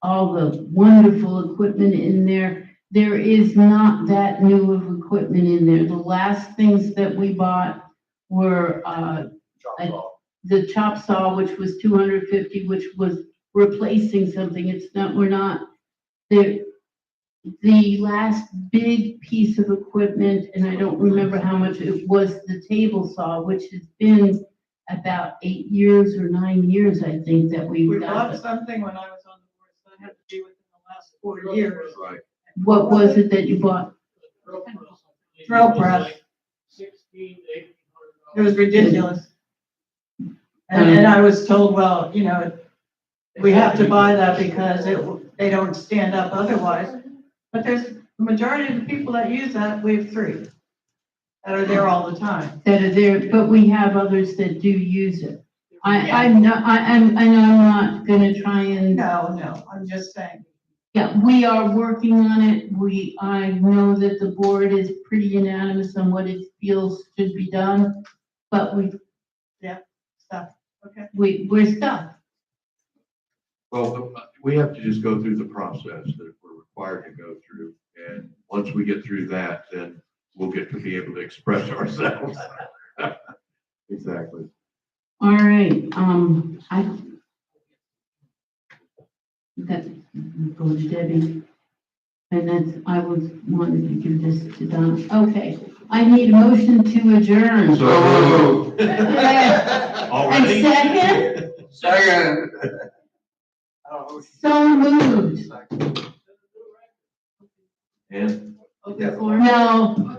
S2: all the wonderful equipment in there is not that new of equipment in there. The last things that we bought were, the chop saw, which was $250, which was replacing something. It's not, we're not, the last big piece of equipment, and I don't remember how much it was, the table saw, which has been about 8 years or 9 years, I think, that
S10: We
S2: we've got.
S10: bought something when I was on the board, so it had to be within the last 4 years.
S4: Right.
S2: What was it that you bought?
S10: Drill press. It was ridiculous. And I was told, well, you know, we have to buy that because they don't stand up otherwise. But there's the majority of the people that use that, we have 3 that are there all the time.
S2: That are there, but we have others that do use it. I'm not gonna try and.
S10: No, I'm just saying.
S2: Yeah, we are working on it. I know that the board is pretty unanimous on what it feels should be done, but
S10: Stuff, okay.
S2: we're stuck.
S4: Well, we have to just go through the process that we're required to go through. And once we get through that, then we'll get to be able to express ourselves. Exactly.
S2: All right, that go to Debbie. And that's, I wanted to give this to Don. Okay, I need a motion to adjourn.
S4: So.
S2: And second?
S8: Second.
S2: So moved.
S4: And.
S2: No,